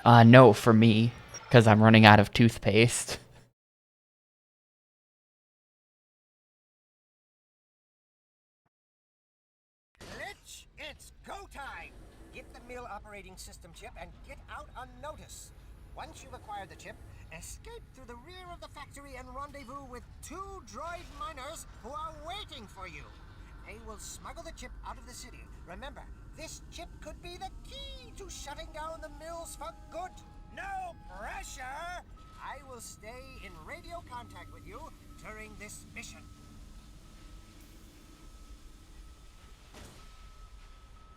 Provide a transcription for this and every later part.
No, for me, because I'm running out of toothpaste. Glitch, it's go time! Get the mill operating system chip and get out unnoticed. Once you've acquired the chip, escape through the rear of the factory and rendezvous with 2 droid miners who are waiting for you. They will smuggle the chip out of the city. Remember, this chip could be the key to shutting down the mills for good. No pressure! I will stay in radio contact with you during this mission.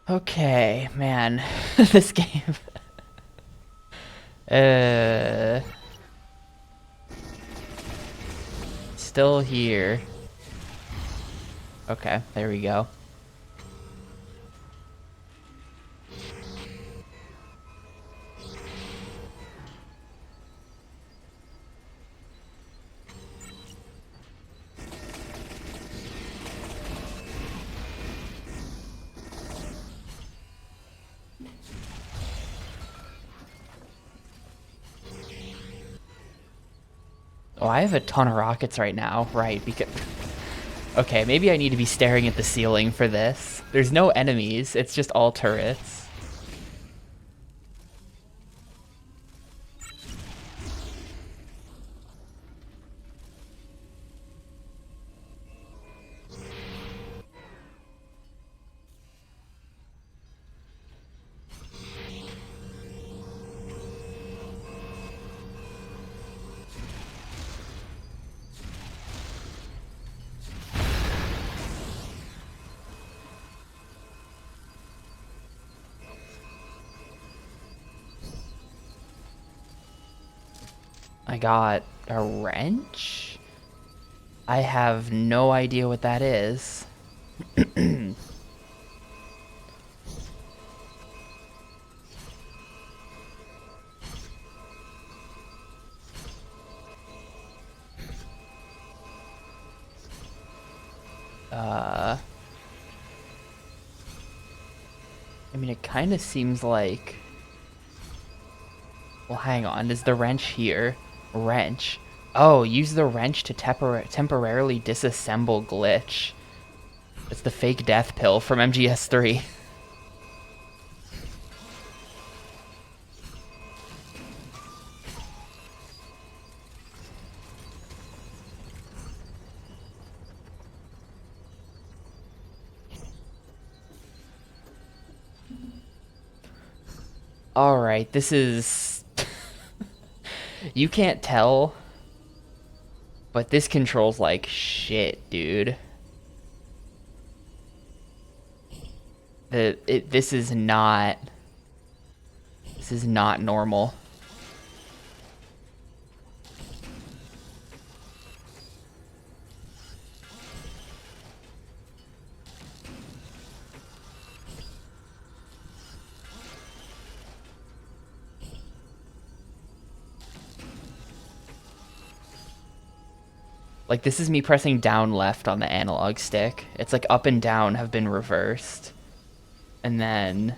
Okay, man. This game. Still here. Okay, there we go. Oh, I have a ton of rockets right now, right, because... Okay, maybe I need to be staring at the ceiling for this. There's no enemies, it's just all turrets. I got a wrench? I have no idea what that is. I mean, it kind of seems like... Well, hang on. Is the wrench here? Wrench. Oh, use the wrench to temporarily disassemble glitch. It's the fake death pill from MGS3. Alright, this is... You can't tell, but this controls like shit, dude. This is not... This is not normal. Like, this is me pressing down left on the analog stick. It's like up and down have been reversed. And then...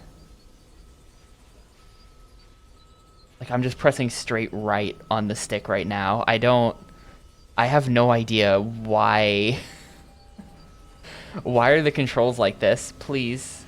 Like, I'm just pressing straight right on the stick right now. I have no idea why... Why are the controls like this? Please.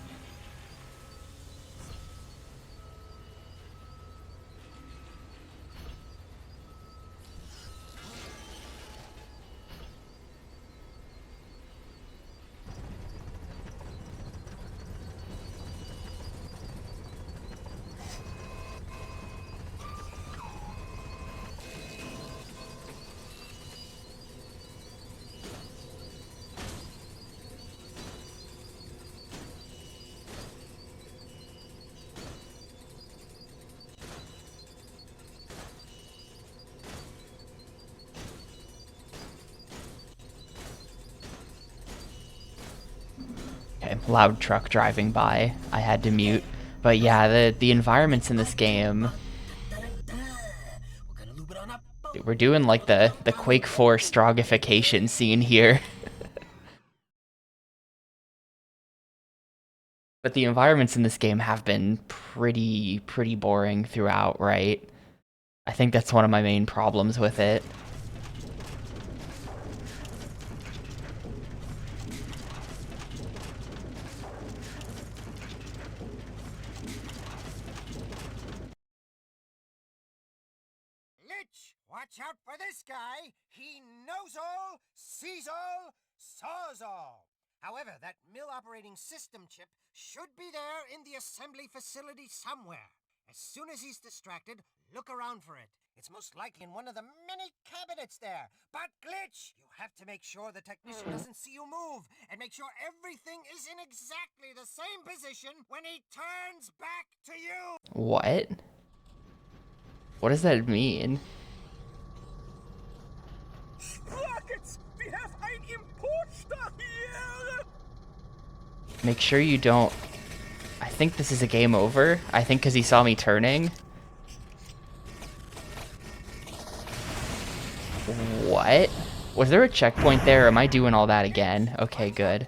Okay, loud truck driving by. I had to mute. But yeah, the environments in this game... Dude, we're doing like the Quake 4 strogification scene here. But the environments in this game have been pretty boring throughout, right? I think that's one of my main problems with it. Lich, watch out for this guy. He knows all, sees all, saws all. However, that mill operating system chip should be there in the assembly facility somewhere. As soon as he's distracted, look around for it. It's most likely in one of the many cabinets there. But Glitch, you have to make sure the technician doesn't see you move, and make sure everything is in exactly the same position when he turns back to you. What? What does that mean? Sprockets! We have ein Importstar here! Make sure you don't... I think this is a game over. I think because he saw me turning. What? Was there a checkpoint there, or am I doing all that again? Okay, good.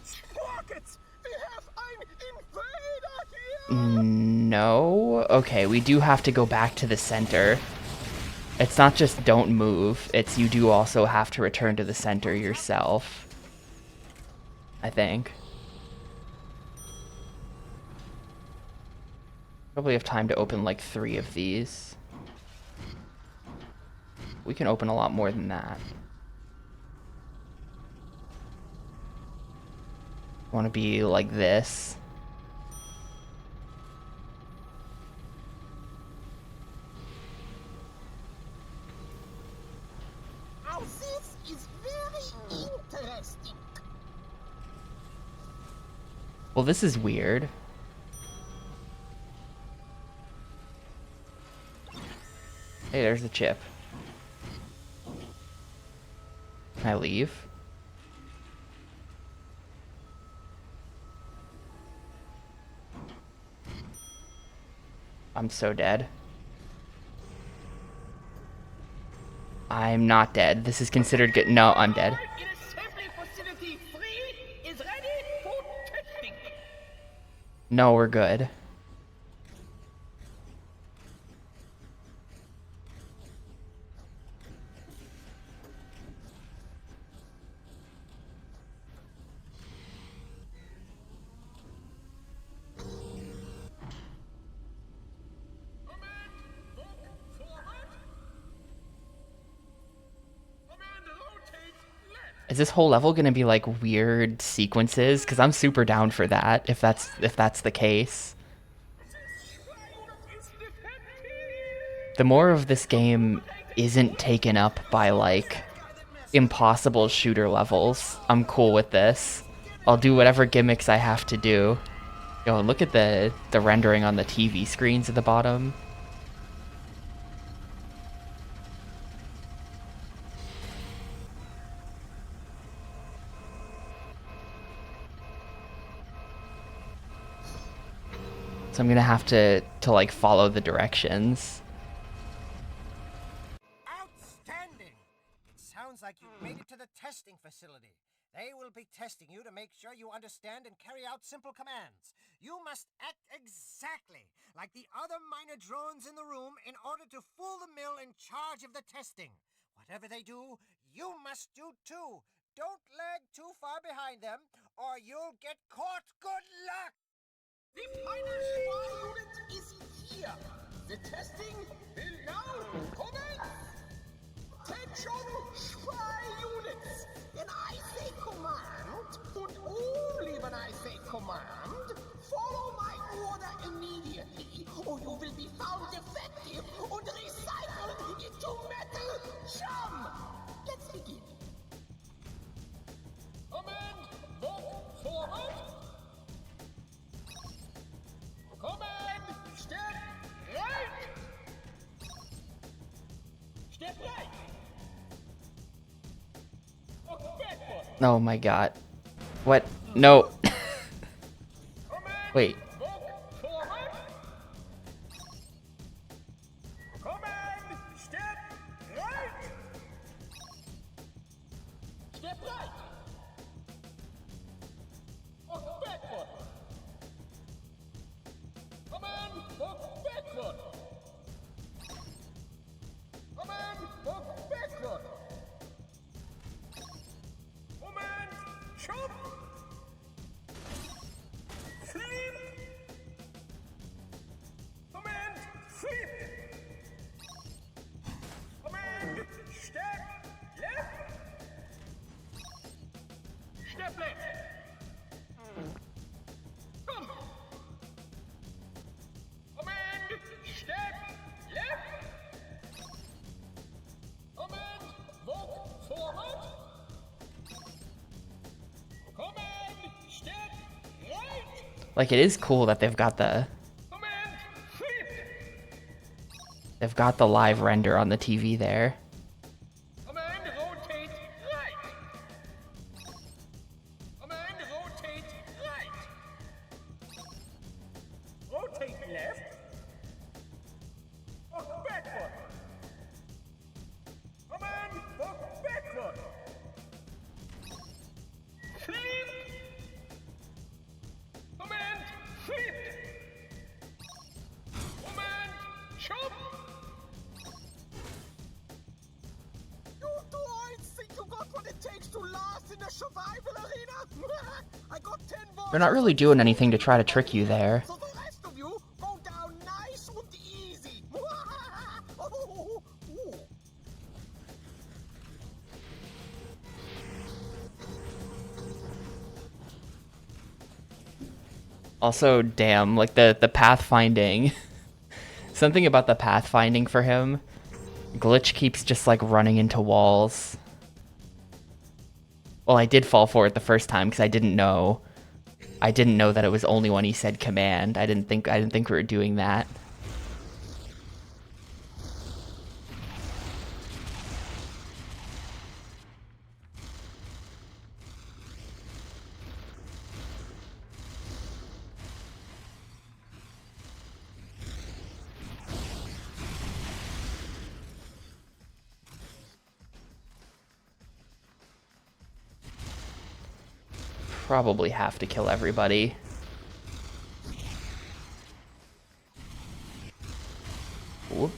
Sprockets! We have ein Invader here! No? Okay, we do have to go back to the center. It's not just don't move, it's you do also have to return to the center yourself. I think. Probably have time to open like 3 of these. We can open a lot more than that. Want to be like this. Now this is very interesting. Well, this is weird. Hey, there's the chip. Can I leave? I'm so dead. I'm not dead. This is considered good. No, I'm dead. No, we're good. Is this whole level gonna be like weird sequences? Because I'm super down for that, if that's the case. The more of this game isn't taken up by like impossible shooter levels, I'm cool with this. I'll do whatever gimmicks I have to do. Yo, and look at the rendering on the TV screens at the bottom. So I'm gonna have to like follow the directions. Outstanding! It sounds like you made it to the testing facility. They will be testing you to make sure you understand and carry out simple commands. You must act exactly like the other minor drones in the room in order to fool the mill in charge of the testing. Whatever they do, you must do too. Don't lag too far behind them, or you'll get caught. Good luck! The final spy unit is here. The testing will now commence. Attention, spy units. When I say command, And only when I say command, follow my order immediately, or you will be found defective and recycled into metal chum. Let's begin. Command, walk forward. Command. Oh my god. What? No. Wait. Command, step right. Step right. Walk backward. Command, walk backward. Command, walk backward. Command, jump. Flip. Command, flip. Command, step left. Step left. Come. Command, step left. Command, walk forward. Command, step right. Like, it is cool that they've got the Command, flip. live render on the TV there. Command, rotate right. Command, rotate right. Rotate left. Walk backward. Command, walk backward. Flip. Command, flip. Command, jump. You droids think you got what it takes to last in a survival arena? I got 10 votes. They're not really doing anything to try to trick you there. So the rest of you go down nice and easy. Also, damn, like the pathfinding. Something about the pathfinding for him. Glitch keeps just like running into walls. Well, I did fall for it the first time because I didn't know. I didn't know that it was only when he said command. I didn't think we were doing that. Probably have to kill everybody. Whoop.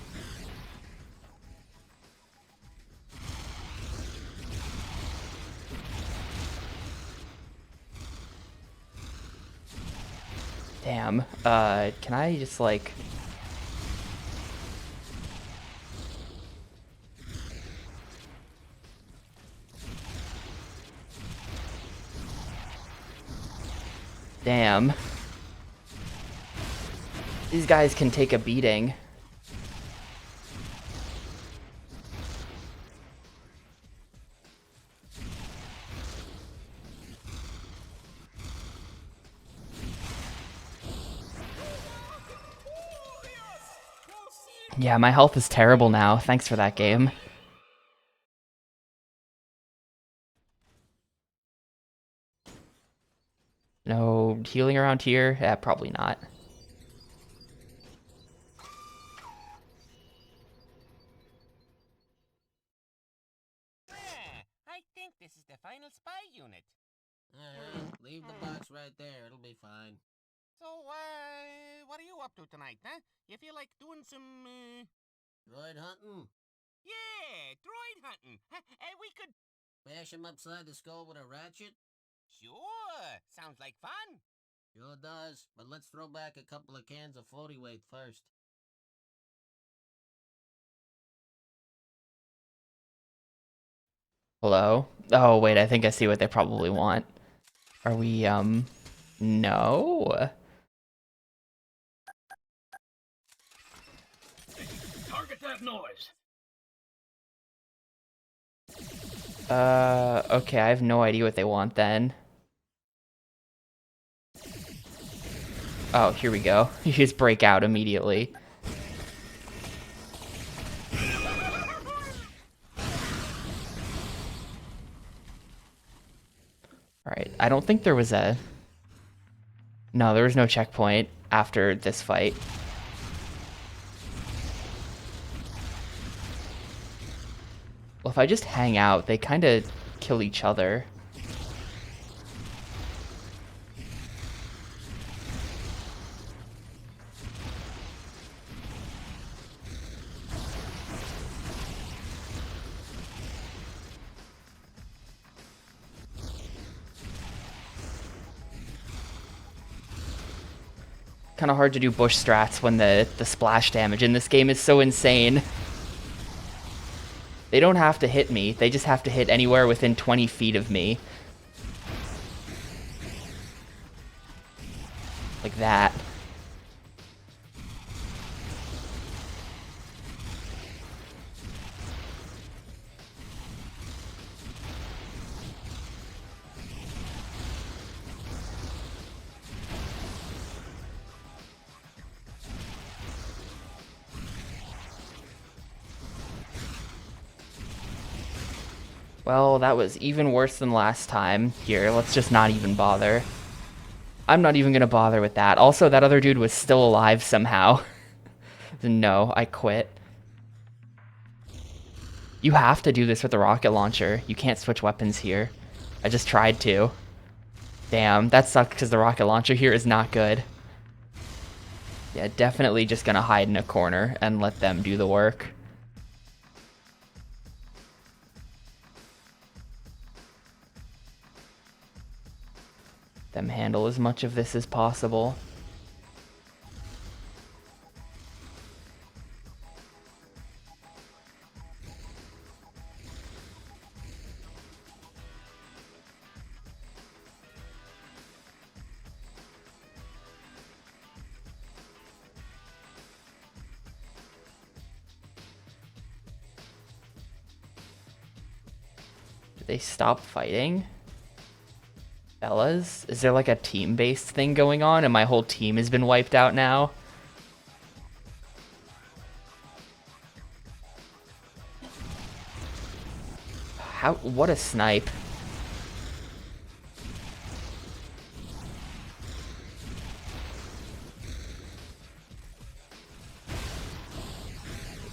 Damn. Can I just like... Damn. These guys can take a beating. Yeah, my health is terrible now. Thanks for that game. No healing around here? Yeah, probably not. I think this is the final spy unit. Leave the box right there. It'll be fine. So, what are you up to tonight, huh? You feel like doing some, Droid hunting? Yeah, droid hunting. Hey, we could... Bash him upside the skull with a ratchet? Sure, sounds like fun. Sure does. But let's throw back a couple of cans of floaty weight first. Hello? Oh, wait, I think I see what they probably want. Are we, no? Target that noise. Okay, I have no idea what they want then. Oh, here we go. You just break out immediately. Alright, I don't think there was a... No, there was no checkpoint after this fight. Well, if I just hang out, they kind of kill each other. Kind of hard to do bush strats when the splash damage in this game is so insane. They don't have to hit me, they just have to hit anywhere within 20 feet of me. Like that. Well, that was even worse than last time. Here, let's just not even bother. I'm not even gonna bother with that. Also, that other dude was still alive somehow. No, I quit. You have to do this with the rocket launcher. You can't switch weapons here. I just tried to. Damn, that sucked because the rocket launcher here is not good. Yeah, definitely just gonna hide in a corner and let them do the work. Them handle as much of this as possible. Did they stop fighting? Fellas, is there like a team-based thing going on and my whole team has been wiped out now? How? What a snipe.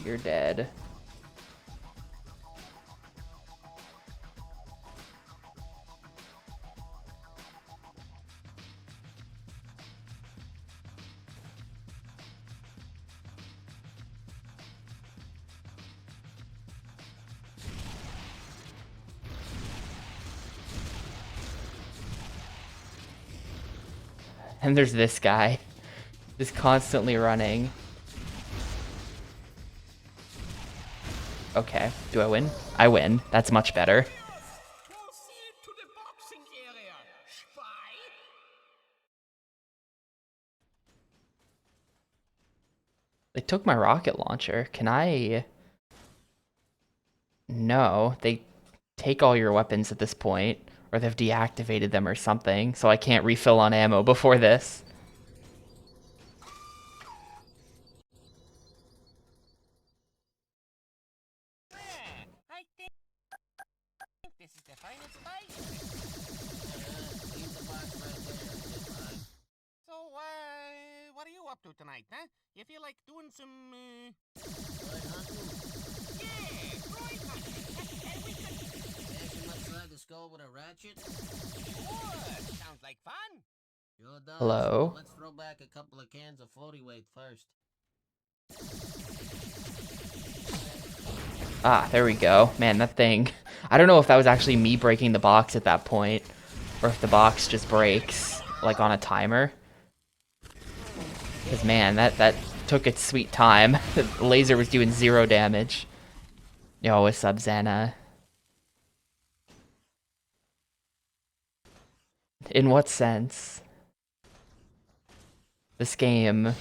You're dead. And there's this guy, just constantly running. Okay, do I win? I win. That's much better. Proceed to the boxing area, spy. They took my rocket launcher. Can I... No, they take all your weapons at this point. Or they've deactivated them or something, so I can't refill on ammo before this. I think this is the final spy. Leave the box right there. It's fine. So, what are you up to tonight, huh? You feel like doing some, Right, hunting? Yeah, right, and we could... Smashing upside the skull with a ratchet? Sure, sounds like fun. Sure does. Hello? Let's throw back a couple of cans of floaty weight first. Ah, there we go. Man, that thing... I don't know if that was actually me breaking the box at that point, or if the box just breaks, like on a timer. Because, man, that took its sweet time. The laser was doing 0 damage. Yo, what's up, Xana? In what sense? This game...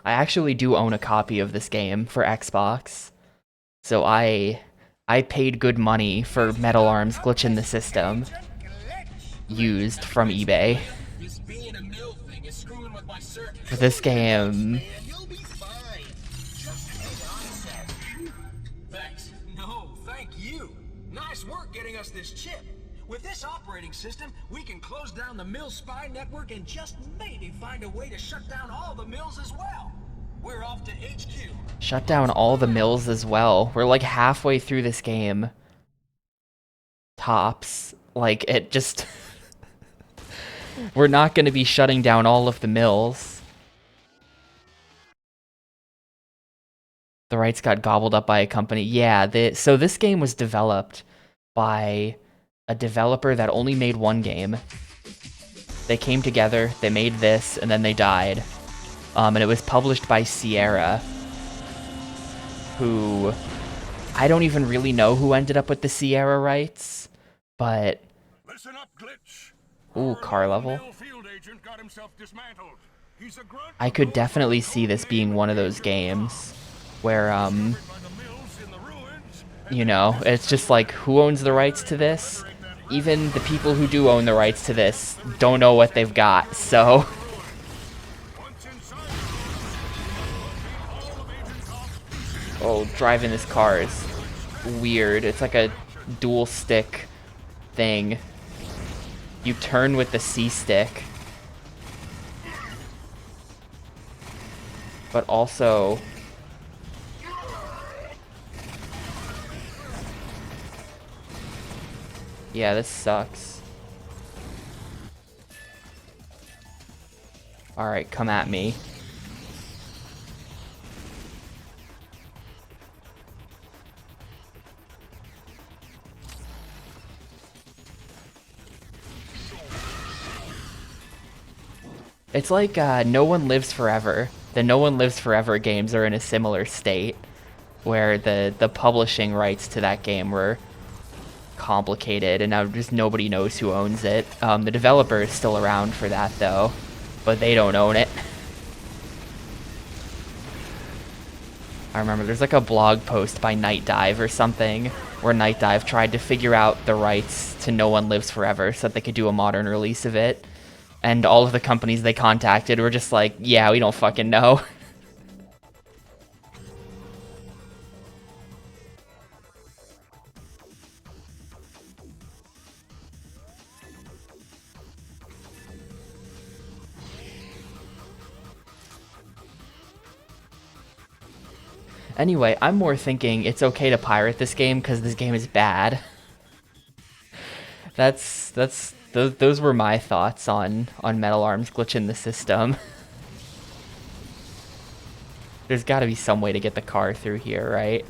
I actually do own a copy of this game for Xbox. So I paid good money for Metal Arm's Glitch in the System used from eBay. This being a mill thing is screwing with my circuit. For this game, Man, you'll be fine. Just hang on a sec. Thanks. No, thank you. Nice work getting us this chip. With this operating system, we can close down the mill spy network and just maybe find a way to shut down all the mills as well. We're off to HQ. Shut down all the mills as well. We're like halfway through this game. Tops. Like, it just... We're not going to be shutting down all of the mills. The rights got gobbled up by a company. Yeah, so this game was developed by a developer that only made one game. They came together, they made this, and then they died. And it was published by Sierra, who... I don't even really know who ended up with the Sierra rights, but... Listen up, Glitch. Ooh, car level. Mill field agent got himself dismantled. He's a grunt I could definitely see this being one of those games where, by the mills in the ruins. you know, it's just like, who owns the rights to this? Even the people who do own the rights to this don't know what they've got, so... Once inside all of Agent Cobb's Oh, driving this car is weird. It's like a dual stick thing. You turn with the C stick. But also... Yeah, this sucks. Alright, come at me. It's like No One Lives Forever. The No One Lives Forever games are in a similar state, where the publishing rights to that game were complicated, and now just nobody knows who owns it. The developer is still around for that, though, but they don't own it. I remember there's like a blog post by Night Dive or something, where Night Dive tried to figure out the rights to No One Lives Forever so that they could do a modern release of it. And all of the companies they contacted were just like, yeah, we don't fucking know. Anyway, I'm more thinking it's okay to pirate this game because this game is bad. Those were my thoughts on Metal Arms glitching the system. There's got to be some way to get the car through here, right?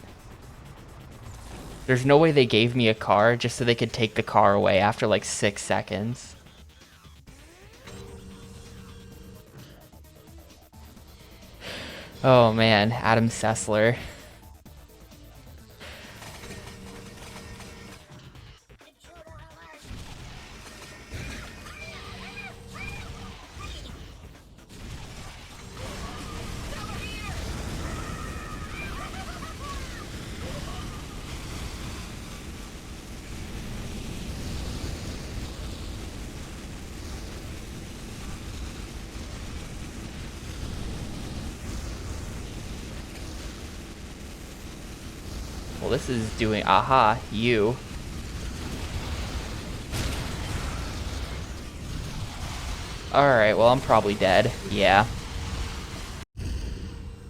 There's no way they gave me a car just so they could take the car away after like 6 seconds. Oh man, Adam Sessler. Well, this is doing... Aha, you. Alright, well, I'm probably dead. Yeah.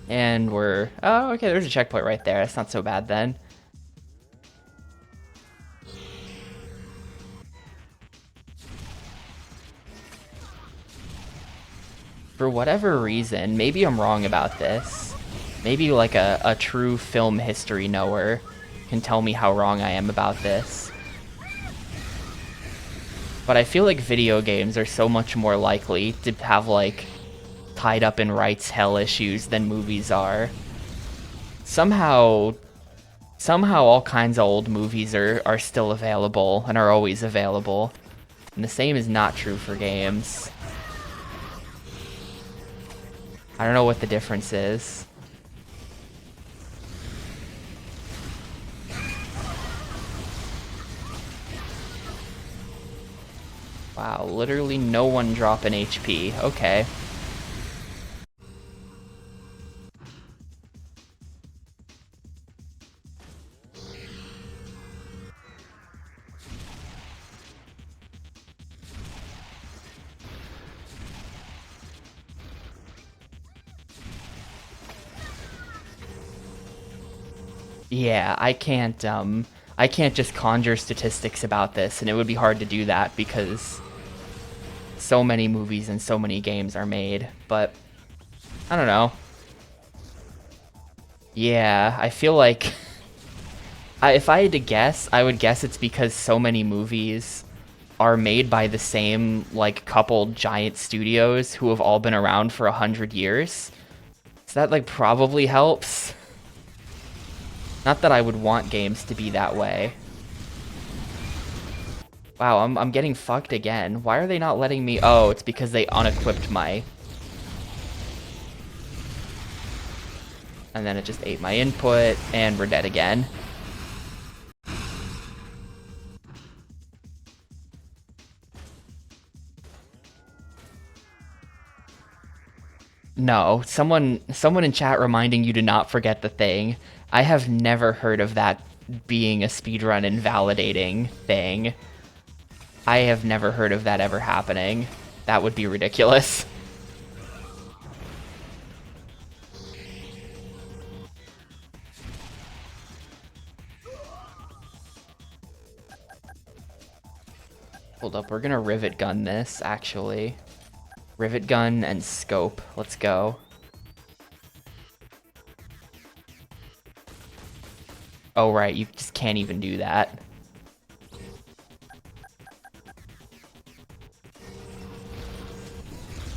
And we're... Oh, okay, there's a checkpoint right there. That's not so bad then. For whatever reason, maybe I'm wrong about this. Maybe like a true film history knower can tell me how wrong I am about this. But I feel like video games are so much more likely to have like tied up in rights hell issues than movies are. Somehow all kinds of old movies are still available and are always available. And the same is not true for games. I don't know what the difference is. Wow, literally no one dropping HP. Okay. Yeah, I can't just conjure statistics about this, and it would be hard to do that because so many movies and so many games are made, but I don't know. Yeah, I feel like if I had to guess, I would guess it's because so many movies are made by the same, like, couple giant studios who have all been around for 100 years. So that, like, probably helps. Not that I would want games to be that way. Wow, I'm getting fucked again. Why are they not letting me... Oh, it's because they unequipped my... And then it just ate my input, and we're dead again. No, someone in chat reminding you to not forget the thing. I have never heard of that being a speedrun invalidating thing. I have never heard of that ever happening. That would be ridiculous. Hold up, we're gonna rivet gun this, actually. Rivet gun and scope. Let's go. Oh, right, you just can't even do that.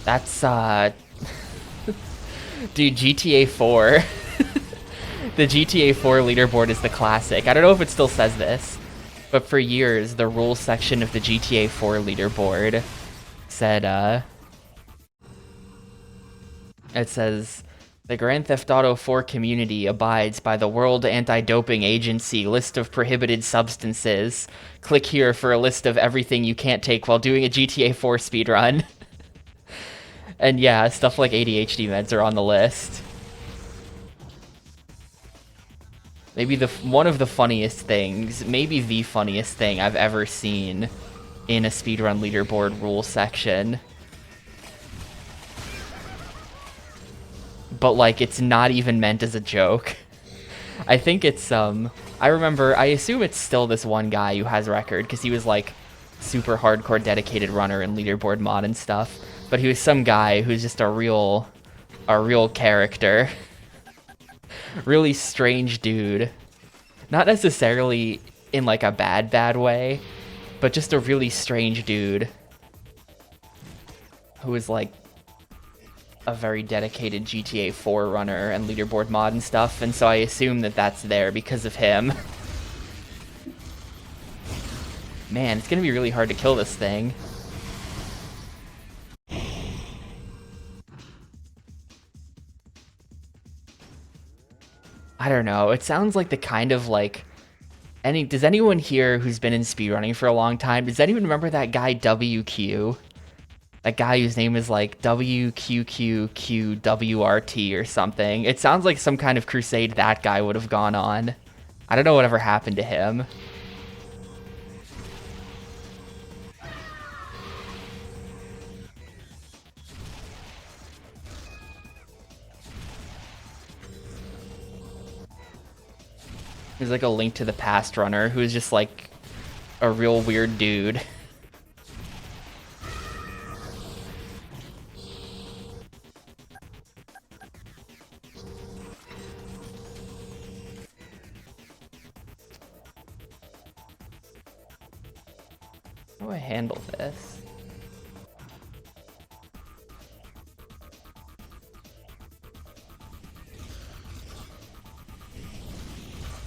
That's, Dude, GTA 4. The GTA 4 leaderboard is the classic. I don't know if it still says this, but for years, the rules section of the GTA 4 leaderboard said, it says, the Grand Theft Auto 4 community abides by the World Anti-Doping Agency list of prohibited substances. Click here for a list of everything you can't take while doing a GTA 4 speedrun. And yeah, stuff like ADHD meds are on the list. Maybe one of the funniest things, maybe the funniest thing I've ever seen in a speedrun leaderboard rule section. But, like, it's not even meant as a joke. I think it's, I assume it's still this one guy who has record, because he was, like, super hardcore dedicated runner in leaderboard mod and stuff. But he was some guy who's just a real character. Really strange dude. Not necessarily in, like, a bad way, but just a really strange dude. Who was, like, a very dedicated GTA 4 runner and leaderboard mod and stuff, and so I assume that that's there because of him. Man, it's gonna be really hard to kill this thing. I don't know, it sounds like the kind of, like... Does anyone here who's been in speedrunning for a long time, does anyone remember that guy WQ? That guy whose name is like WQQQWRT or something. It sounds like some kind of crusade that guy would have gone on. I don't know whatever happened to him. He's like a Link to the Past runner who's just like a real weird dude. How do I handle this?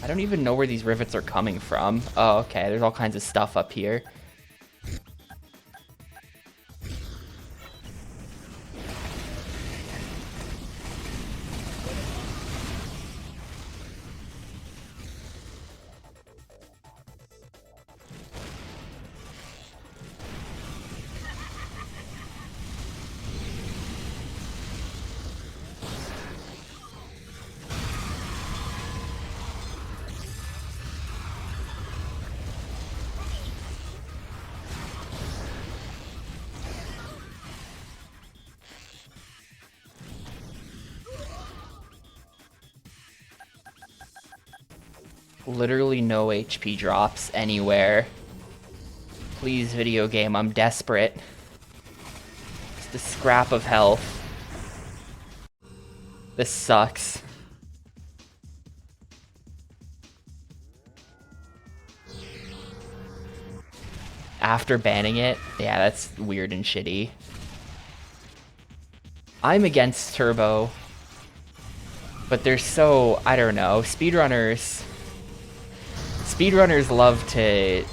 I don't even know where these rivets are coming from. Oh, okay, there's all kinds of stuff up here. Literally no HP drops anywhere. Please, video game, I'm desperate. Just a scrap of health. This sucks. After banning it, yeah, that's weird and shitty. I'm against turbo, but they're so, I don't know, speedrunners love to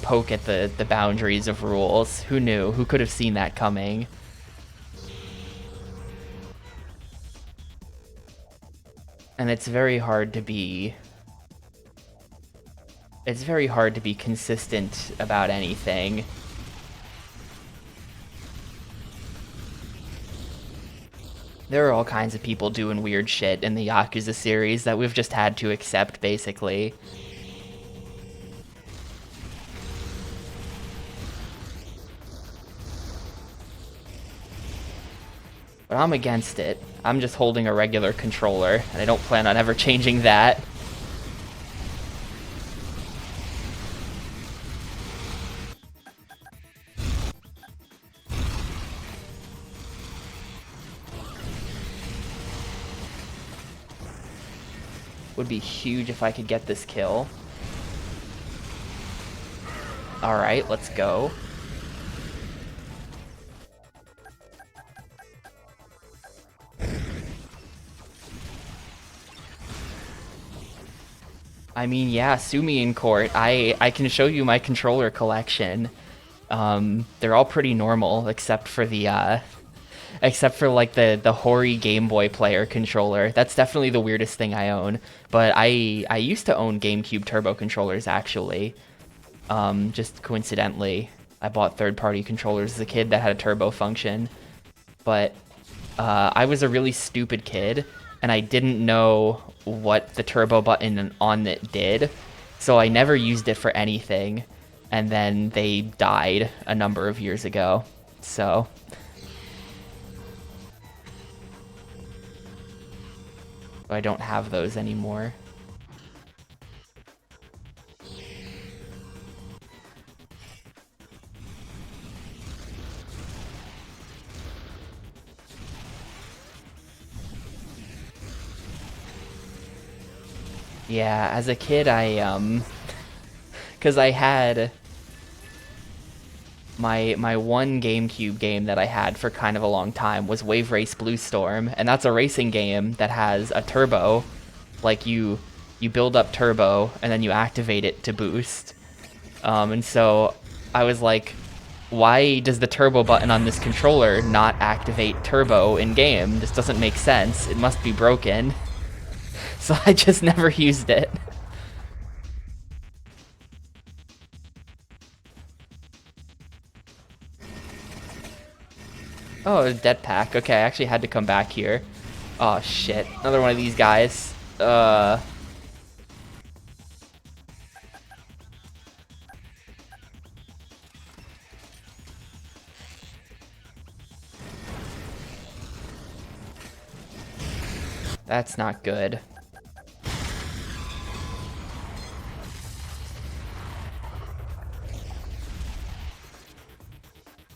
poke at the boundaries of rules. Who knew? Who could have seen that coming? And it's very hard to be consistent about anything. There are all kinds of people doing weird shit in the Yakuza series that we've just had to accept, basically. But I'm against it. I'm just holding a regular controller, and I don't plan on ever changing that. Would be huge if I could get this kill. Alright, let's go. I mean, yeah, sue me in court. I can show you my controller collection. They're all pretty normal, except for like the hoary Game Boy player controller. That's definitely the weirdest thing I own. But I used to own GameCube Turbo controllers, actually. Just coincidentally, I bought third-party controllers as a kid that had a turbo function. But I was a really stupid kid, and I didn't know what the turbo button on it did, so I never used it for anything. And then they died a number of years ago, so... I don't have those anymore. Yeah, as a kid, because I had my one GameCube game that I had for kind of a long time was Wave Race Blue Storm, and that's a racing game that has a turbo. Like you build up turbo and then you activate it to boost. And so I was like, why does the turbo button on this controller not activate turbo in game? This doesn't make sense. It must be broken. So I just never used it. Oh, a dead pack. Okay, I actually had to come back here. Oh shit, another one of these guys. That's not good.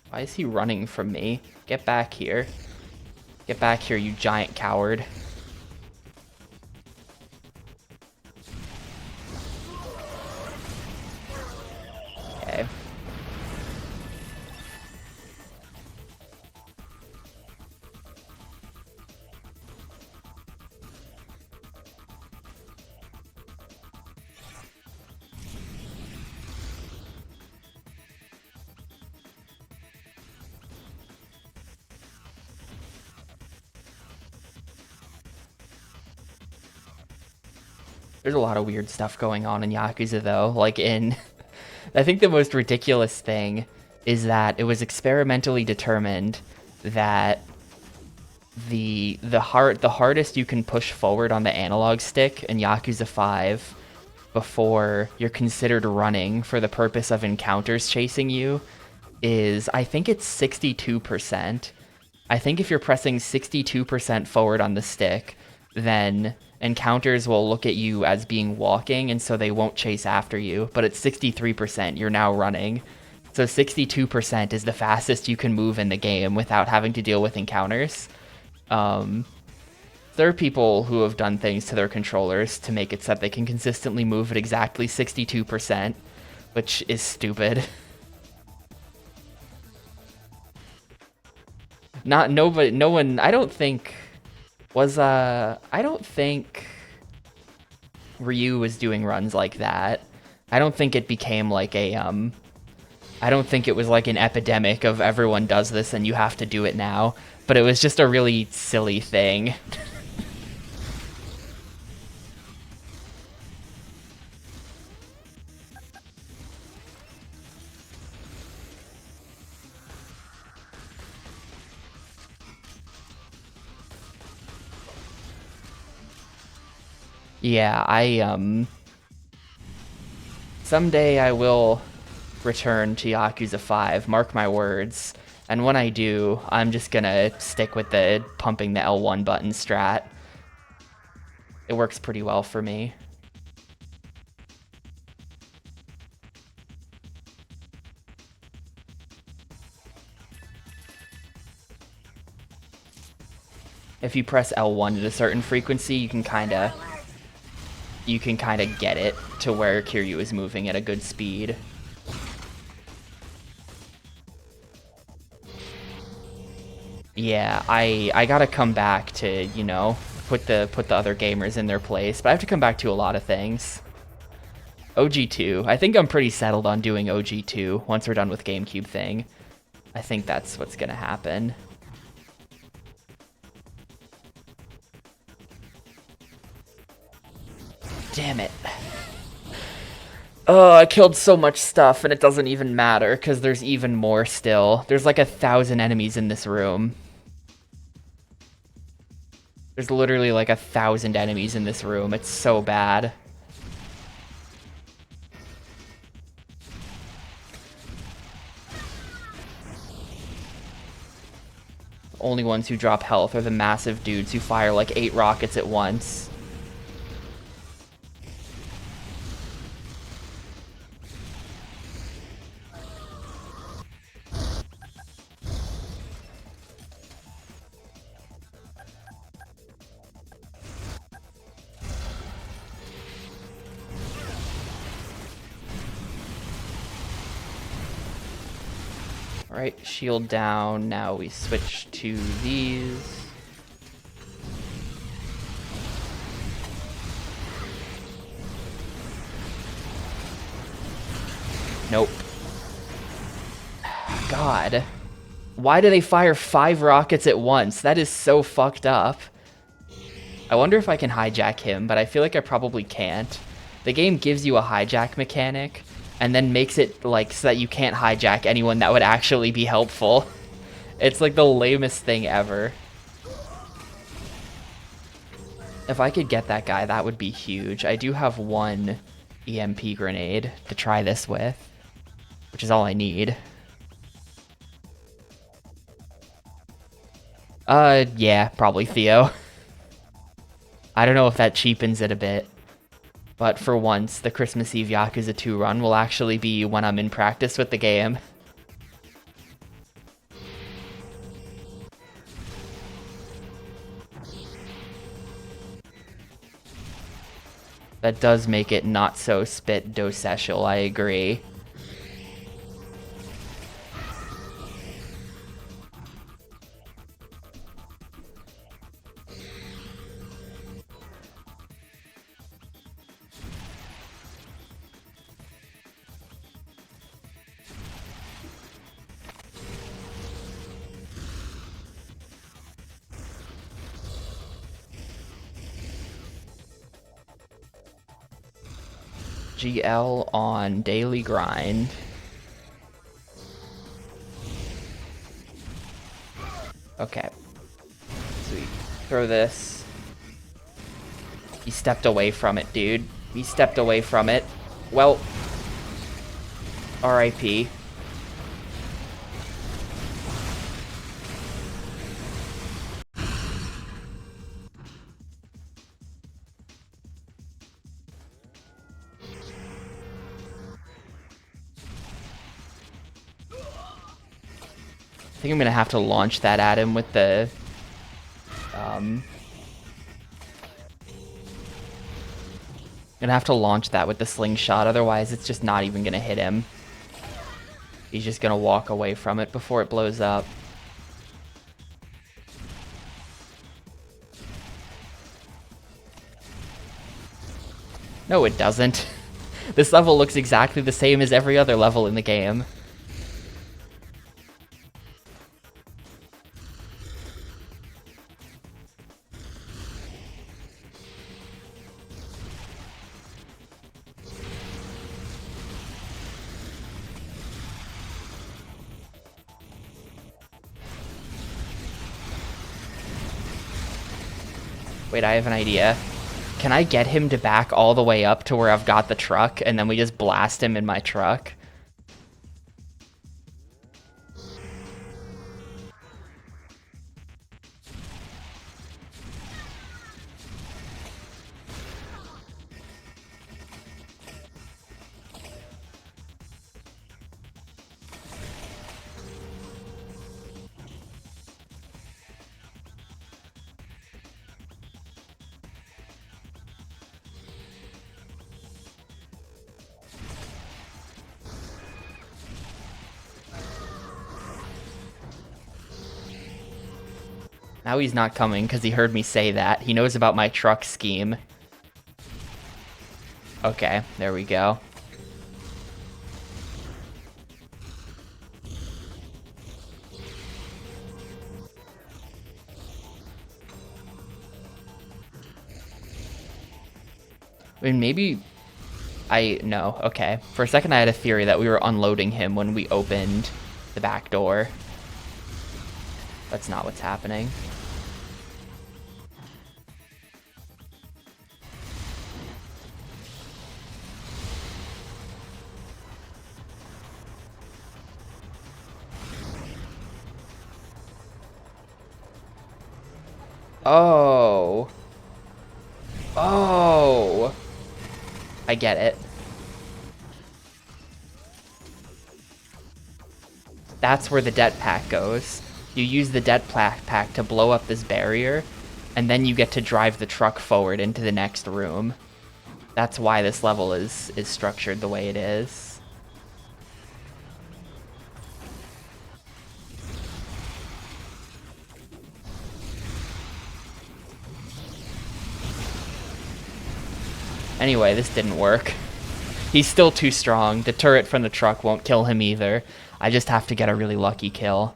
Why is he running from me? Get back here. Get back here, you giant coward. Okay. There's a lot of weird stuff going on in Yakuza, though. Like I think the most ridiculous thing is that it was experimentally determined that the hardest you can push forward on the analog stick in Yakuza 5 before you're considered running for the purpose of encounters chasing you is, I think it's 62%. I think if you're pressing 62% forward on the stick, then Encounters will look at you as being walking, and so they won't chase after you. But at 63%, you're now running. So 62% is the fastest you can move in the game without having to deal with encounters. There are people who have done things to their controllers to make it so that they can consistently move at exactly 62%, which is stupid. No one, I don't think Ryu was doing runs like that. I don't think it became like a, I don't think it was like an epidemic of everyone does this and you have to do it now, but it was just a really silly thing. Yeah, someday I will return to Yakuza 5, mark my words. And when I do, I'm just gonna stick with the pumping the L1 button strat. It works pretty well for me. If you press L1 at a certain frequency, you can kinda get it to where Kiryu is moving at a good speed. Yeah, I gotta come back to, you know, put the other gamers in their place, but I have to come back to a lot of things. OG2. I think I'm pretty settled on doing OG2 once we're done with Gamecube thing. I think that's what's gonna happen. Damn it. Oh, I killed so much stuff and it doesn't even matter because there's even more still. There's like 1,000 enemies in this room. There's literally like 1,000 enemies in this room. It's so bad. Only ones who drop health are the massive dudes who fire like 8 rockets at once. Alright, shield down. Now we switch to these. Nope. God. Why do they fire 5 rockets at once? That is so fucked up. I wonder if I can hijack him, but I feel like I probably can't. The game gives you a hijack mechanic, and then makes it like so that you can't hijack anyone that would actually be helpful. It's like the lamest thing ever. If I could get that guy, that would be huge. I do have 1 EMP grenade to try this with, which is all I need. Yeah, probably Theo. I don't know if that cheapens it a bit. But for once, the Christmas Eve Yakuza 2 run will actually be when I'm in practice with the game. That does make it not so spit docetial, I agree. GL on daily grind. Okay. Sweet. Throw this. He stepped away from it, dude. He stepped away from it. Well, RIP. I think I'm gonna have to launch that at him with the... gonna have to launch that with the slingshot, otherwise it's just not even gonna hit him. He's just gonna walk away from it before it blows up. No, it doesn't. This level looks exactly the same as every other level in the game. Wait, I have an idea. Can I get him to back all the way up to where I've got the truck, and then we just blast him in my truck? Now he's not coming because he heard me say that. He knows about my truck scheme. Okay, there we go. I mean, maybe... No, okay. For a second I had a theory that we were unloading him when we opened the back door. That's not what's happening. Oh. Oh. I get it. That's where the det pack goes. You use the det pack to blow up this barrier, and then you get to drive the truck forward into the next room. That's why this level is structured the way it is. Anyway, this didn't work. He's still too strong. The turret from the truck won't kill him either. I just have to get a really lucky kill.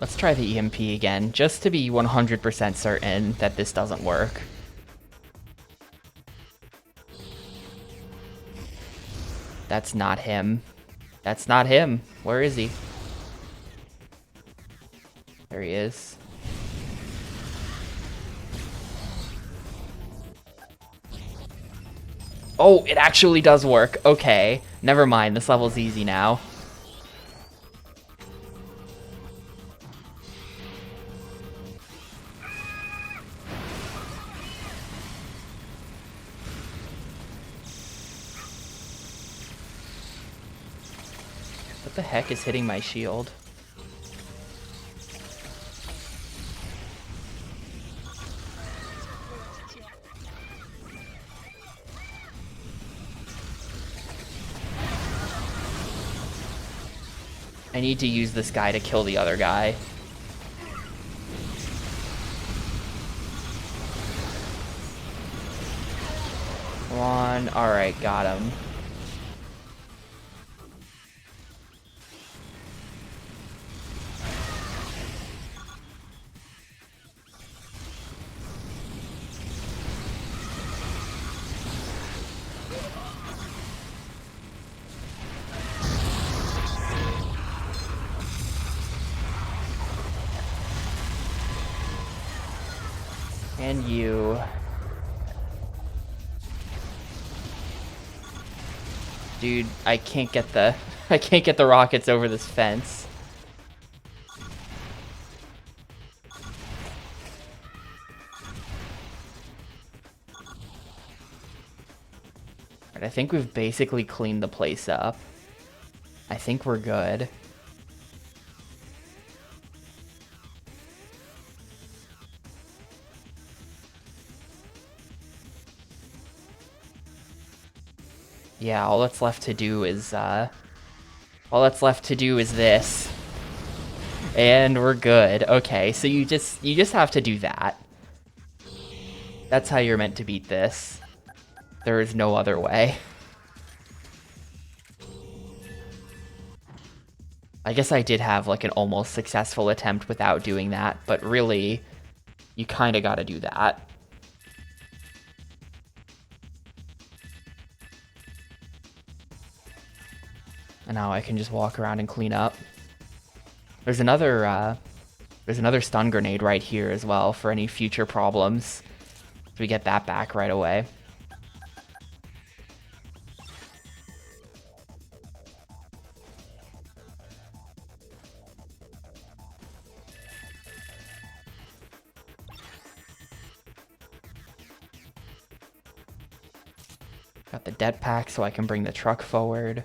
Let's try the EMP again, just to be 100% certain that this doesn't work. That's not him. That's not him. Where is he? There he is. Oh, it actually does work. Okay. Never mind, this level's easy now. What the heck is hitting my shield? I need to use this guy to kill the other guy. Come on. Alright, got him. And you. Dude, I can't get the I can't get the rockets over this fence. Alright, I think we've basically cleaned the place up. I think we're good. Yeah, all that's left to do is this. And we're good. Okay, so you just have to do that. That's how you're meant to beat this. There is no other way. I guess I did have like an almost successful attempt without doing that, but really, you kind of got to do that. And now I can just walk around and clean up. There's another stun grenade right here as well for any future problems. So we get that back right away. Got the det pack so I can bring the truck forward.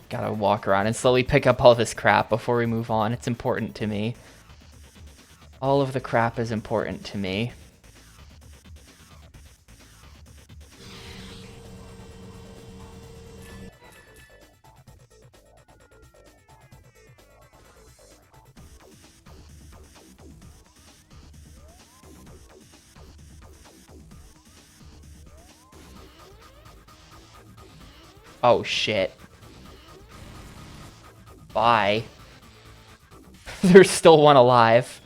Gotta walk around and slowly pick up all this crap before we move on. It's important to me. All of the crap is important to me. Oh shit. Bye. There's still one alive.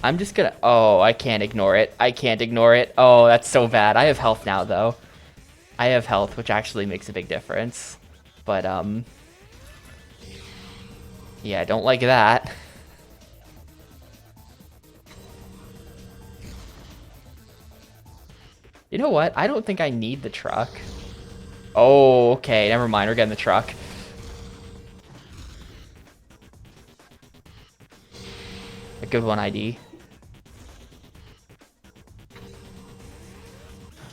I'm just gonna... Oh, I can't ignore it. I can't ignore it. Oh, that's so bad. I have health now, though. I have health, which actually makes a big difference. But, yeah, I don't like that. You know what? I don't think I need the truck. Oh, okay. Never mind. We're getting the truck. A good one, ID.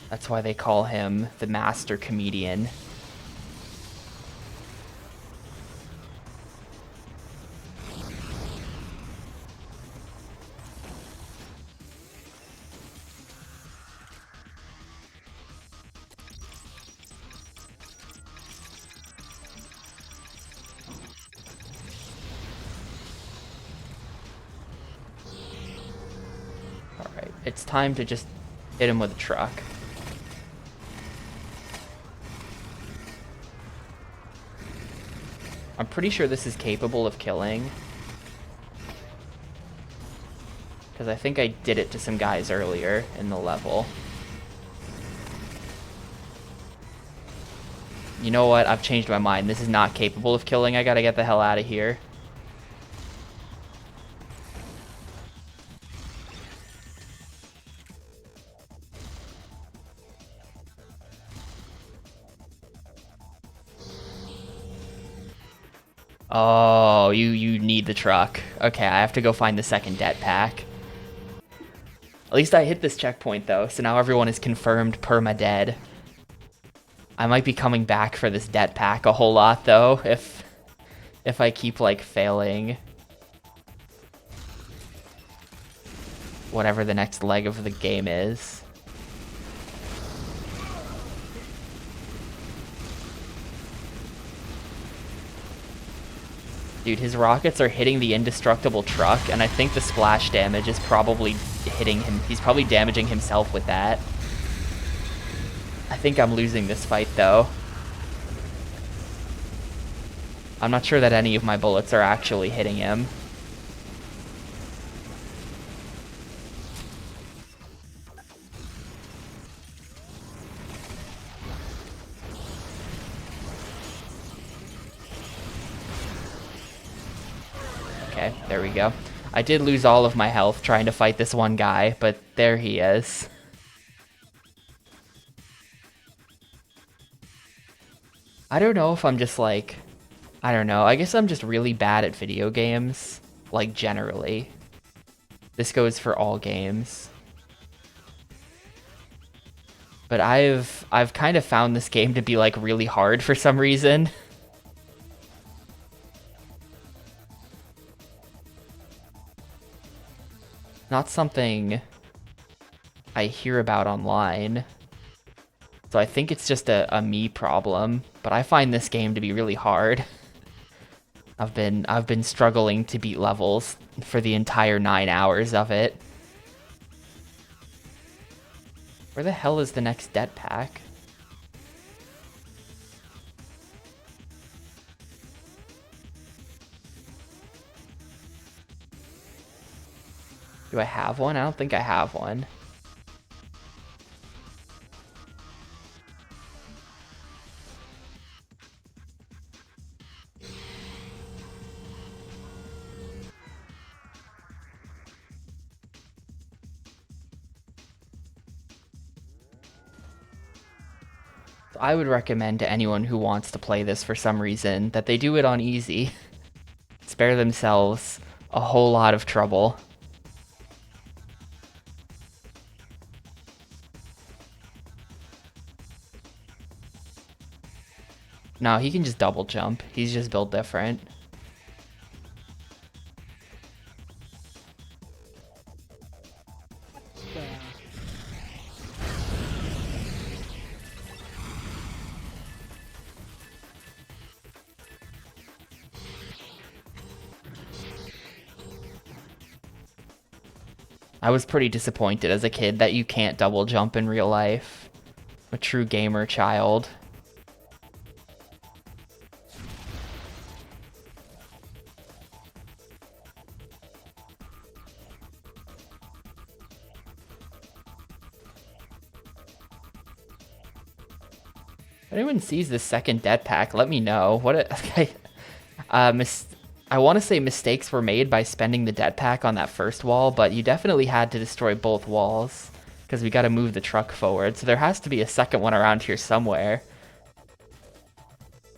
That's why they call him the master comedian. Alright, it's time to just hit him with a truck. I'm pretty sure this is capable of killing. Because I think I did it to some guys earlier in the level. You know what? I've changed my mind. This is not capable of killing. I gotta get the hell out of here. Oh, you need the truck. Okay, I have to go find the second det pack. At least I hit this checkpoint, though, so now everyone is confirmed perma-dead. I might be coming back for this det pack a whole lot, though, if I keep, like, failing whatever the next leg of the game is. Dude, his rockets are hitting the indestructible truck, and I think the splash damage is probably hitting him. He's probably damaging himself with that. I think I'm losing this fight, though. I'm not sure that any of my bullets are actually hitting him. Okay, there we go. I did lose all of my health trying to fight this one guy, but there he is. I don't know if I'm just like... I don't know. I guess I'm just really bad at video games, like generally. This goes for all games. But I've kind of found this game to be like really hard for some reason. Not something I hear about online. So I think it's just a me problem, but I find this game to be really hard. I've been struggling to beat levels for the entire 9 hours of it. Where the hell is the next det pack? Do I have one? I don't think I have one. I would recommend to anyone who wants to play this for some reason that they do it on easy. Spare themselves a whole lot of trouble. No, he can just double jump. He's just built different. I was pretty disappointed as a kid that you can't double jump in real life. I'm a true gamer child. If anyone sees this second det pack, let me know. I want to say mistakes were made by spending the det pack on that first wall, but you definitely had to destroy both walls because we got to move the truck forward. So there has to be a second one around here somewhere.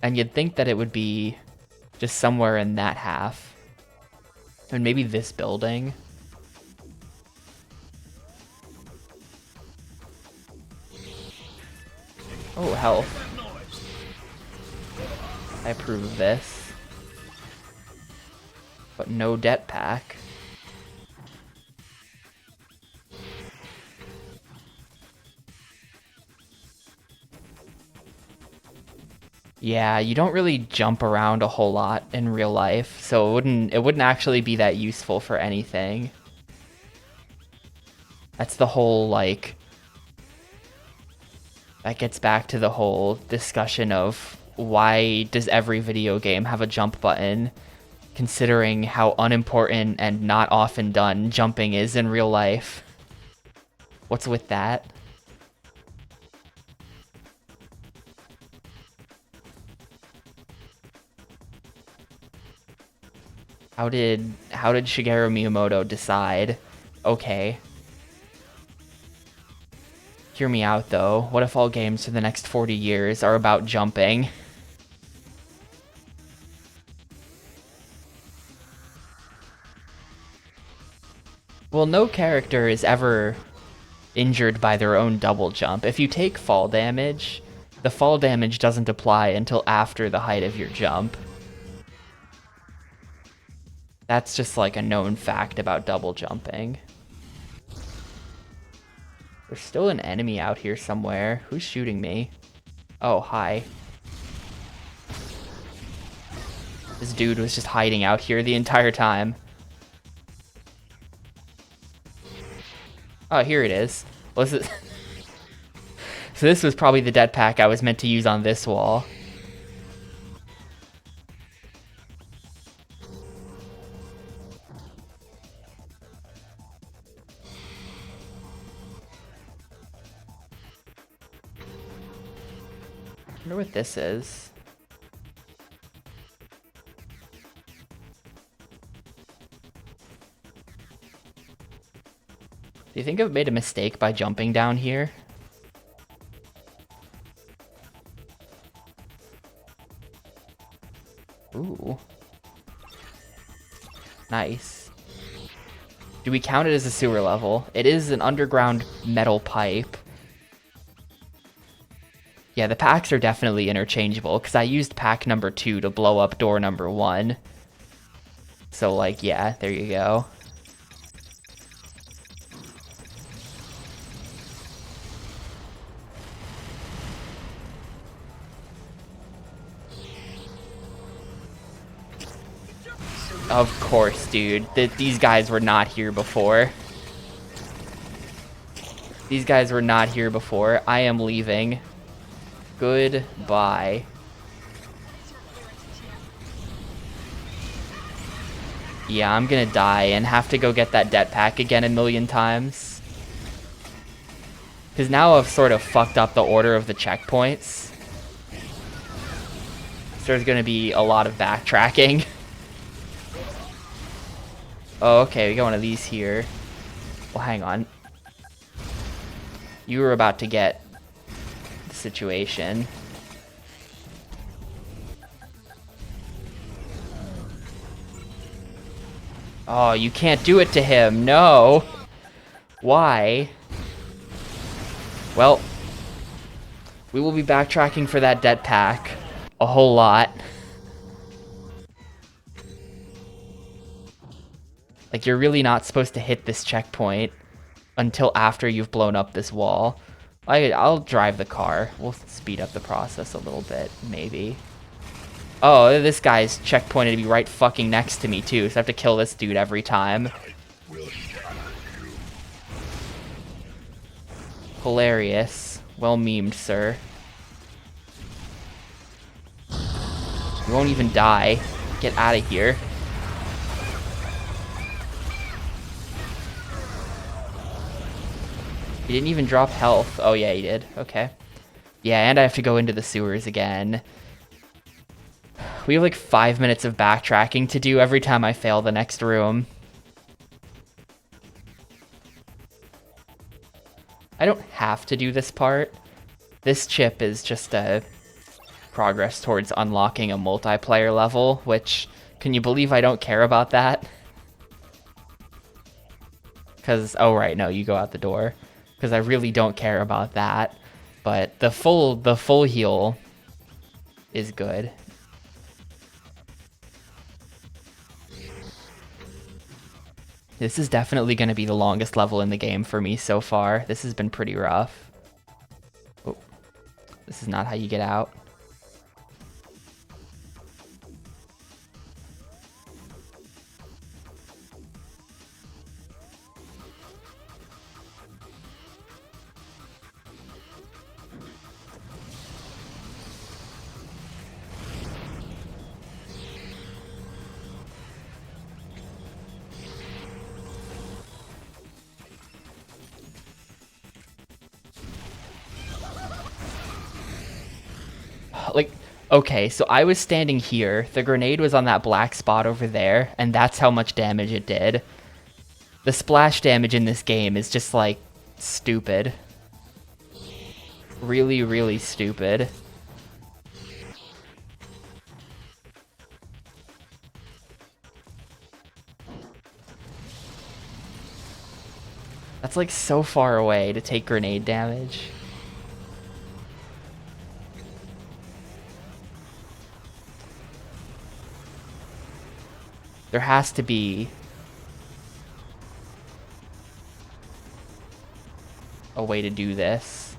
And you'd think that it would be just somewhere in that half. And maybe this building. Oh, health. I approve of this. But no det pack. Yeah, you don't really jump around a whole lot in real life, so it wouldn't actually be that useful for anything. That's the whole, like... That gets back to the whole discussion of why does every video game have a jump button, considering how unimportant and not often done jumping is in real life. What's with that? How did Shigeru Miyamoto decide? Okay. Hear me out though. What if all games for the next 40 years are about jumping? Well, no character is ever injured by their own double jump. If you take fall damage, the fall damage doesn't apply until after the height of your jump. That's just like a known fact about double jumping. There's still an enemy out here somewhere. Who's shooting me? Oh, hi. This dude was just hiding out here the entire time. Oh, here it is. Was it? So this was probably the dead pack I was meant to use on this wall. I wonder what this is. Do you think I've made a mistake by jumping down here? Ooh. Nice. Do we count it as a sewer level? It is an underground metal pipe. Yeah, the packs are definitely interchangeable, because I used pack number 2 to blow up door number 1. So, like, yeah, there you go. Of course, dude. These guys were not here before. These guys were not here before. I am leaving. Goodbye. Yeah, I'm gonna die and have to go get that det pack again a million times. Because now I've sort of fucked up the order of the checkpoints. So there's gonna be a lot of backtracking. Oh, okay, we got one of these here. Well, hang on. You were about to get the situation. Oh, you can't do it to him. No. Why? Well, we will be backtracking for that det pack a whole lot. Like, you're really not supposed to hit this checkpoint until after you've blown up this wall. I'll drive the car. We'll speed up the process a little bit, maybe. Oh, this guy's checkpointed to be right fucking next to me, too, so I have to kill this dude every time. Hilarious. Well memed, sir. You won't even die. Get out of here. He didn't even drop health. Oh, yeah, he did. Okay. Yeah, and I have to go into the sewers again. We have like 5 minutes of backtracking to do every time I fail the next room. I don't have to do this part. This chip is just a progress towards unlocking a multiplayer level, which, can you believe I don't care about that? Because, oh right, no, you go out the door. Because I really don't care about that. But the full heal is good. This is definitely going to be the longest level in the game for me so far. This has been pretty rough. Oh, this is not how you get out. Like, okay, so I was standing here, the grenade was on that black spot over there, and that's how much damage it did. The splash damage in this game is just, like, stupid. Really, really stupid. That's, like, so far away to take grenade damage. There has to be a way to do this.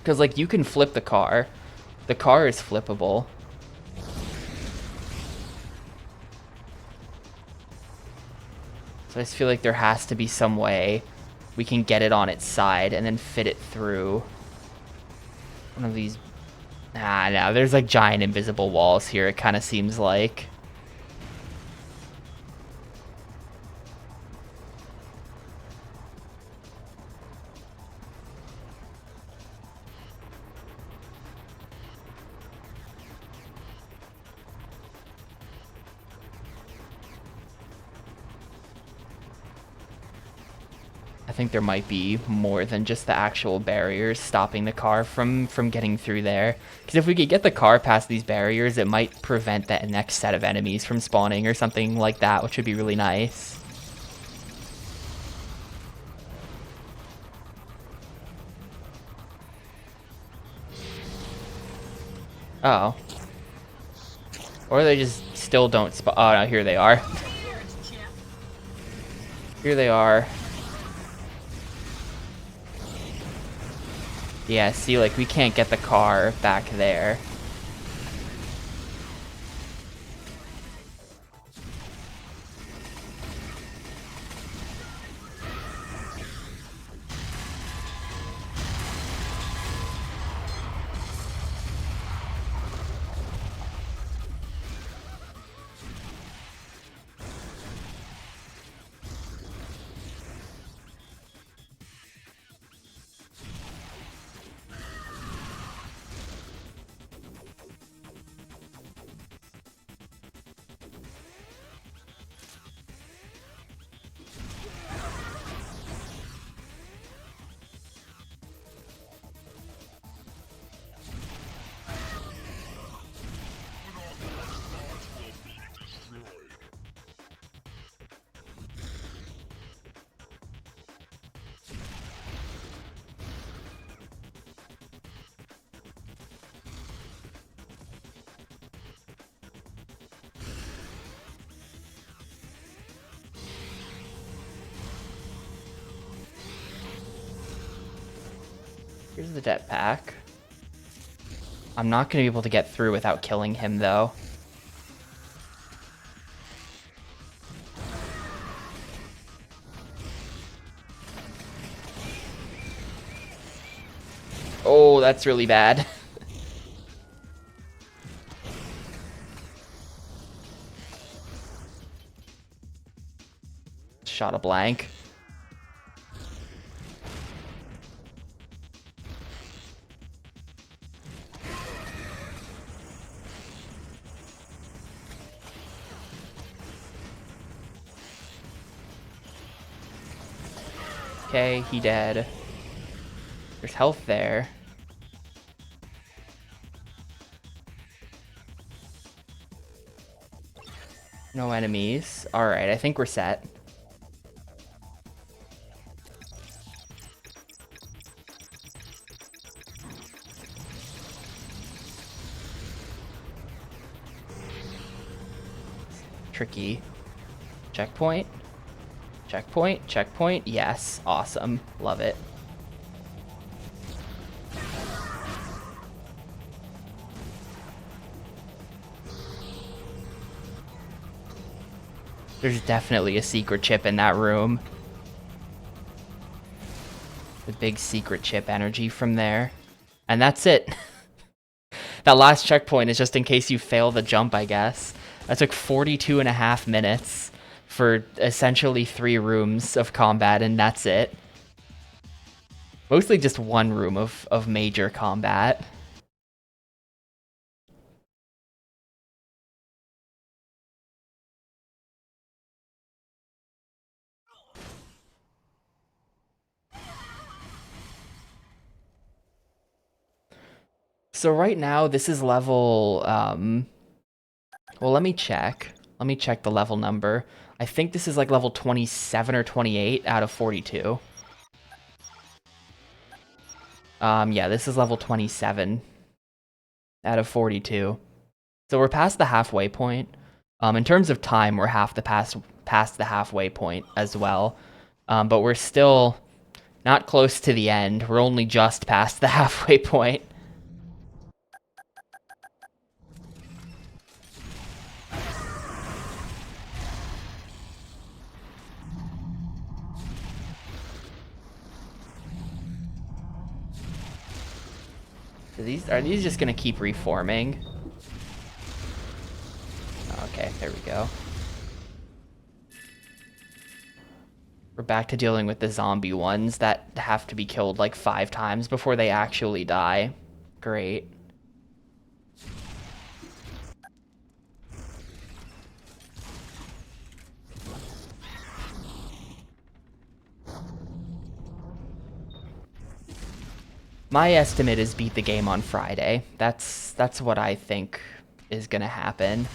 Because, like, you can flip the car. The car is flippable. So I just feel like there has to be some way we can get it on its side and then fit it through one of these. Nah, no, there's like giant invisible walls here, it kind of seems like. I think there might be more than just the actual barriers stopping the car from getting through there. Because if we could get the car past these barriers, it might prevent that next set of enemies from spawning or something like that, which would be really nice. Oh. Or they just still don't spawn. Oh, no, here they are. Here they are. Yeah, see, like, we can't get the car back there. Here's the jetpack. I'm not going to be able to get through without killing him, though. Oh, that's really bad. Shot a blank. Okay, he dead. There's health there. No enemies. Alright, I think we're set. Tricky. Checkpoint. Checkpoint. Checkpoint. Yes. Awesome. Love it. There's definitely a secret chip in that room. The big secret chip energy from there. And that's it. That last checkpoint is just in case you fail the jump, I guess. That took 42.5 minutes for essentially 3 rooms of combat, and that's it. Mostly just 1 room of major combat. So right now, this is level, well, let me check. Let me check the level number. I think this is like level 27 or 28 out of 42. Yeah, this is level 27 out of 42. So we're past the halfway point. In terms of time, we're past the halfway point as well. But we're still Not close to the end. We're only just past the halfway point. Are these just gonna keep reforming? Okay, there we go. We're back to dealing with the zombie ones that have to be killed like 5 times before they actually die. Great. My estimate is beat the game on Friday. That's what I think is gonna happen.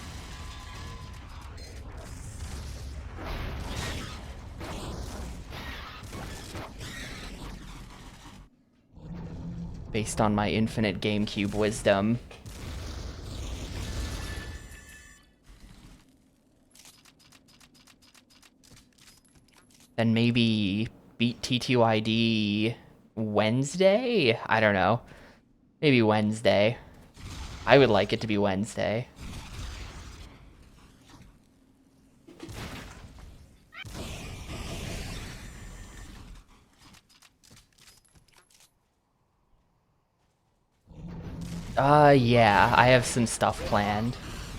Based on my infinite GameCube wisdom. Then maybe beat TTYD Wednesday? I don't know. Maybe Wednesday. I would like it to be Wednesday. Yeah, I have some stuff planned.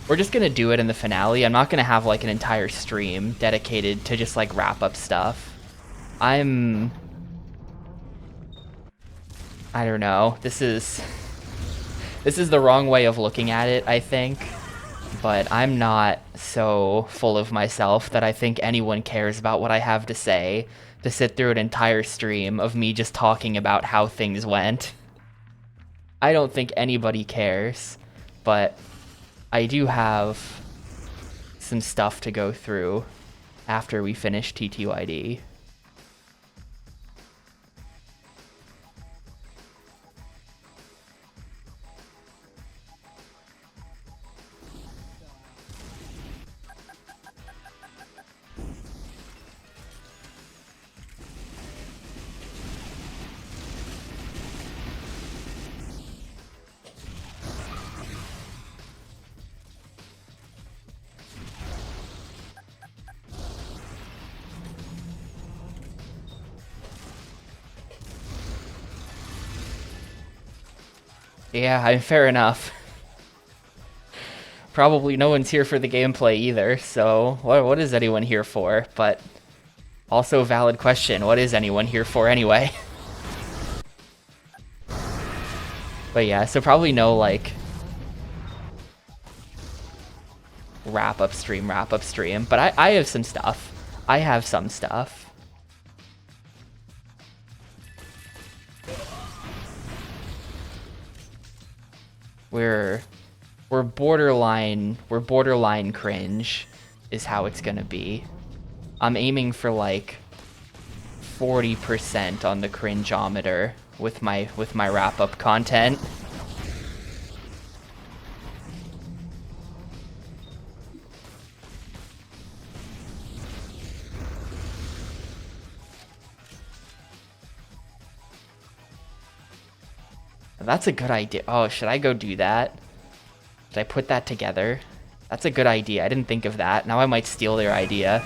We're just gonna do it in the finale. I'm not gonna have like an entire stream dedicated to just like wrap up stuff. I don't know. This is the wrong way of looking at it, I think. But I'm not so full of myself that I think anyone cares about what I have to say to sit through an entire stream of me just talking about how things went. I don't think anybody cares, but I do have some stuff to go through after we finish TTYD. Yeah, fair enough. Probably no one's here for the gameplay either, so what is anyone here for? But also valid question, what is anyone here for anyway? But yeah, so probably no like wrap up stream, but I have some stuff. I have some stuff. We're borderline cringe is how it's gonna be. I'm aiming for like 40% on the cringeometer with my wrap up content. That's a good idea. Oh, should I go do that? Should I put that together? That's a good idea. I didn't think of that. Now I might steal their idea.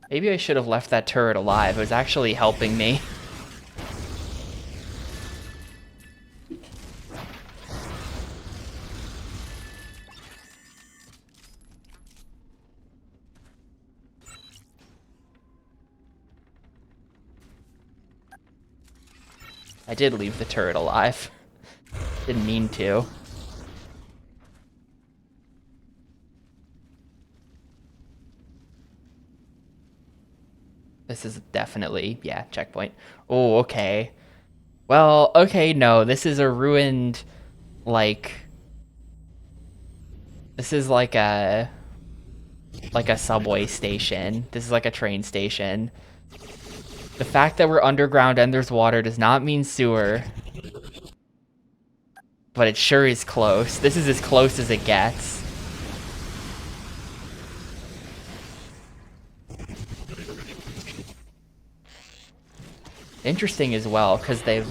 Maybe I should have left that turret alive. It was actually helping me. I did leave the turret alive. Didn't mean to. This is definitely, yeah, checkpoint. Oh, okay. Well, okay, no, this is a ruined, like... This is like a subway station. This is like a train station. The fact that we're underground and there's water does not mean sewer. But it sure is close. This is as close as it gets. Interesting as well, because they've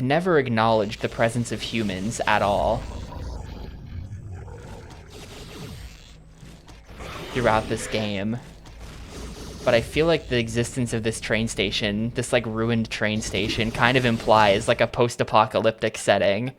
never acknowledged the presence of humans at all throughout this game. But I feel like the existence of this train station, this like ruined train station, kind of implies like a post-apocalyptic setting.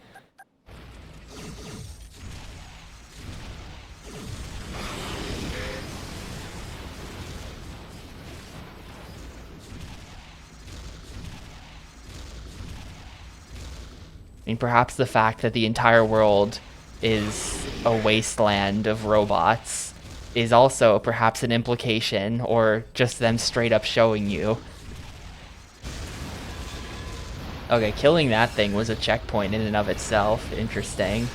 I mean, perhaps the fact that the entire world is a wasteland of robots is also perhaps an implication, or just them straight up showing you. Okay, killing that thing was a checkpoint in and of itself. Interesting.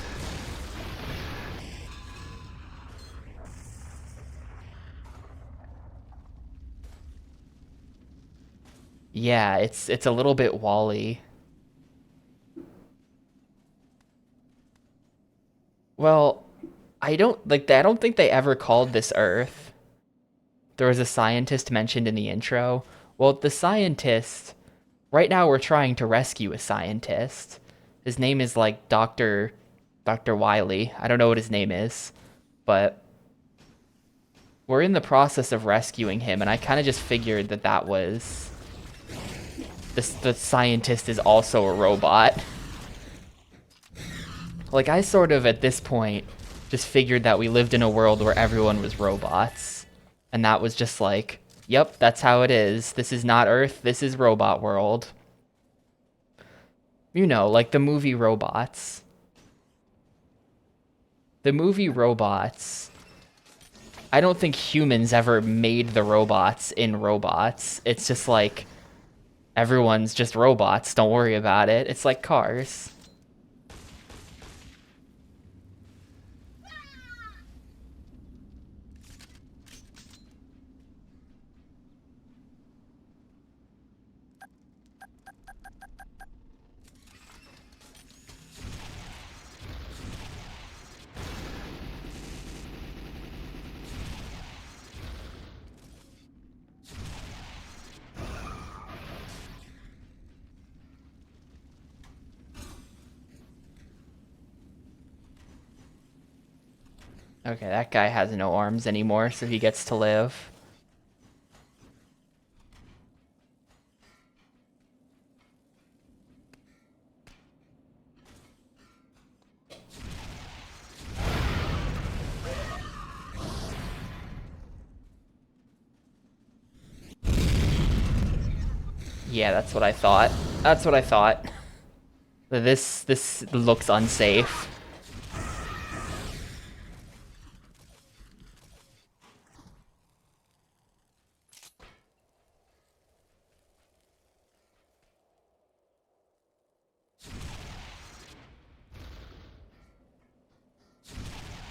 Yeah, it's a little bit Wall-E. Well, I don't think they ever called this Earth. There was a scientist mentioned in the intro. Well, the scientist, right now we're trying to rescue a scientist. His name is like Dr. Wiley. I don't know what his name is, but we're in the process of rescuing him, and I kind of just figured that was the scientist is also a robot. Like, I sort of, at this point, just figured that we lived in a world where everyone was robots. And that was just like, yep, that's how it is. This is not Earth, this is robot world. You know, like the movie Robots. The movie Robots, I don't think humans ever made the robots in Robots. It's just like, everyone's just robots, don't worry about it. It's like Cars. Okay, that guy has no arms anymore, so he gets to live. Yeah, that's what I thought. That's what I thought. This looks unsafe.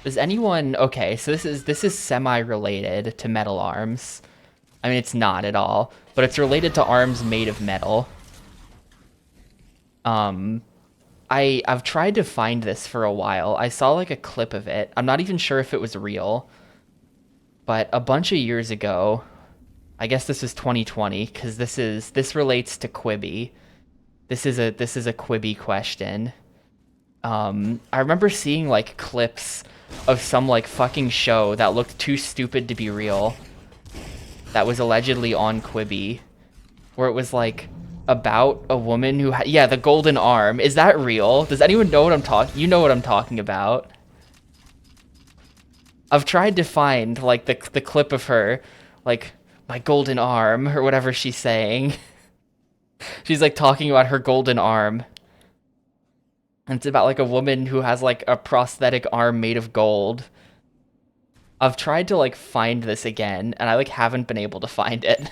Does anyone... Okay, so this is semi-related to metal arms. I mean, it's not at all, but it's related to arms made of metal. I've tried to find this for a while. I saw like a clip of it. I'm not even sure if it was real, but a bunch of years ago, I guess this was 2020, because this relates to Quibi. This is a Quibi question. I remember seeing like clips of some like fucking show that looked too stupid to be real, that was allegedly on Quibi, where it was like about a woman who yeah, the golden arm. Is that real? Does anyone know what I'm talking? You know what I'm talking about. I've tried to find like the clip of her, like, my golden arm, or whatever she's saying. She's like talking about her golden arm. And it's about like a woman who has like a prosthetic arm made of gold. I've tried to like find this again, and I like haven't been able to find it.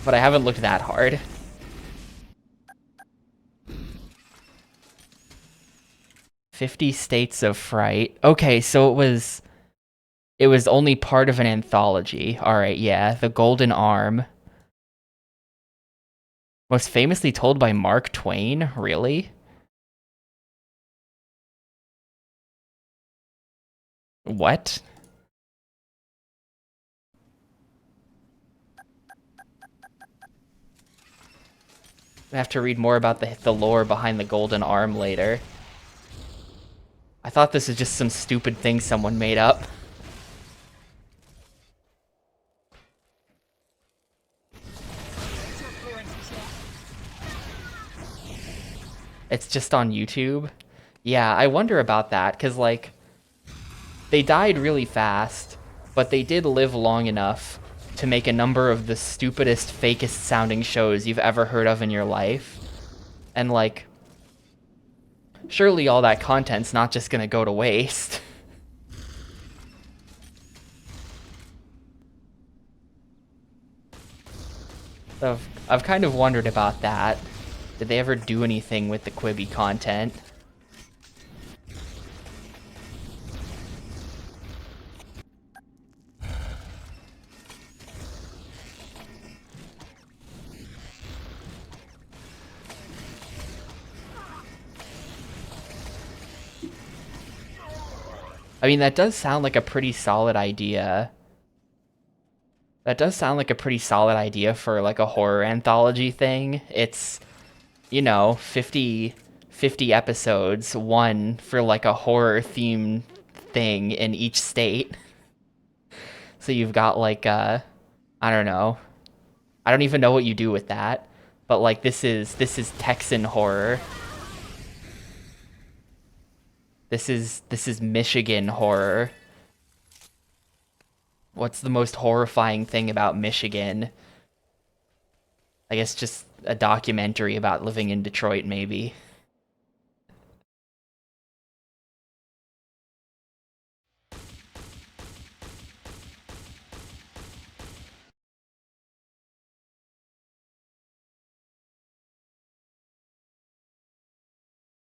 But I haven't looked that hard. "50 States of Fright." Okay, so it was only part of an anthology. Alright, yeah. The Golden Arm. Most famously told by Mark Twain? Really? What? I have to read more about the lore behind the Golden Arm later. I thought this was just some stupid thing someone made up. It's just on YouTube? Yeah, I wonder about that, because, like, they died really fast, but they did live long enough to make a number of the stupidest, fakest sounding shows you've ever heard of in your life. And, like, surely all that content's not just gonna go to waste. So I've kind of wondered about that. Did they ever do anything with the Quibi content? I mean, that does sound like a pretty solid idea. That does sound like a pretty solid idea for, like, a horror anthology thing. It's, you know, 50 episodes, one for, like, a horror-themed thing in each state. So you've got, like, I don't know. I don't even know what you do with that. But, like, this is Texan horror. This is Michigan horror. What's the most horrifying thing about Michigan? I guess just a documentary about living in Detroit, maybe.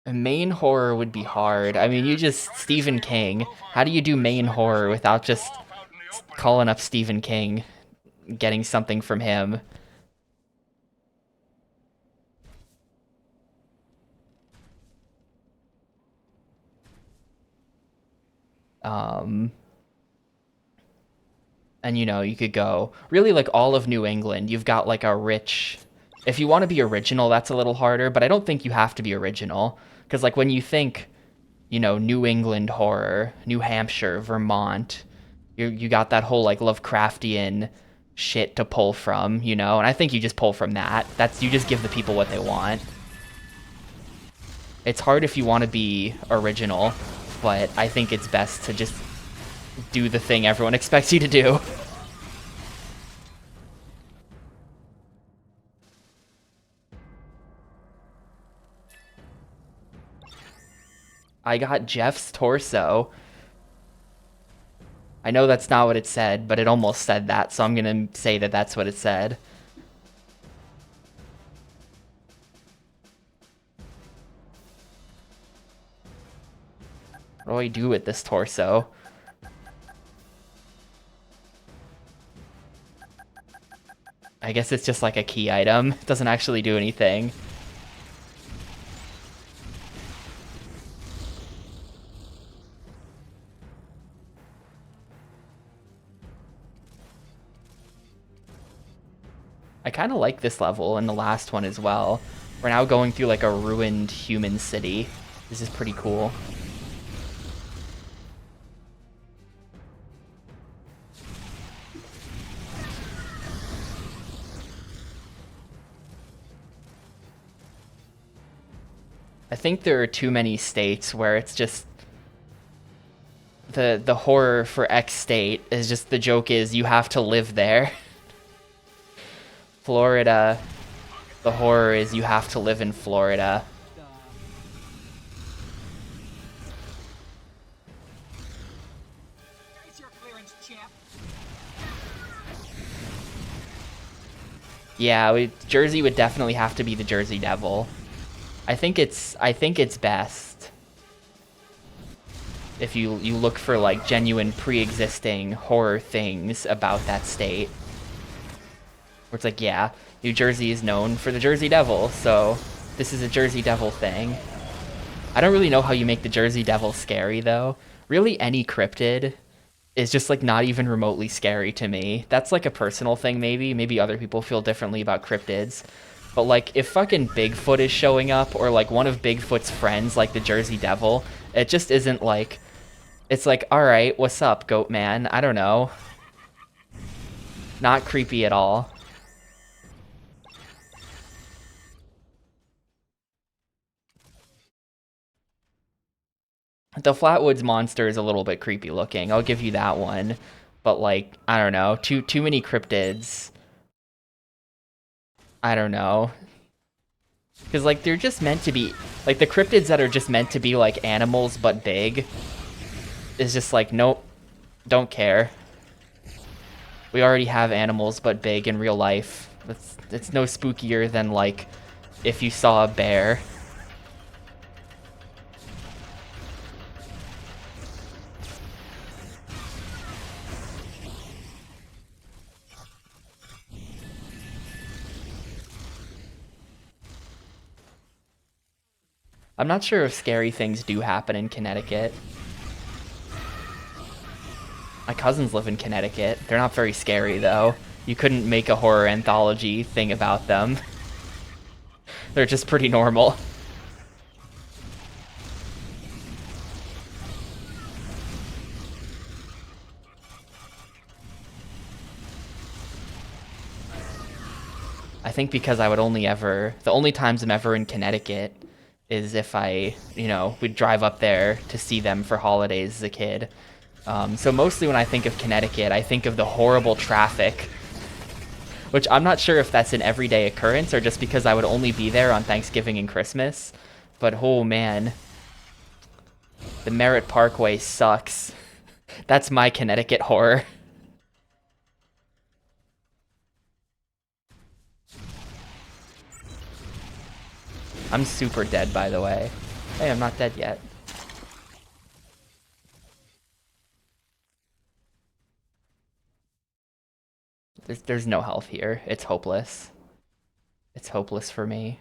Main horror would be hard. I mean, you just... Stephen King. How do you do main horror without just calling up Stephen King? Getting something from him? And, you know, you could go... Really, like, all of New England. You've got, like, a rich... If you want to be original, that's a little harder, but I don't think you have to be original. Because, like, when you think, you know, New England horror, New Hampshire, Vermont, you got that whole, like, Lovecraftian shit to pull from, you know? And I think you just pull from that. You just give the people what they want. It's hard if you want to be original, but I think it's best to just do the thing everyone expects you to do. I got Jeff's torso. I know that's not what it said, but it almost said that, so I'm gonna say that that's what it said. What do I do with this torso? I guess it's just like a key item. It doesn't actually do anything. I kind of like this level and the last one as well. We're now going through like a ruined human city. This is pretty cool. I think there are too many states where it's just the horror for X state is just the joke is you have to live there. Florida. The horror is you have to live in Florida. There's your clearance, chip. Yeah, Jersey would definitely have to be the Jersey Devil. I think it's best if you look for like genuine pre-existing horror things about that state. Where it's like, yeah, New Jersey is known for the Jersey Devil, so this is a Jersey Devil thing. I don't really know how you make the Jersey Devil scary though. Really, any cryptid is just like not even remotely scary to me. That's like a personal thing maybe. Maybe other people feel differently about cryptids. But like if fucking Bigfoot is showing up or like one of Bigfoot's friends like the Jersey Devil, it just isn't like, it's like, alright, what's up, goat man? I don't know. Not creepy at all. The Flatwoods monster is a little bit creepy looking. I'll give you that one. But like, I don't know. Too many cryptids. I don't know. Because like they're just meant to be like the cryptids that are just meant to be like animals but big is just like, nope, don't care. We already have animals but big in real life. It's no spookier than like if you saw a bear. I'm not sure if scary things do happen in Connecticut. My cousins live in Connecticut. They're not very scary, though. You couldn't make a horror anthology thing about them. They're just pretty normal. I think because I would only ever... The only times I'm ever in Connecticut is if I, you know, would drive up there to see them for holidays as a kid. So mostly when I think of Connecticut, I think of the horrible traffic, which I'm not sure if that's an everyday occurrence or just because I would only be there on Thanksgiving and Christmas. But oh man, the Merritt Parkway sucks. That's my Connecticut horror. I'm super dead, by the way. Hey, I'm not dead yet. There's no health here. It's hopeless. It's hopeless for me.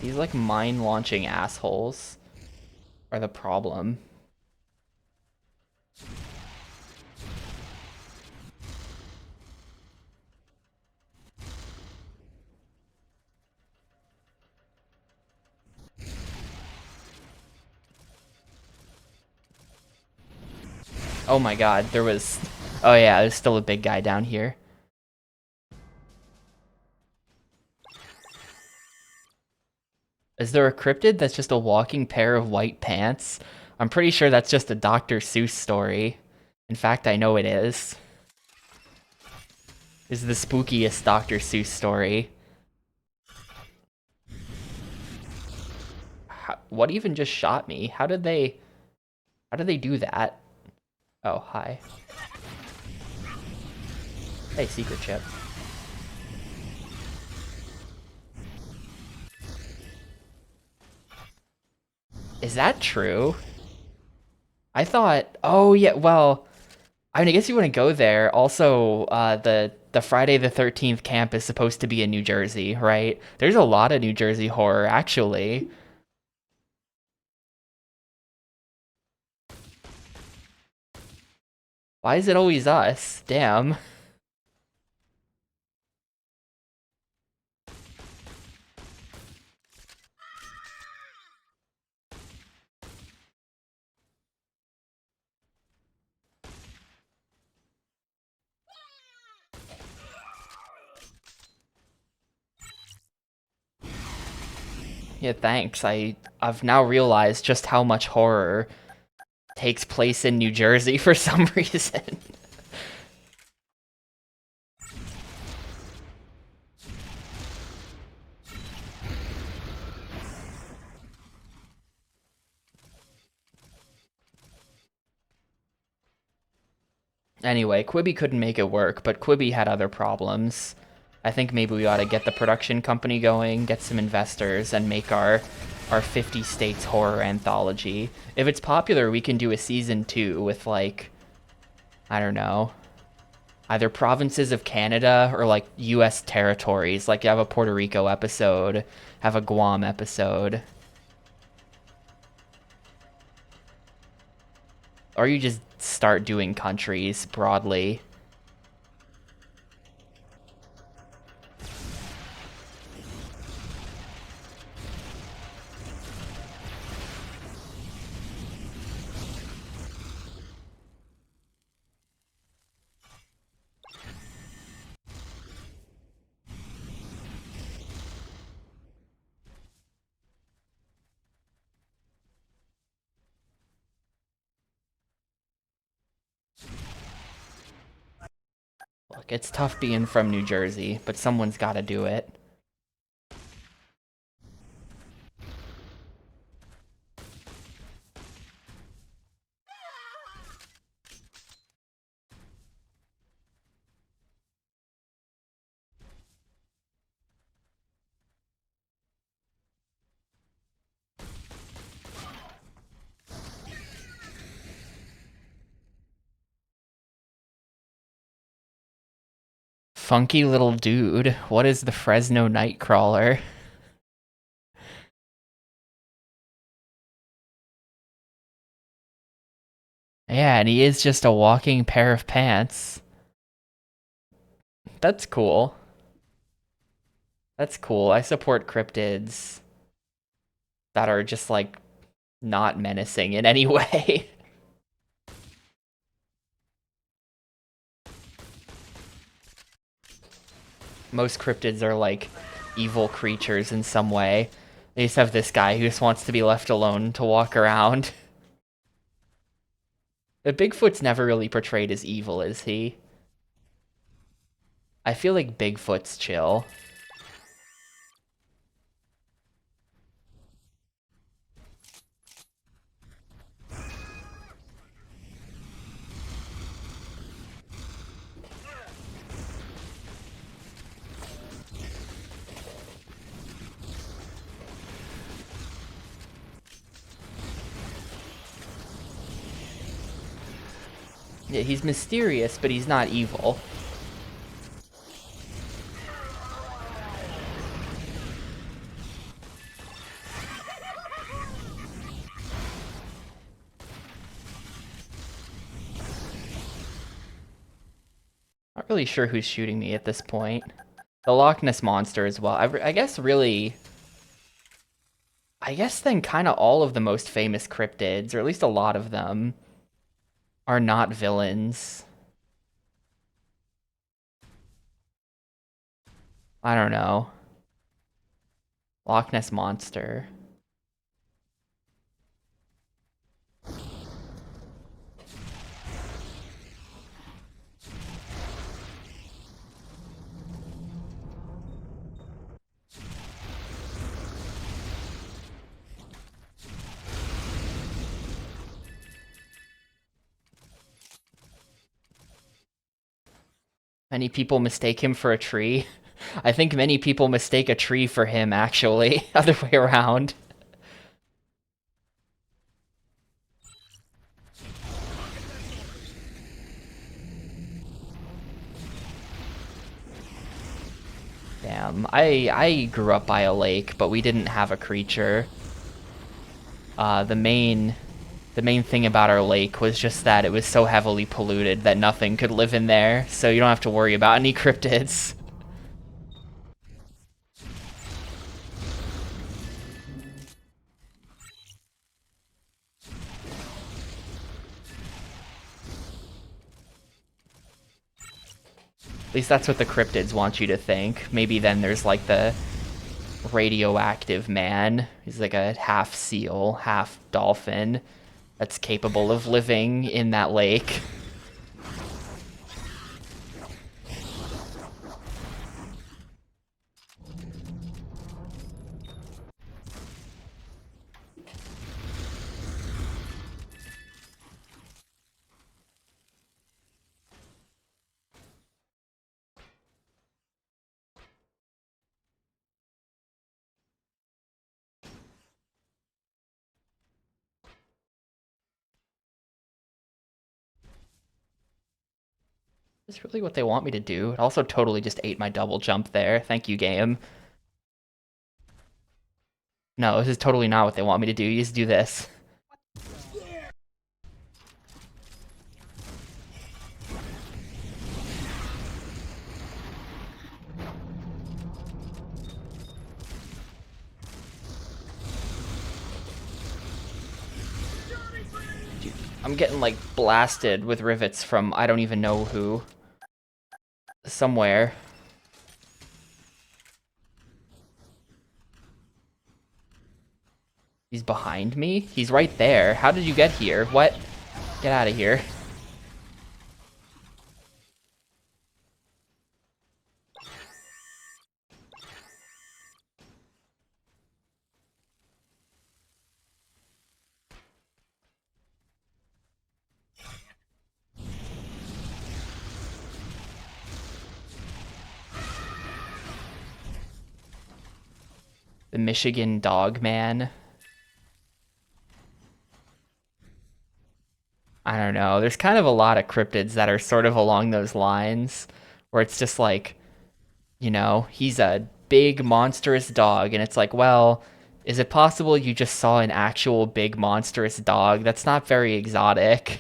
These like mine launching assholes are the problem. Oh my god, there was... Oh yeah, there's still a big guy down here. Is there a cryptid that's just a walking pair of white pants? I'm pretty sure that's just a Dr. Seuss story. In fact, I know it is. This is the spookiest Dr. Seuss story. What even just shot me? How did they do that? Oh, hi. Hey, secret chip. Is that true? I thought, oh yeah, well, I mean, I guess you wouldn't go there. Also, the Friday the 13th camp is supposed to be in New Jersey, right? There's a lot of New Jersey horror, actually. Why is it always us? Damn. Yeah, thanks. I've now realized just how much horror takes place in New Jersey for some reason. Anyway, Quibi couldn't make it work, but Quibi had other problems. I think maybe we ought to get the production company going, get some investors, and make our 50 states horror anthology. If it's popular, we can do a season 2 with, like, I don't know, either provinces of Canada or, like, US territories. Like, you have a Puerto Rico episode, have a Guam episode. Or you just start doing countries broadly. Look, it's tough being from New Jersey, but someone's got to do it. Funky little dude. What is the Fresno Nightcrawler? Yeah, and he is just a walking pair of pants. That's cool. That's cool. I support cryptids that are just, like, not menacing in any way. Most cryptids are, like, evil creatures in some way. They just have this guy who just wants to be left alone to walk around. But Bigfoot's never really portrayed as evil, is he? I feel like Bigfoot's chill. Yeah, he's mysterious, but he's not evil. Not really sure who's shooting me at this point. The Loch Ness Monster as well. I guess really... I guess then kind of all of the most famous cryptids, or at least a lot of them, are not villains. I don't know. Loch Ness Monster. Many people mistake him for a tree. I think many people mistake a tree for him, actually. Other way around. Damn, I grew up by a lake, but we didn't have a creature. The main thing about our lake was just that it was so heavily polluted that nothing could live in there, so you don't have to worry about any cryptids. At least that's what the cryptids want you to think. Maybe then there's like the radioactive man. He's like a half seal, half dolphin. that's capable of living in that lake. Is this really what they want me to do? It also totally just ate my double jump there. Thank you, game. No, this is totally not what they want me to do. You just do this. Dude, I'm getting like blasted with rivets from I don't even know who. Somewhere. He's behind me? He's right there. How did you get here? What? Get out of here. The Michigan Dog Man. I don't know. There's kind of a lot of cryptids that are sort of along those lines, where it's just like, you know, he's a big monstrous dog, and it's like, well, is it possible you just saw an actual big monstrous dog? That's not very exotic.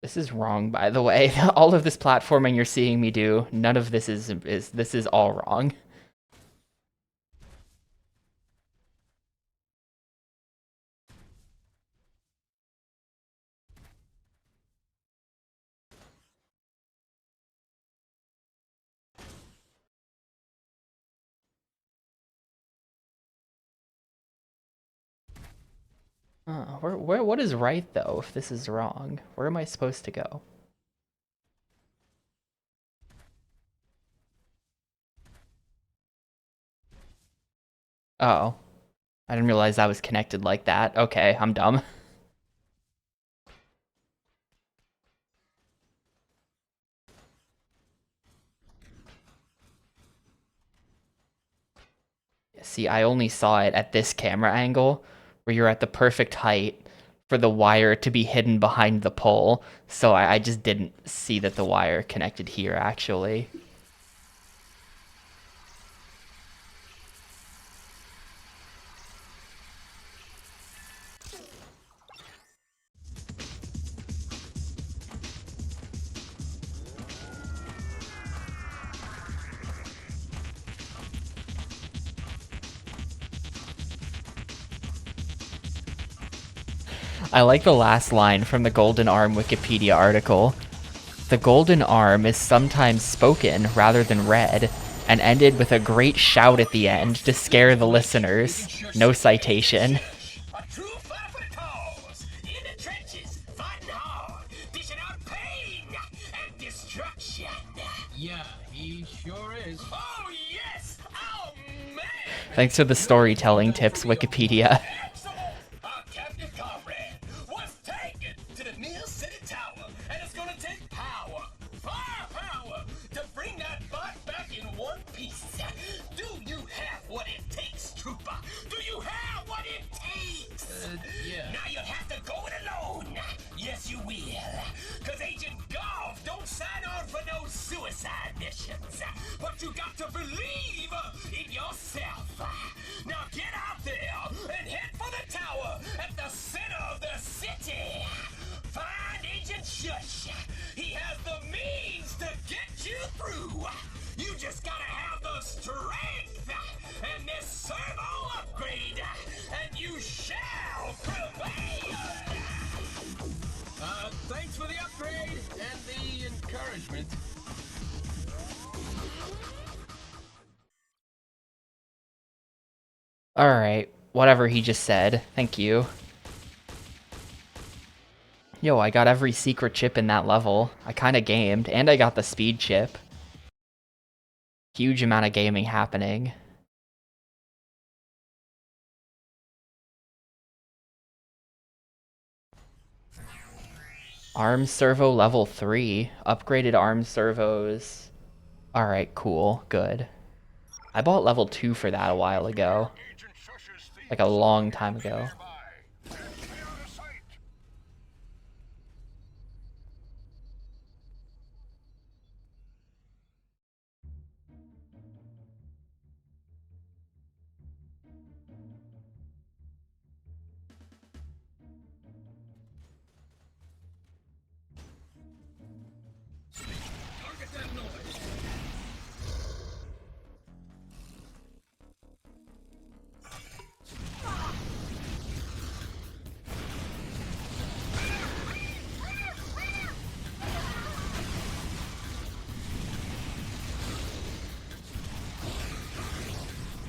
This is wrong, by the way. All of this platforming you're seeing me do, none of this is this is all wrong. What is right though? If this is wrong, where am I supposed to go? Oh, I didn't realize I was connected like that. Okay, I'm dumb. See, I only saw it at this camera angle, where you're at the perfect height for the wire to be hidden behind the pole, so I just didn't see that the wire connected here, actually. I like the last line from the Golden Arm Wikipedia article. The Golden Arm is sometimes spoken rather than read, and ended with a great shout at the end to scare the listeners. No citation. A true fight for the cause. In the trenches, fighting hard, dishing out pain and destruction. Yeah, he sure is. Oh, yes! Oh, man! Thanks for the storytelling tips, Wikipedia. Excellent! Our captive comrade was taken to the Near City Tower, and it's gonna take power, firepower, to bring that bot back in one piece. Do you have what it takes, Trooper? Do you have what it takes? Yeah. Now you'll have to go it alone. Yes, you will. Because Agent Golf don't sign on for no suicide missions. But you got to believe in yourself. Now get out there and head for the tower at the center of the city. Shush! He has the means to get you through! You just gotta have the strength and this servo upgrade, and you shall prevail! Thanks for the upgrade and the encouragement. Alright, whatever he just said. Thank you. Yo, I got every secret chip in that level. I kinda gamed, and I got the speed chip. Huge amount of gaming happening. Arm servo level 3. Upgraded arm servos. Alright, cool. Good. I bought level 2 for that a while ago. Like a long time ago.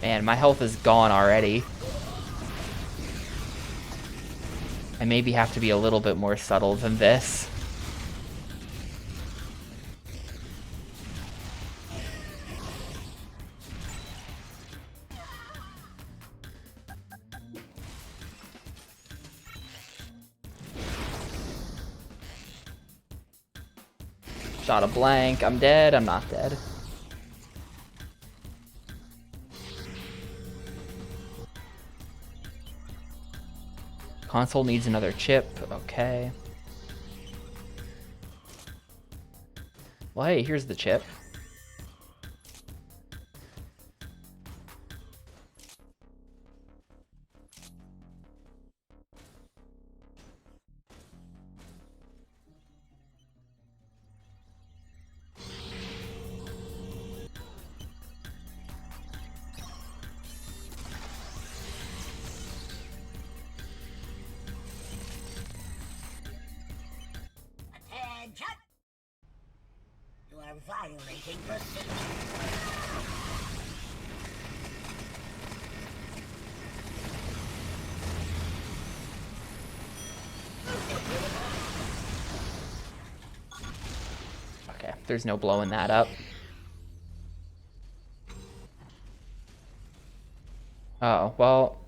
Man, my health is gone already. I maybe have to be a little bit more subtle than this. Shot a blank. I'm dead. I'm not dead. Console needs another chip. Okay. Well, hey, here's the chip. Attention! You are violating procedure. Okay, there's no blowing that up. Oh, well...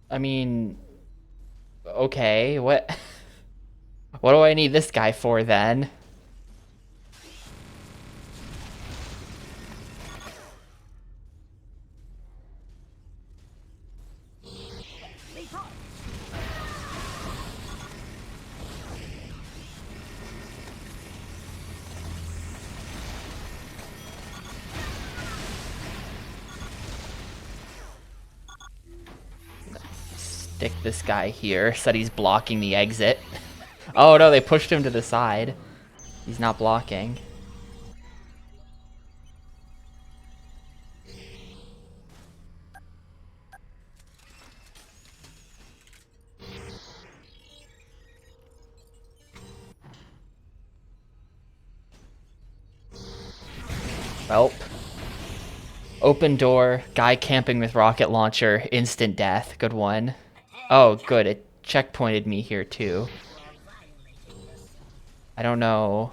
I mean... Okay, what... What do I need this guy for, then? Stick this guy here. Said he's blocking the exit. Oh no, they pushed him to the side. He's not blocking. Welp. Open door, guy camping with rocket launcher, instant death. Good one. Oh, good. It checkpointed me here too. I don't know.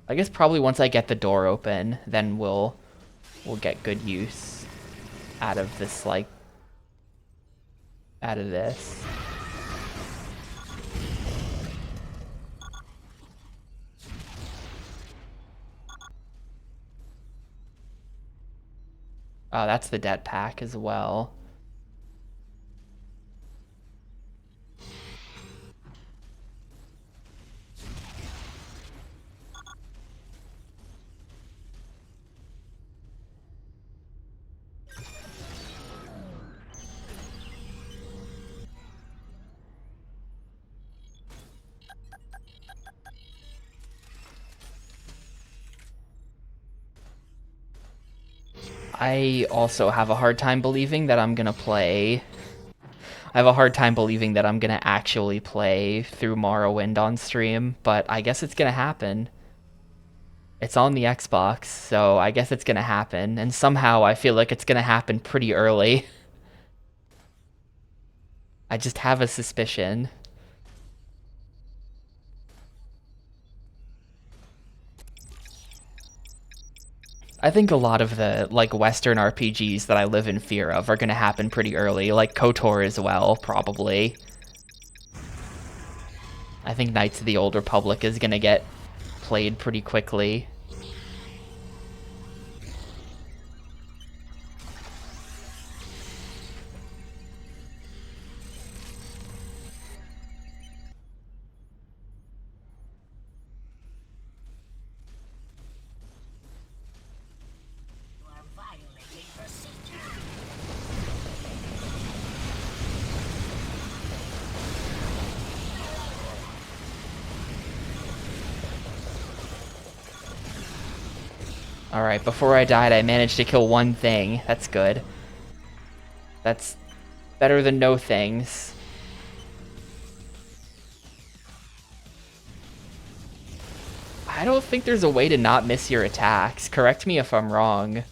I guess probably once I get the door open, then we'll get good use out of this, like, out of this. Oh, that's the debt pack as well. I also have a hard time believing that I'm gonna play... I have a hard time believing that I'm gonna actually play through Morrowind on stream, but I guess it's gonna happen. It's on the Xbox, so I guess it's gonna happen, and somehow I feel like it's gonna happen pretty early. I just have a suspicion. I think a lot of the, like, Western RPGs that I live in fear of are gonna happen pretty early, like KOTOR as well, probably. I think Knights of the Old Republic is gonna get played pretty quickly. You are violating procedure. Alright, before I died, I managed to kill one thing. That's good. That's better than no things. I don't think there's a way to not miss your attacks. Correct me if I'm wrong,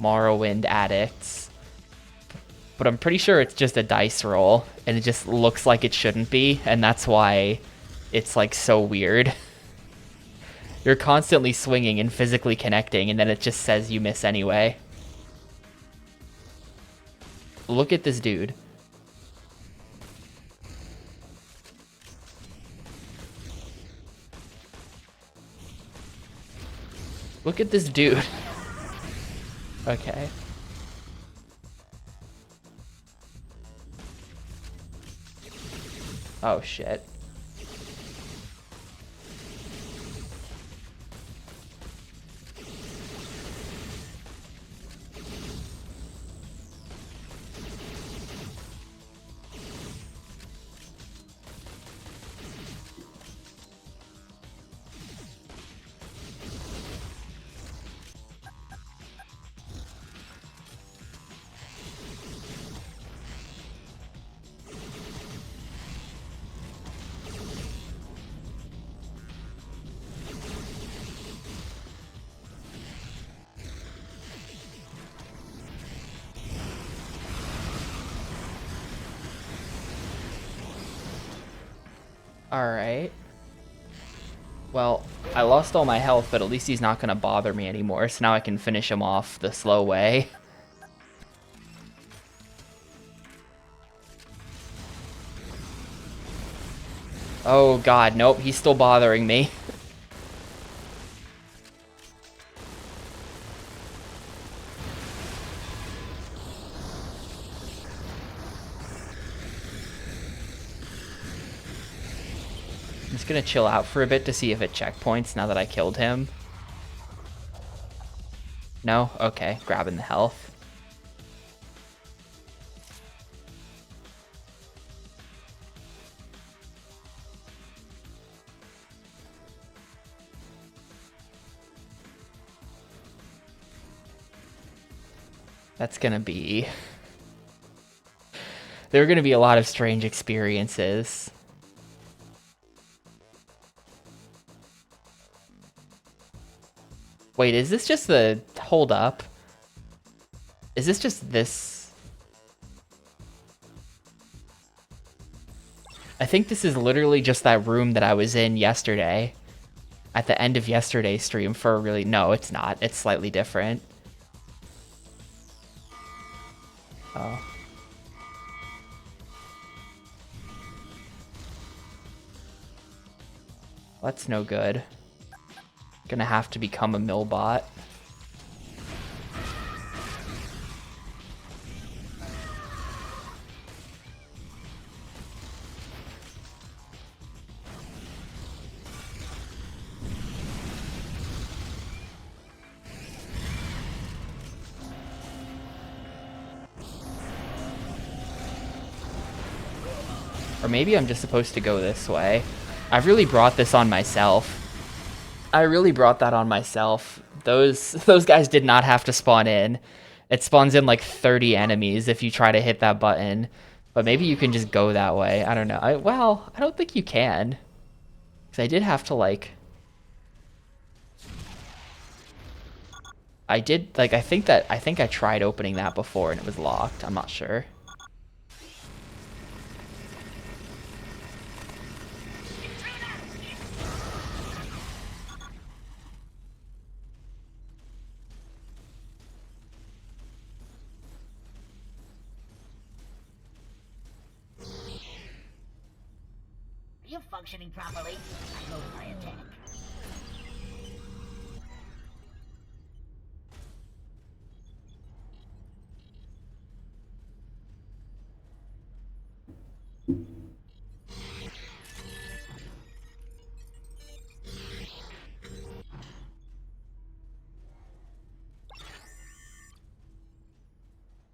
Morrowind addicts. But I'm pretty sure it's just a dice roll, and it just looks like it shouldn't be, and that's why it's, like, so weird. You're constantly swinging and physically connecting, and then it just says you miss anyway. Look at this dude. Look at this dude. Okay. Oh shit. Alright. Well, I lost all my health, but at least he's not gonna bother me anymore, so now I can finish him off the slow way. Oh god, nope, he's still bothering me. I'm just gonna chill out for a bit to see if it checkpoints now that I killed him. No? Okay, grabbing the health. That's gonna be... There are gonna be a lot of strange experiences. Wait, is this just the... Hold up. Is this just this? I think this is literally just that room that I was in yesterday. At the end of yesterday's stream for a really... No, it's not. It's slightly different. Oh. That's no good. Gonna have to become a millbot. Or maybe I'm just supposed to go this way. I've really brought this on myself. I really brought that on myself. Those guys did not have to spawn in. It spawns in like 30 enemies if you try to hit that button. But maybe you can just go that way. I don't know. Well, I don't think you can. Because I did have to like... I did, like, I think I tried opening that before and it was locked. I'm not sure. Are you functioning properly? I load my attack.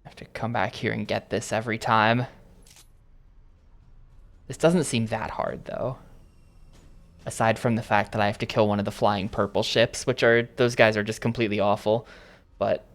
I have to come back here and get this every time. This doesn't seem that hard, though. Aside from the fact that I have to kill one of the flying purple ships, which are... Those guys are just completely awful. But...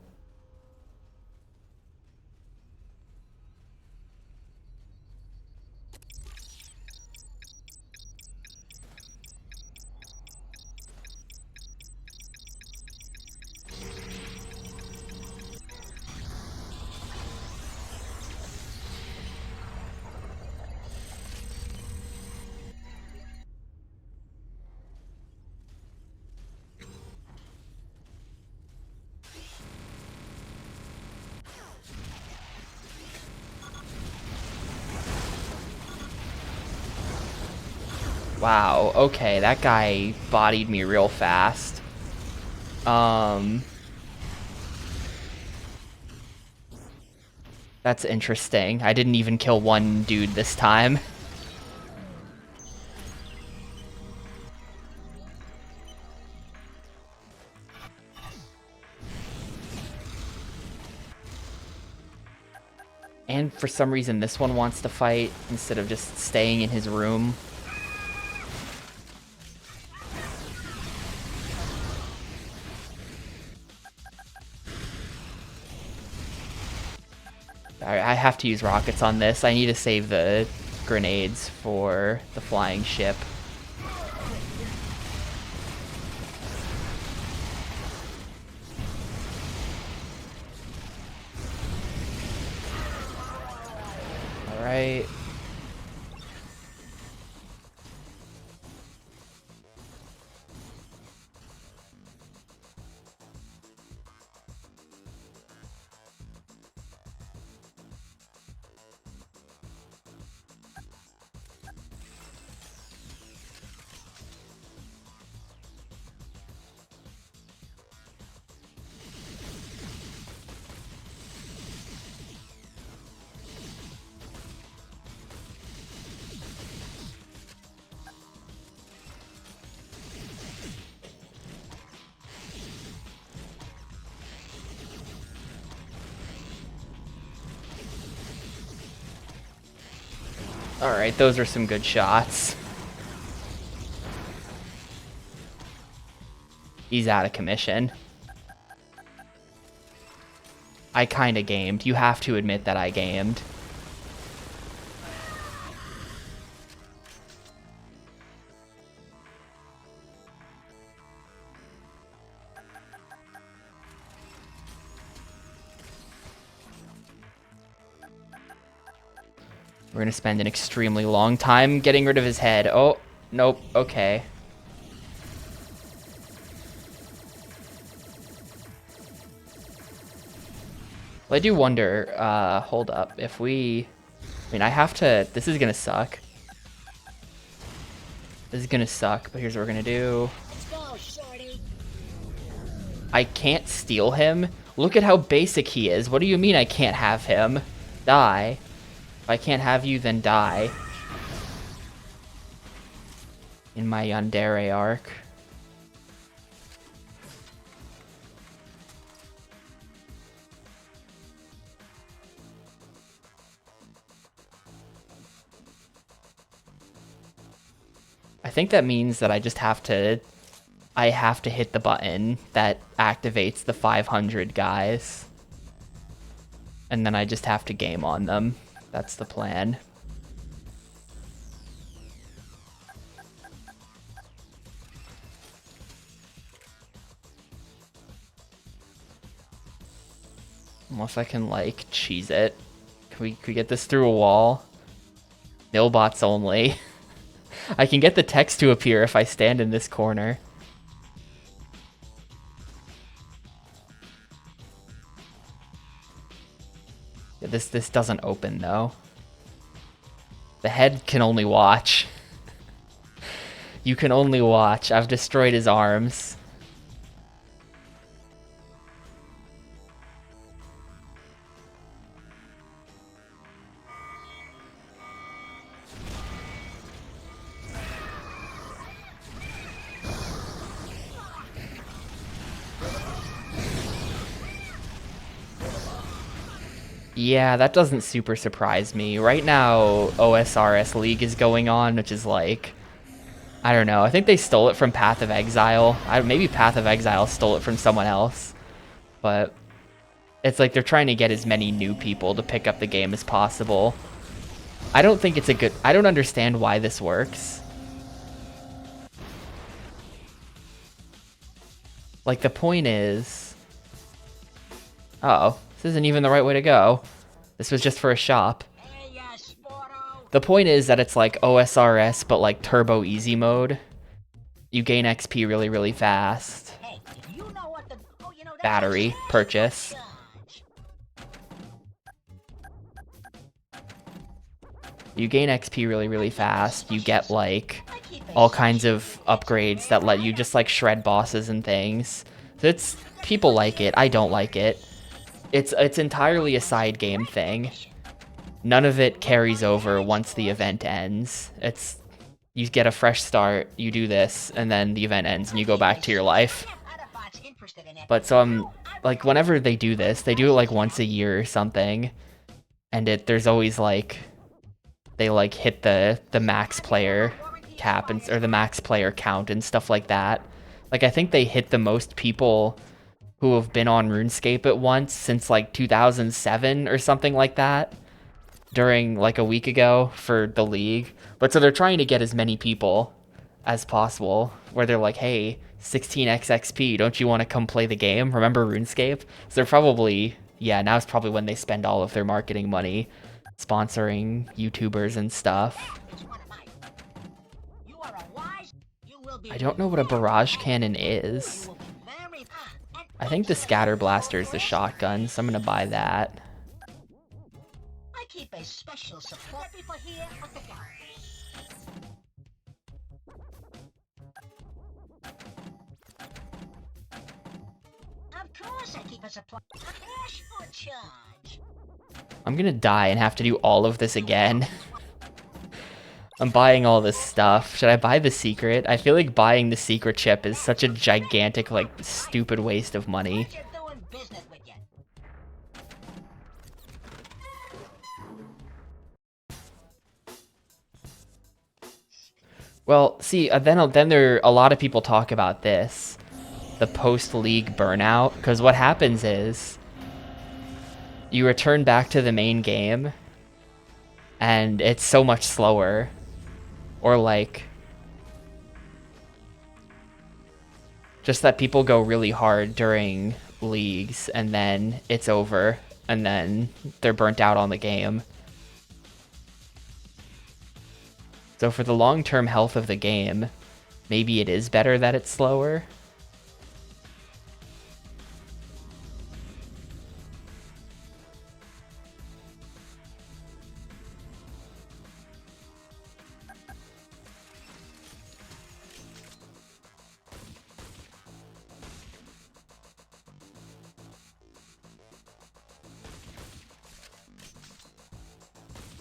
Wow, okay, that guy bodied me real fast. That's interesting. I didn't even kill one dude this time. And for some reason this one wants to fight instead of just staying in his room. I have to use rockets on this. I need to save the grenades for the flying ship. All right. Alright, those are some good shots. He's out of commission. I kinda gamed. You have to admit that I gamed. We're gonna spend an extremely long time getting rid of his head. Oh, nope, okay. Well, I do wonder, hold up, if we... I mean, I have to... This is gonna suck. This is gonna suck, but here's what we're gonna do. Let's go, shorty. I can't steal him? Look at how basic he is. What do you mean I can't have him? Die. If I can't have you, then die. In my yandere arc. I think that means that I just have to... I have to hit the button that activates the 500 guys. and then I just have to game on them. That's the plan. Unless I can, like, cheese it. Can we get this through a wall? Nilbots only. I can get the text to appear if I stand in this corner. Yeah, this doesn't open, though. The head can only watch. You can only watch. I've destroyed his arms. Yeah, that doesn't super surprise me. Right now, OSRS League is going on, which is like, I don't know. I think they stole it from Path of Exile. Maybe Path of Exile stole it from someone else. But it's like they're trying to get as many new people to pick up the game as possible. I don't think it's a good... I don't understand why this works. Like, the point is... Uh-oh. This isn't even the right way to go. This was just for a shop. Hey, Sporto. The point is that it's like OSRS, but like turbo easy mode. You gain XP really, really fast. Hey, if you know what the... Oh, you know, that's Battery a purchase. charge. You gain XP really, really fast. You get like all kinds of upgrades that let you just like shred bosses and things. So it's... people like it. I don't like it. It's entirely a side game thing. None of it carries over once the event ends. It's... you get a fresh start, you do this, and then the event ends and you go back to your life. But so I'm... like, whenever they do this, they do it like once a year or something. And there's always like... they like hit the max player cap, and or the max player count and stuff like that. Like, I think they hit the most people who have been on RuneScape at once since like 2007 or something like that, during like a week ago for the league. But so they're trying to get as many people as possible, where they're like, hey, 16x XP, don't you want to come play the game? Remember RuneScape? So they're probably, yeah, now's probably when they spend all of their marketing money sponsoring YouTubers and stuff. I don't know what a barrage cannon is. I think the scatter blaster is the shotgun, so I'm gonna buy that. I keep a special support people here at the garage. Of course I keep a supply. A cash for charge. I'm gonna die and have to do all of this again. I'm buying all this stuff. Should I buy the secret? I feel like buying the secret chip is such a gigantic, like, stupid waste of money. Well, see, then there a lot of people talk about this, the post-league burnout, because what happens is you return back to the main game and it's so much slower. Or like, just that people go really hard during leagues and then it's over and then they're burnt out on the game. So for the long-term health of the game, maybe it is better that it's slower.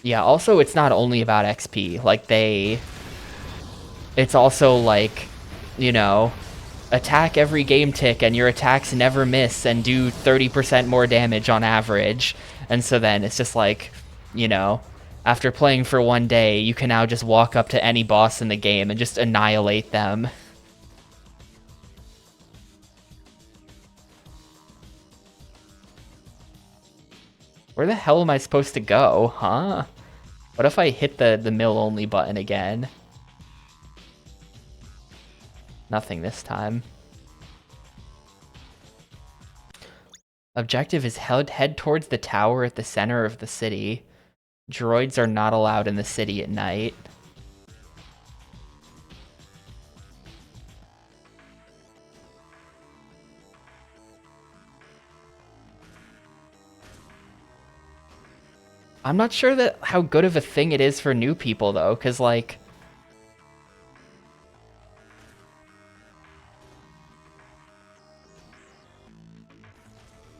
Yeah, also it's not only about XP. Like it's also like, you know, attack every game tick and your attacks never miss and do 30% more damage on average. And so then it's just like, you know, after playing for one day, you can now just walk up to any boss in the game and just annihilate them. Where the hell am I supposed to go, huh? What if I hit the mill only button again? Nothing this time. Objective is head towards the tower at the center of the city. Droids are not allowed in the city at night. I'm not sure that how good of a thing it is for new people though, because like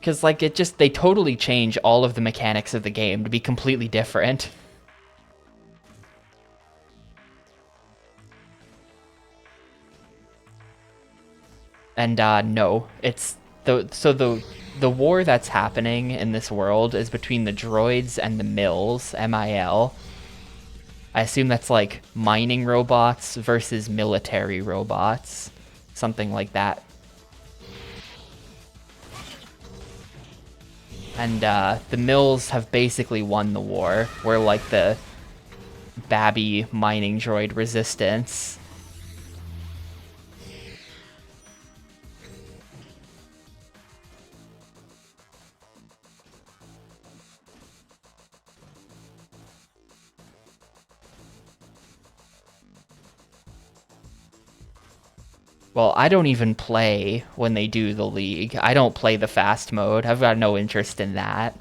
it just they totally change all of the mechanics of the game to be completely different. And no, it's the war that's happening in this world is between the droids and the mills, MIL. I assume that's like mining robots versus military robots, something like that. And the mills have basically won the war. We're like the babby mining droid resistance. Well, I don't even play when they do the League. I don't play the fast mode. I've got no interest in that.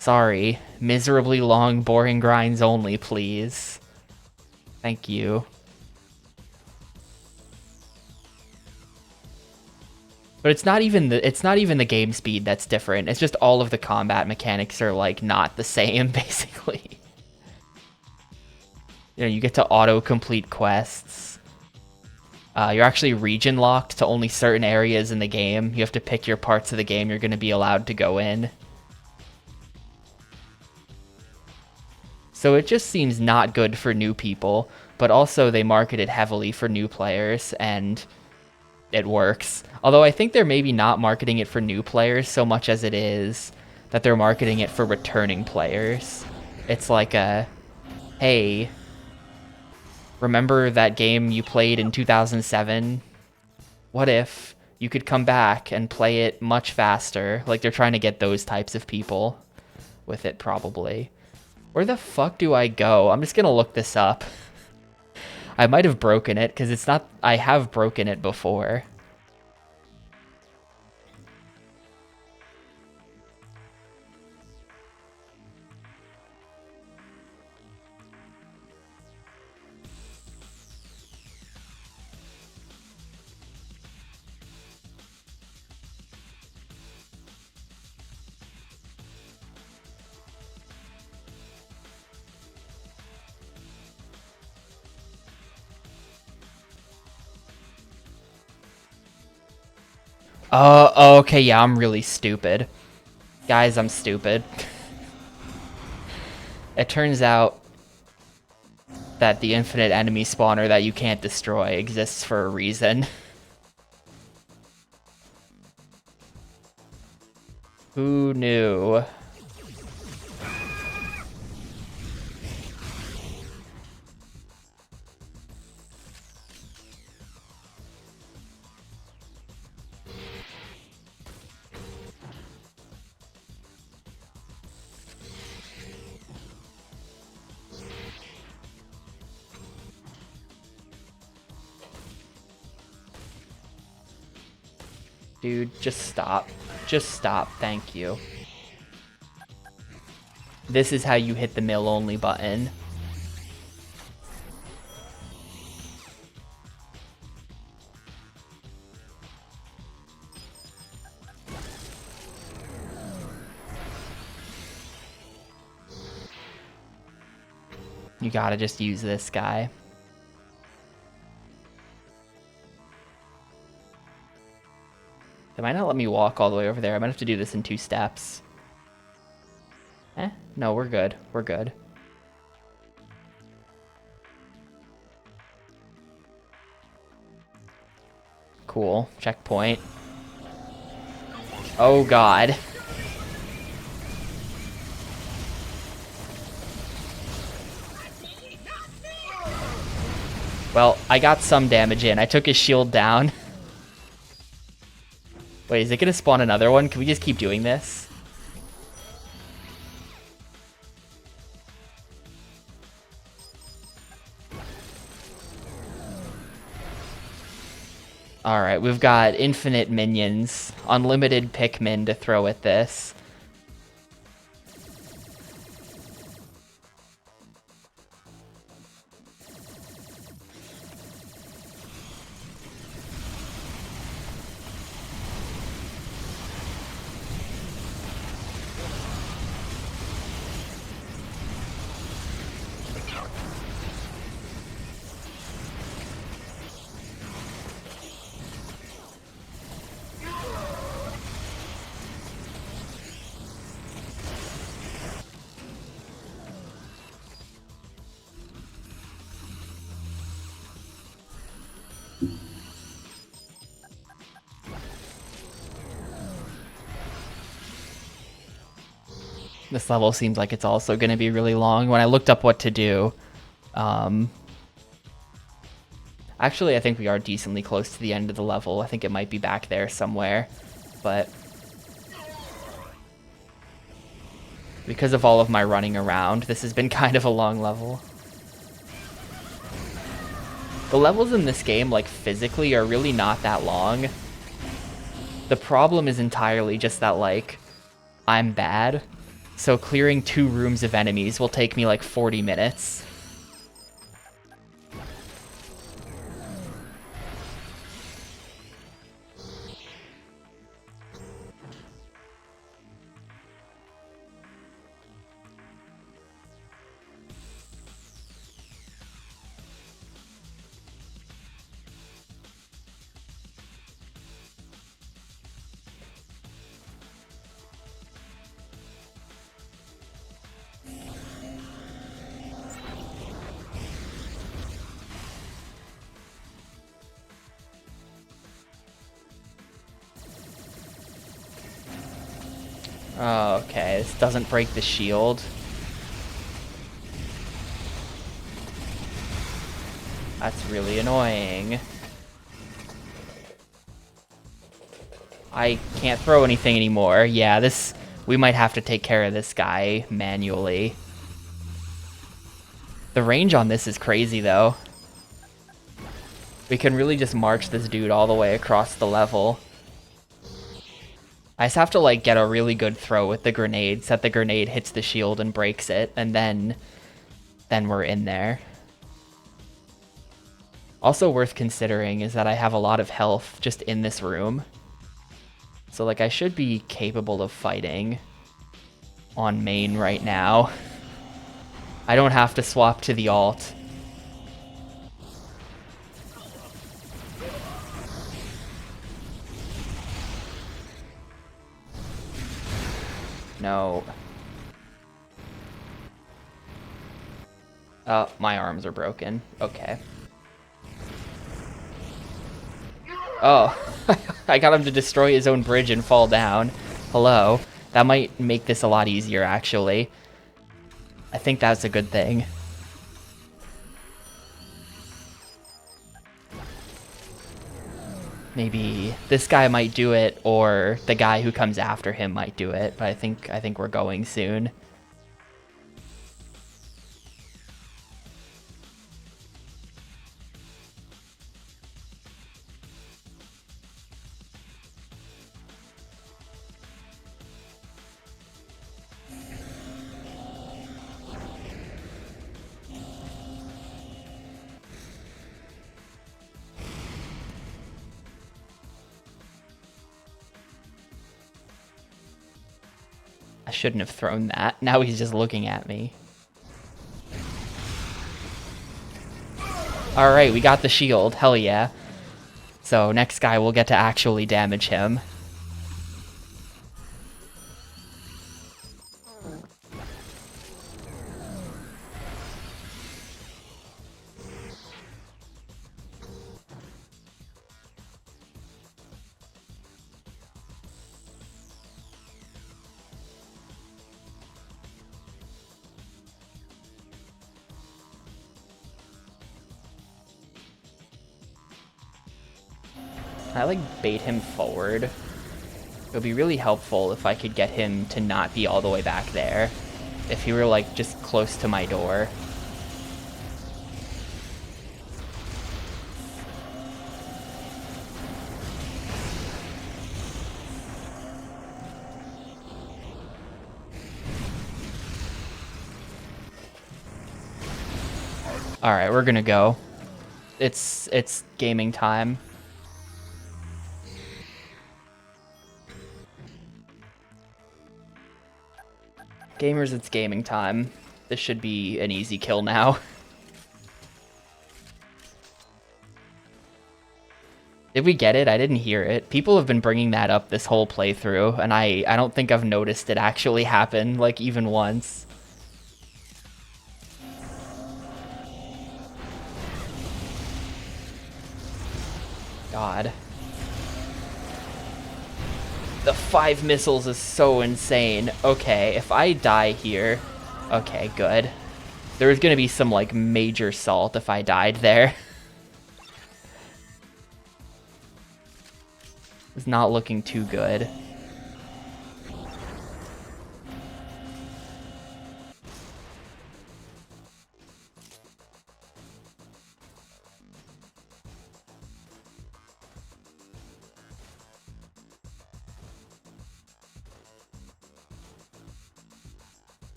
Sorry. Miserably long, boring grinds only, please. Thank you. But it's not even the game speed that's different. It's just all of the combat mechanics are like not the same, basically. You know, you get to auto-complete quests. You're actually region locked to only certain areas in the game. You have to pick your parts of the game you're going to be allowed to go in. So it just seems not good for new people, but also they market it heavily for new players, and it works. Although I think they're maybe not marketing it for new players so much as it is that they're marketing it for returning players. It's like a, hey, remember that game you played in 2007? What if you could come back and play it much faster? Like, they're trying to get those types of people with it, probably. Where the fuck do I go? I'm just gonna look this up. I might have broken it, because it's not... I have broken it before. Oh, okay, yeah, I'm really stupid. Guys, I'm stupid. It turns out that the infinite enemy spawner that you can't destroy exists for a reason. Who knew? Dude, just stop. Just stop, thank you. This is how you hit the mill only button. You gotta just use this guy. They might not let me walk all the way over there. I might have to do this in 2 steps. No, we're good. We're good. Cool. Checkpoint. Oh god. Well, I got some damage in. I took his shield down. Wait, is it gonna spawn another one? Can we just keep doing this? Alright, we've got infinite minions, unlimited Pikmin to throw at this. This level seems like it's also going to be really long. When I looked up what to do, actually I think we are decently close to the end of the level. I think it might be back there somewhere, but because of all of my running around, this has been kind of a long level. The levels in this game, like physically, are really not that long. The problem is entirely just that, like, I'm bad. So clearing 2 rooms of enemies will take me like 40 minutes. Oh, okay, this doesn't break the shield. That's really annoying. I can't throw anything anymore. Yeah, we might have to take care of this guy manually. The range on this is crazy, though. We can really just march this dude all the way across the level. I just have to, like, get a really good throw with the grenade, so that the grenade hits the shield and breaks it, and then we're in there. Also worth considering is that I have a lot of health just in this room. So, like, I should be capable of fighting on main right now. I don't have to swap to the alt. No. Oh, my arms are broken. Okay. Oh, I got him to destroy his own bridge and fall down. Hello. That might make this a lot easier, actually. I think that's a good thing. Maybe this guy might do it, or the guy who comes after him might do it, but I think we're going soon. I shouldn't have thrown that. Now he's just looking at me. Alright, we got the shield. Hell yeah. So next guy we'll get to actually damage him. I like bait him forward. It would be really helpful if I could get him to not be all the way back there. If he were like just close to my door. Alright, we're gonna go. It's gaming time. Gamers, it's gaming time. This should be an easy kill now. Did we get it? I didn't hear it. People have been bringing that up this whole playthrough, and I don't think I've noticed it actually happen, like, even once. God. The 5 missiles is so insane. Okay, if I die here... Okay, good. There was gonna be some, like, major salt if I died there. It's not looking too good.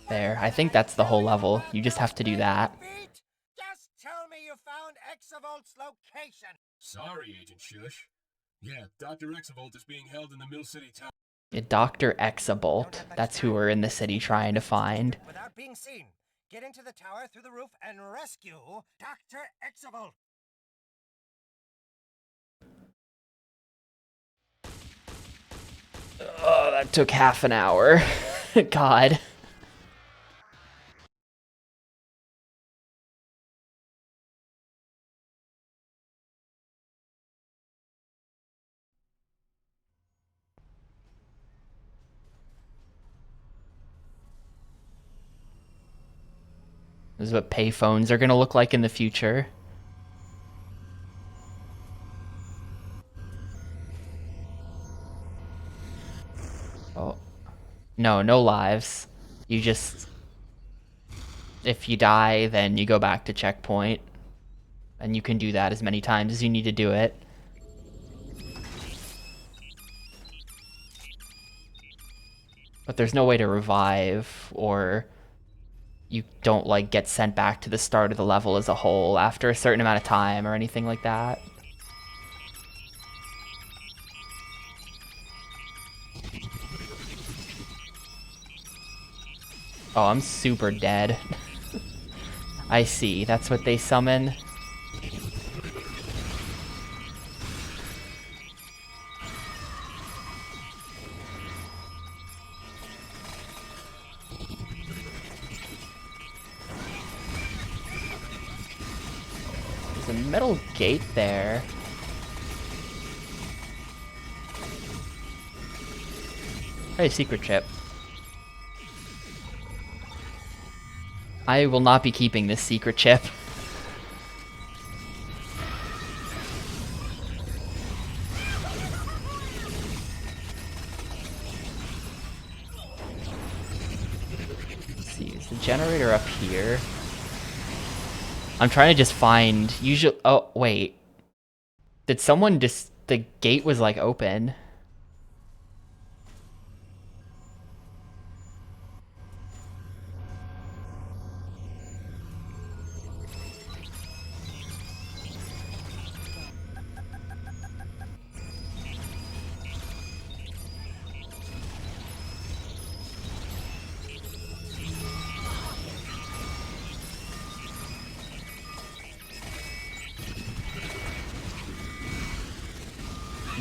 There, I think that's the whole level. You just have to do that. Just tell me you found Exavolt's location. Sorry, Agent Shush. Yeah, Dr. Exavolt is being held in the Mill City Tower. Dr. Exabolt. That's who we're in the city trying to find. Without being seen, get into the tower through the roof and rescue Dr. Exavolt. Oh, that took half an hour. God. This is what payphones are gonna look like in the future. Oh. No, no lives. You just... If you die, then you go back to checkpoint. And you can do that as many times as you need to do it. But there's no way to revive, or... you don't, like, get sent back to the start of the level as a whole after a certain amount of time or anything like that. Oh, I'm super dead. I see, that's what they summon. There's a metal gate there. Hey, secret chip. I will not be keeping this secret chip. Let's see, is the generator up here? I'm trying to just find usual. Oh, wait. Did someone just... the gate was like open.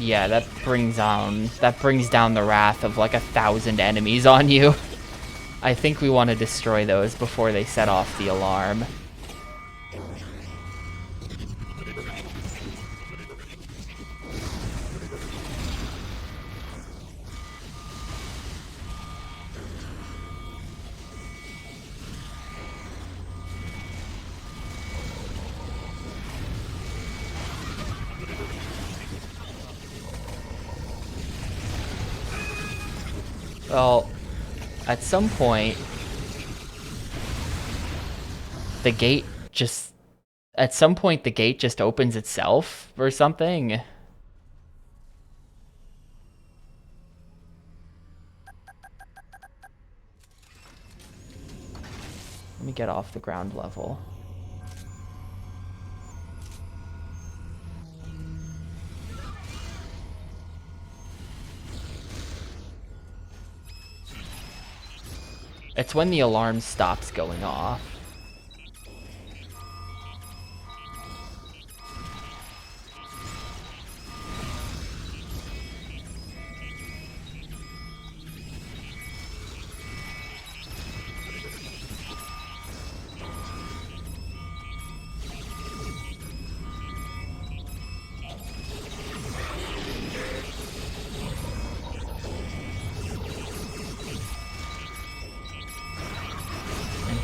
Yeah, that brings down the wrath of like 1,000 enemies on you. I think we want to destroy those before they set off the alarm. Well, at some point, the gate just... At some point, the gate just opens itself or something. Let me get off the ground level. It's when the alarm stops going off.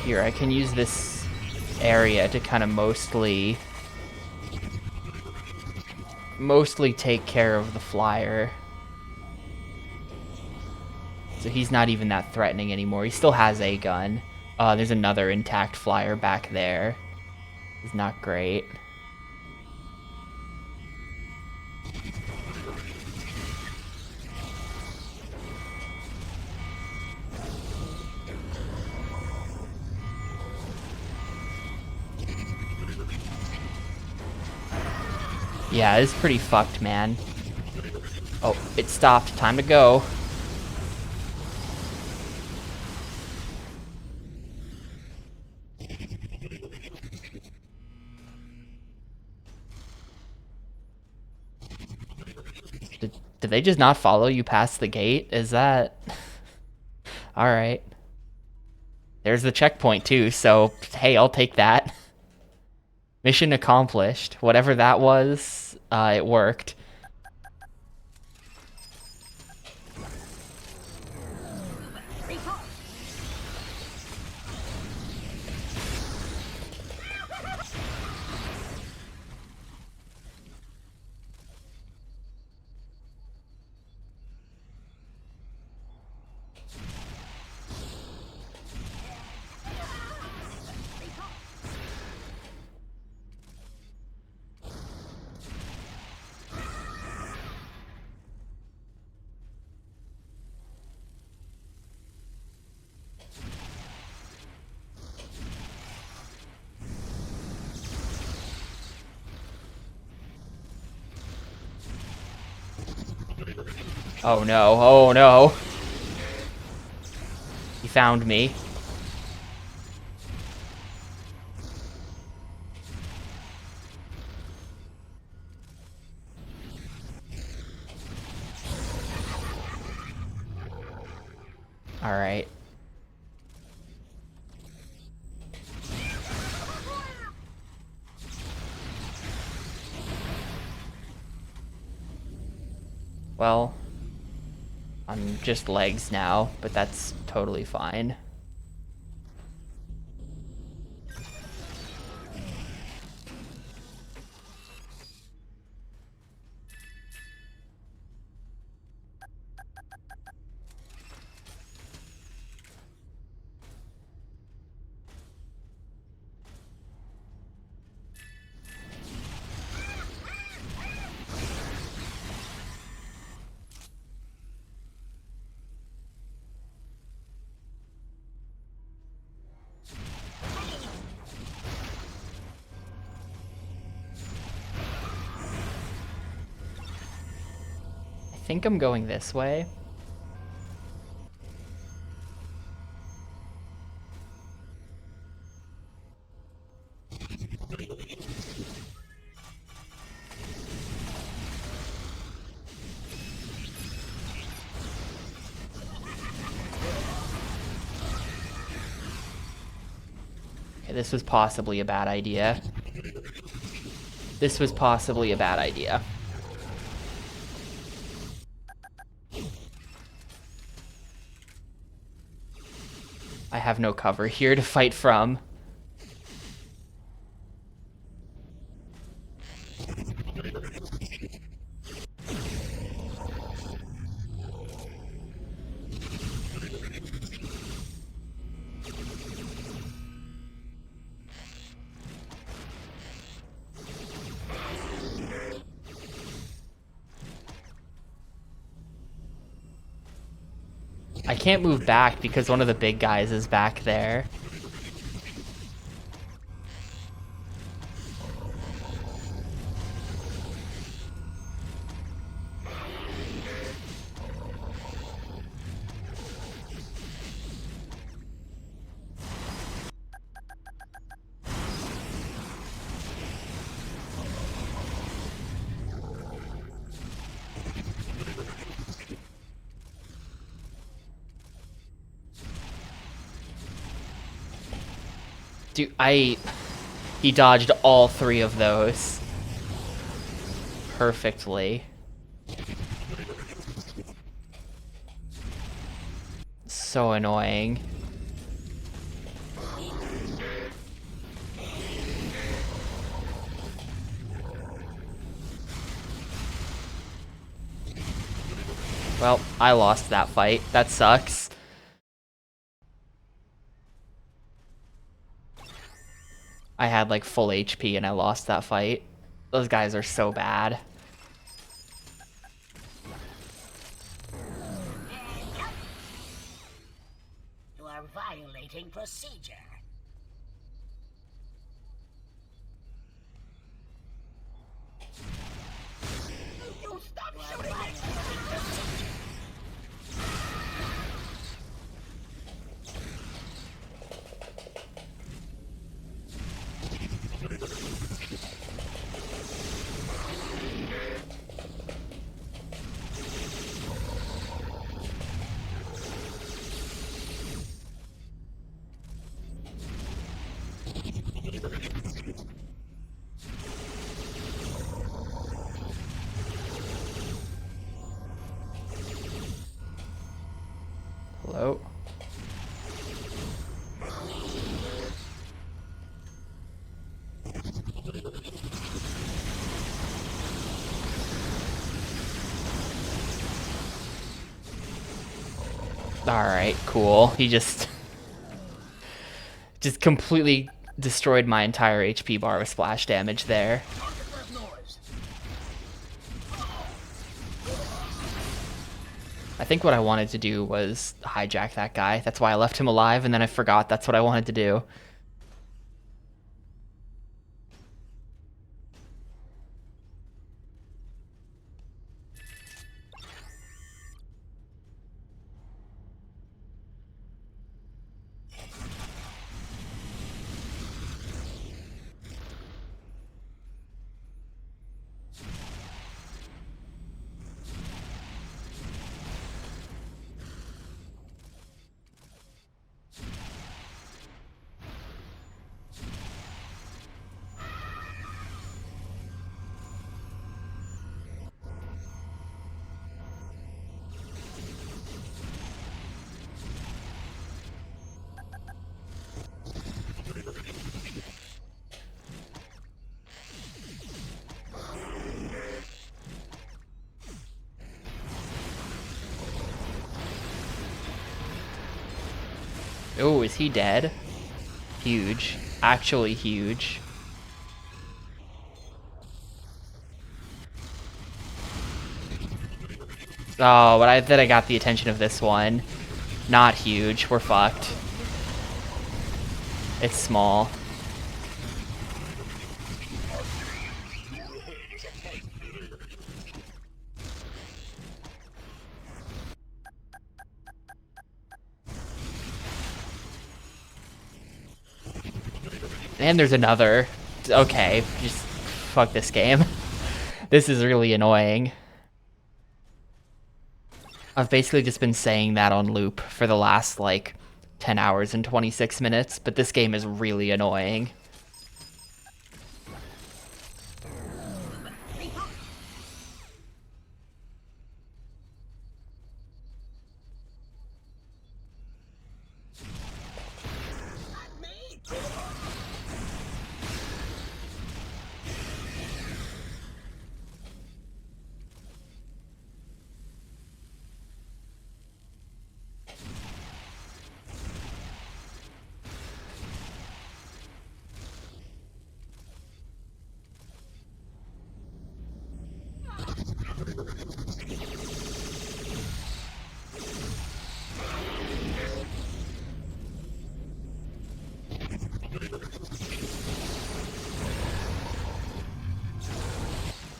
Here, I can use this area to kind of mostly take care of the flyer. So he's not even that threatening anymore. He still has a gun. There's another intact flyer back there. He's not great. Yeah, it's pretty fucked, man. Oh, it stopped. Time to go. Did they just not follow you past the gate? Is that... Alright. There's the checkpoint too, so hey, I'll take that. Mission accomplished. Whatever that was, it worked. Oh no, oh no. He found me. Alright. Well, I'm just legs now, but that's totally fine. I think I'm going this way. Okay, this was possibly a bad idea. This was possibly a bad idea. I have no cover here to fight from. I can't move back because one of the big guys is back there. Dude, he dodged all 3 of those perfectly. So annoying. Well, I lost that fight. That sucks. I had like full HP and I lost that fight. Those guys are so bad. You are violating procedure. You stop You are shooting me! violating procedure. Hello? Alright, cool. He just completely destroyed my entire HP bar with splash damage there. I think what I wanted to do was hijack that guy. That's why I left him alive, and then I forgot that's what I wanted to do. Oh, is he dead? Huge. Actually huge. Oh, but I think I got the attention of this one. Not huge. We're fucked. It's small. And there's another. Okay, just fuck this game. This is really annoying. I've basically just been saying that on loop for the last, like, 10 hours and 26 minutes, but this game is really annoying.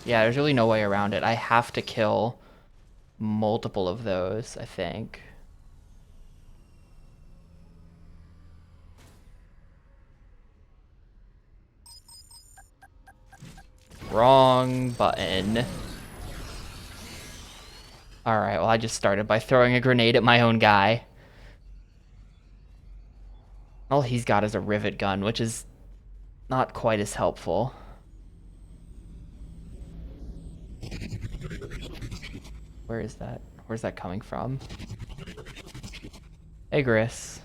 Yeah, there's really no way around it. I have to kill multiple of those, I think. Wrong button. Alright, well I just started by throwing a grenade at my own guy. All he's got is a rivet gun, which is not quite as helpful. Where is that? Where's that coming from? Hey, Gris.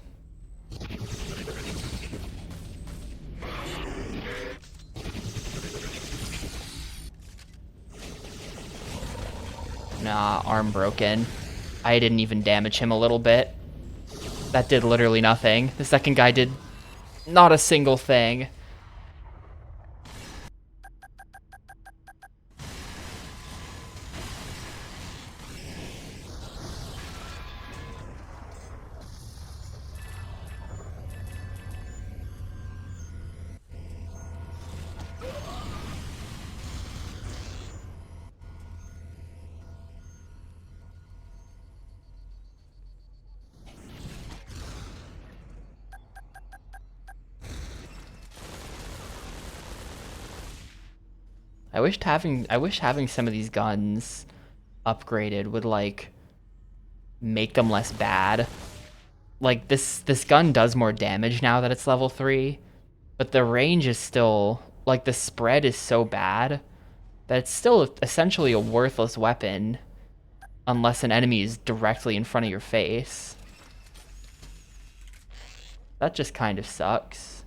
Nah, arm broken. I didn't even damage him a little bit. That did literally nothing. The second guy did not a single thing. I wish having some of these guns upgraded would like make them less bad. Like this gun does more damage now that it's level 3, but the range is still like the spread is so bad that it's still essentially a worthless weapon unless an enemy is directly in front of your face. That just kind of sucks.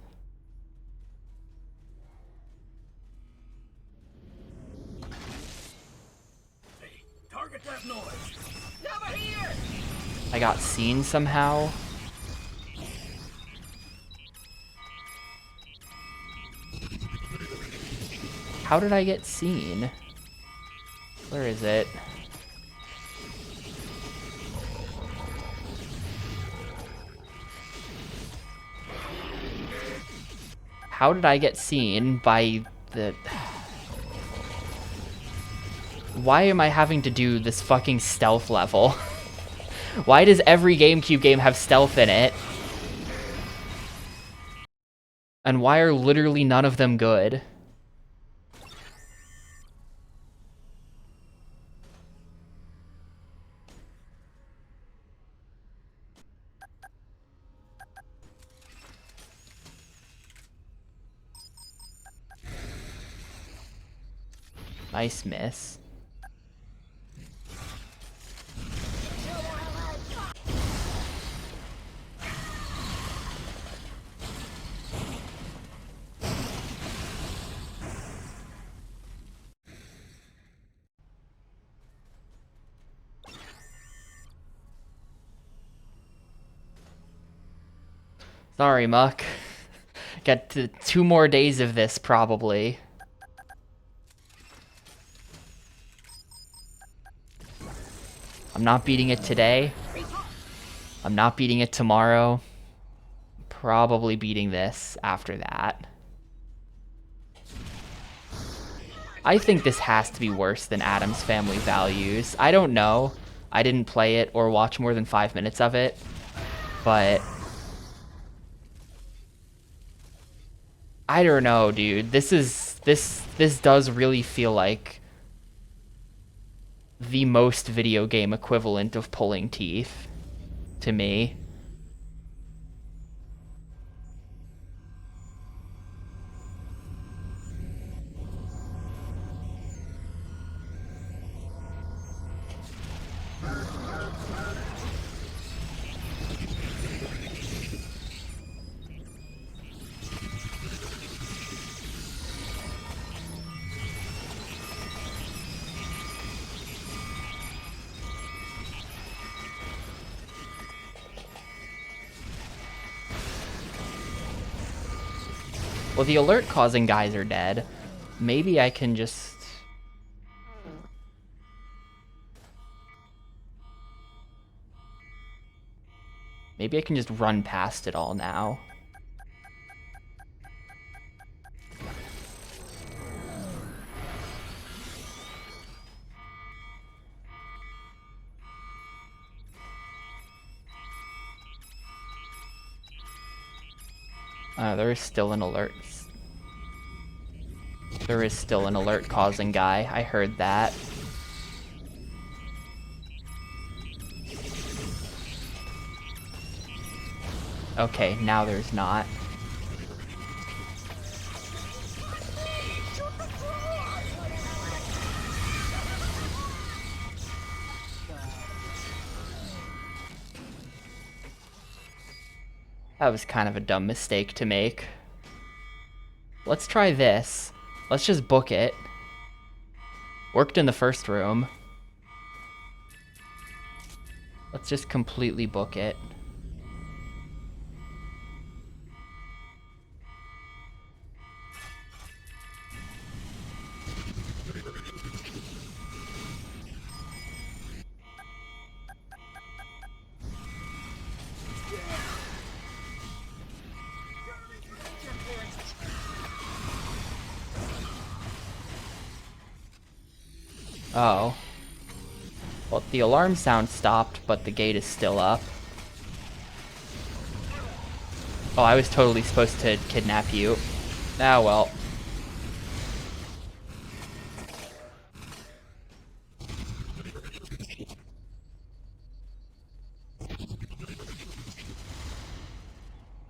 Target that noise. Never here! I got seen somehow. How did I get seen? Where is it? How did I get seen by the... Why am I having to do this fucking stealth level? Why does every GameCube game have stealth in it? And why are literally none of them good? Nice miss. Sorry, Muck. Got 2 more days of this, probably. I'm not beating it today. I'm not beating it tomorrow. Probably beating this after that. I think this has to be worse than Addams Family Values. I don't know. I didn't play it or watch more than 5 minutes of it, but I don't know, dude. This does really feel like the most video game equivalent of pulling teeth to me. Well, the alert causing guys are dead. Maybe I can just... Maybe I can just run past it all now. There is still an alert. There is still an alert causing guy. I heard that. Okay, now there's not. That was kind of a dumb mistake to make. Let's try this. Let's just book it. Worked in the first room. Let's just completely book it. Oh. Well, the alarm sound stopped, but the gate is still up. Oh, I was totally supposed to kidnap you. Ah, well.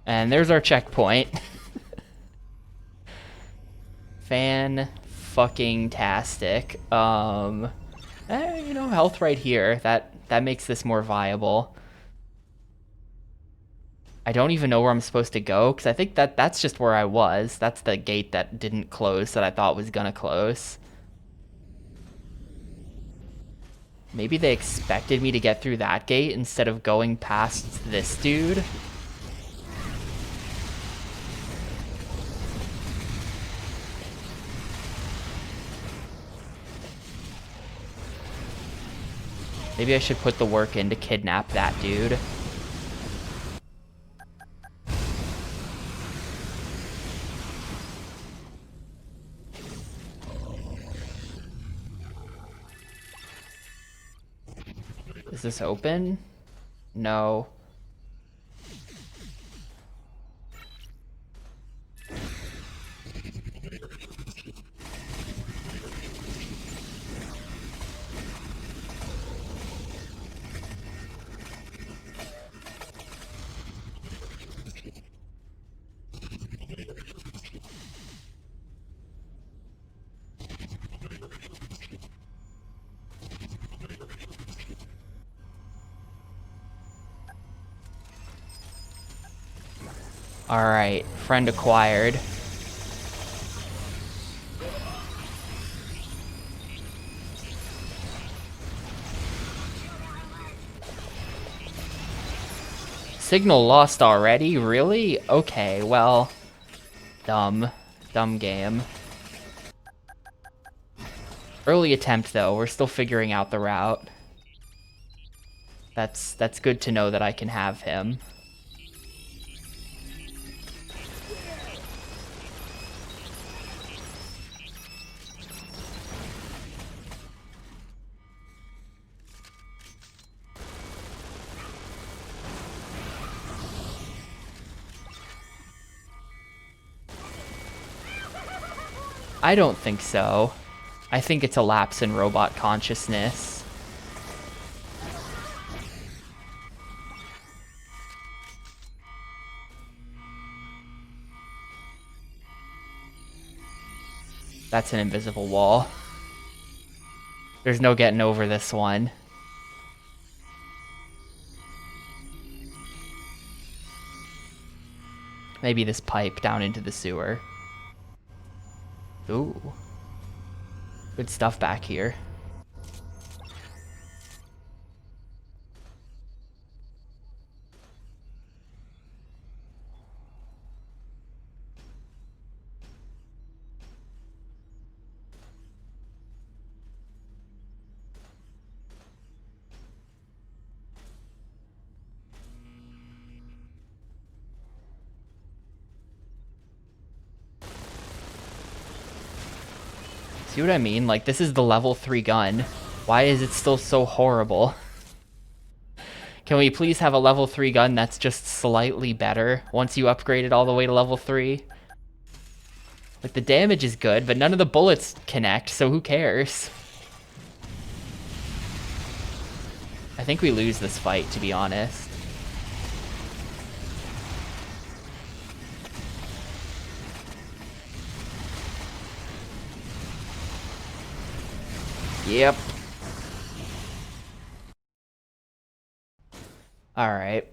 And there's our checkpoint. Fan-fucking-tastic. You know, health right here. That makes this more viable. I don't even know where I'm supposed to go, because I think that's just where I was. That's the gate that didn't close that I thought was gonna close. Maybe they expected me to get through that gate instead of going past this dude. Maybe I should put the work in to kidnap that dude. Is this open? No. Alright, friend acquired. Signal lost already? Really? Okay, well... Dumb. Dumb game. Early attempt, though. We're still figuring out the route. That's good to know that I can have him. I don't think so. I think it's a lapse in robot consciousness. That's an invisible wall. There's no getting over this one. Maybe this pipe down into the sewer. Ooh. Good stuff back here. See what I mean? Like, this is the level 3 gun. Why is it still so horrible? Can we please have a level 3 gun that's just slightly better once you upgrade it all the way to level 3? Like, the damage is good, but none of the bullets connect, so who cares? I think we lose this fight, to be honest. Yep. Alright.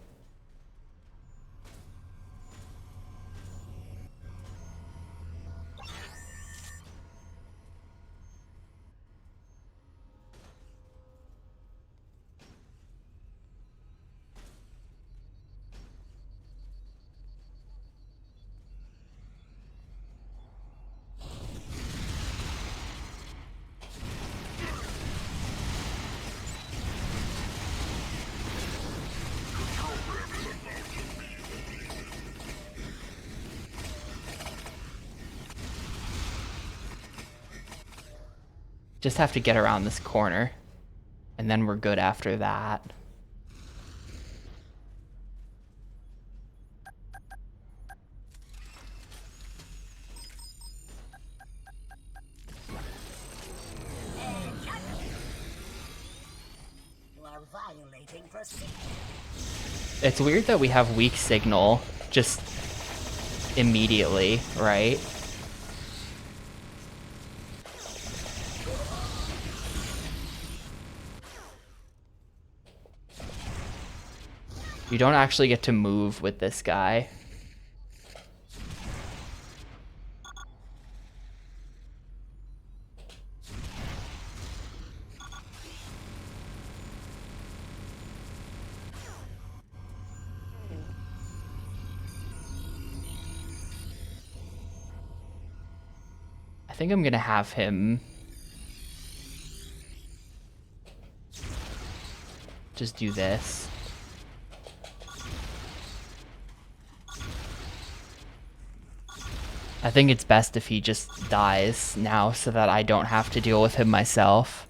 Just have to get around this corner, and then we're good after that. You are violating procedure. It's weird that we have weak signal just immediately, right? You don't actually get to move with this guy. I think I'm gonna have him just do this. I think it's best if he just dies now so that I don't have to deal with him myself.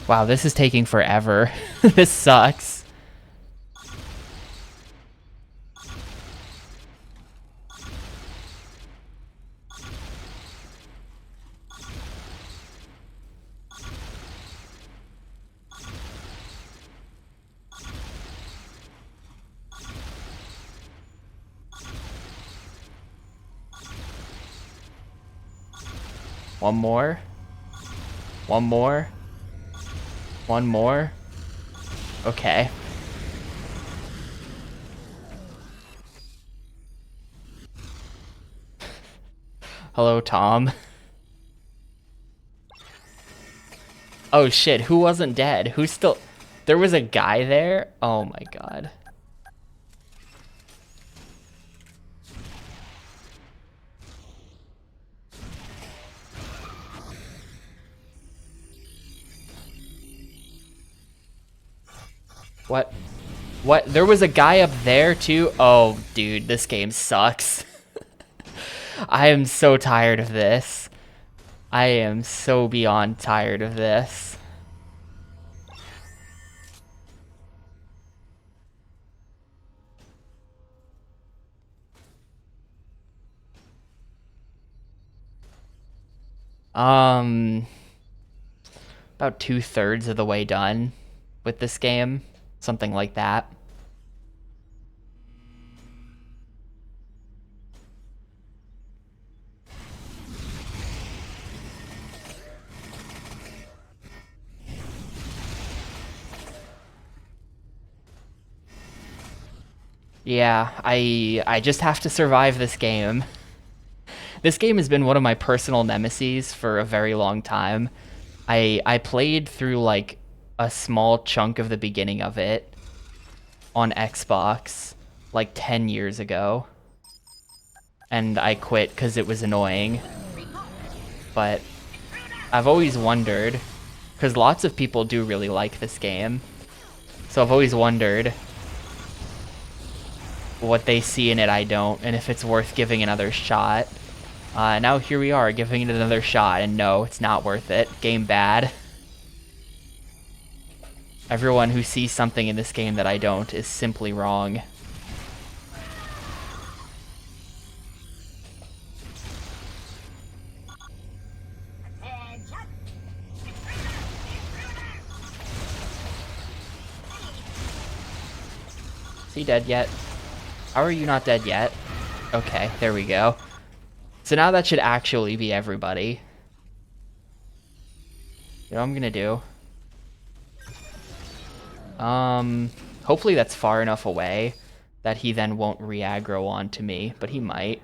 Wow, this is taking forever. This sucks. One more. One more. One more. Okay. Hello, Tom. Oh shit, who wasn't dead? Who's still... There was a guy there? Oh my god. What? What? There was a guy up there too? Oh, dude, this game sucks. I am so tired of this. I am so beyond tired of this. About 2/3 of the way done with this game. Something like that. Yeah, I just have to survive this game. This game has been one of my personal nemeses for a very long time. I played through like a small chunk of the beginning of it on Xbox like 10 years ago. And I quit because it was annoying. But I've always wondered, because lots of people do really like this game. So I've always wondered what they see in it I don't, and if it's worth giving another shot. Now here we are, giving it another shot, and no, it's not worth it. Game bad. Everyone who sees something in this game that I don't is simply wrong. Is he dead yet? How are you not dead yet? Okay, there we go. So now that should actually be everybody. You know what I'm gonna do? Hopefully that's far enough away that he then won't re-aggro onto me, but he might.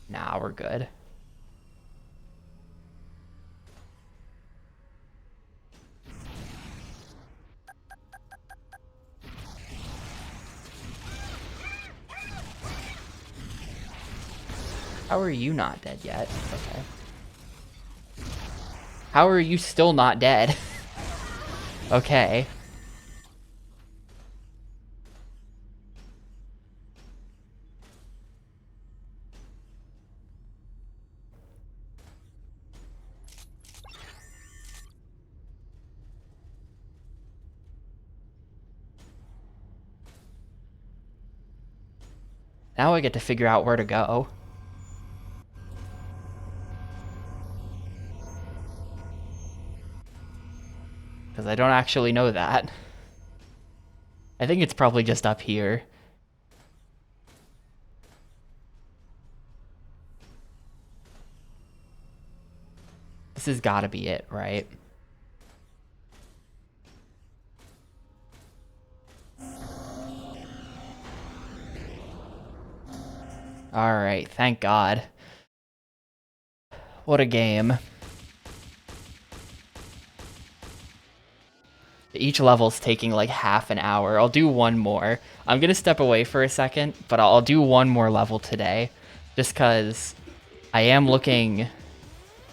Nah, we're good. How are you not dead yet? Okay. How are you still not dead? Okay. Now I get to figure out where to go. Because I don't actually know that. I think it's probably just up here. This has got to be it, right? Alright, thank God. What a game. Each level's taking like half an hour. I'll do one more. I'm gonna step away for a second, but I'll do one more level today. Just because I am looking...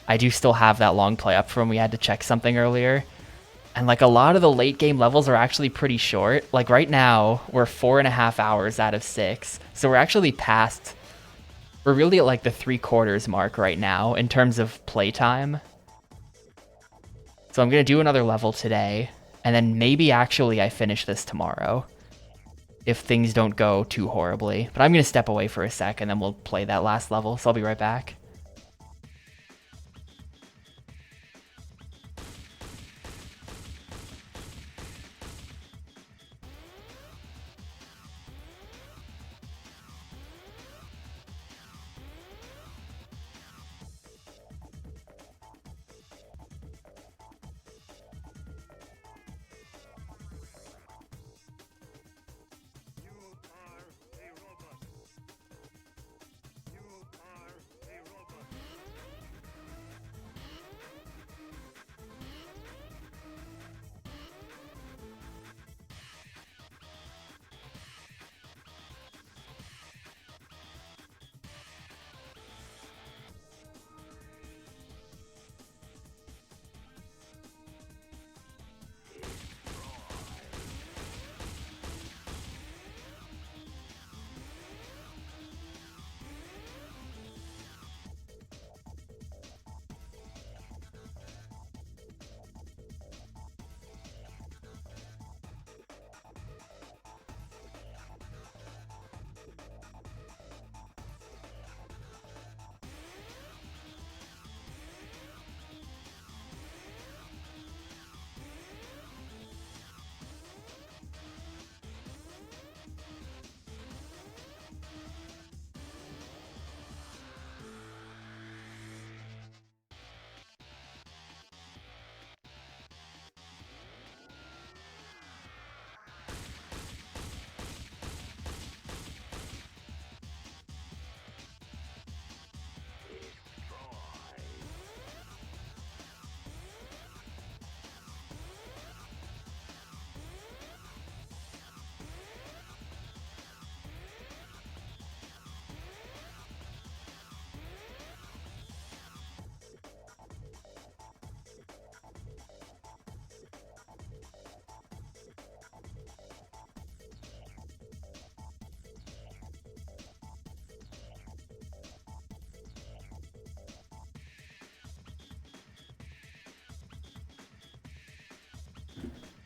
I do still have that long play up from we had to check something earlier. And like a lot of the late game levels are actually pretty short. Like right now, we're 4.5 hours out of 6. So we're actually past... We're really at like the 3/4 mark right now in terms of playtime. So I'm gonna do another level today. And then maybe actually I finish this tomorrow. If things don't go too horribly. But I'm gonna step away for a sec and then we'll play that last level. So I'll be right back.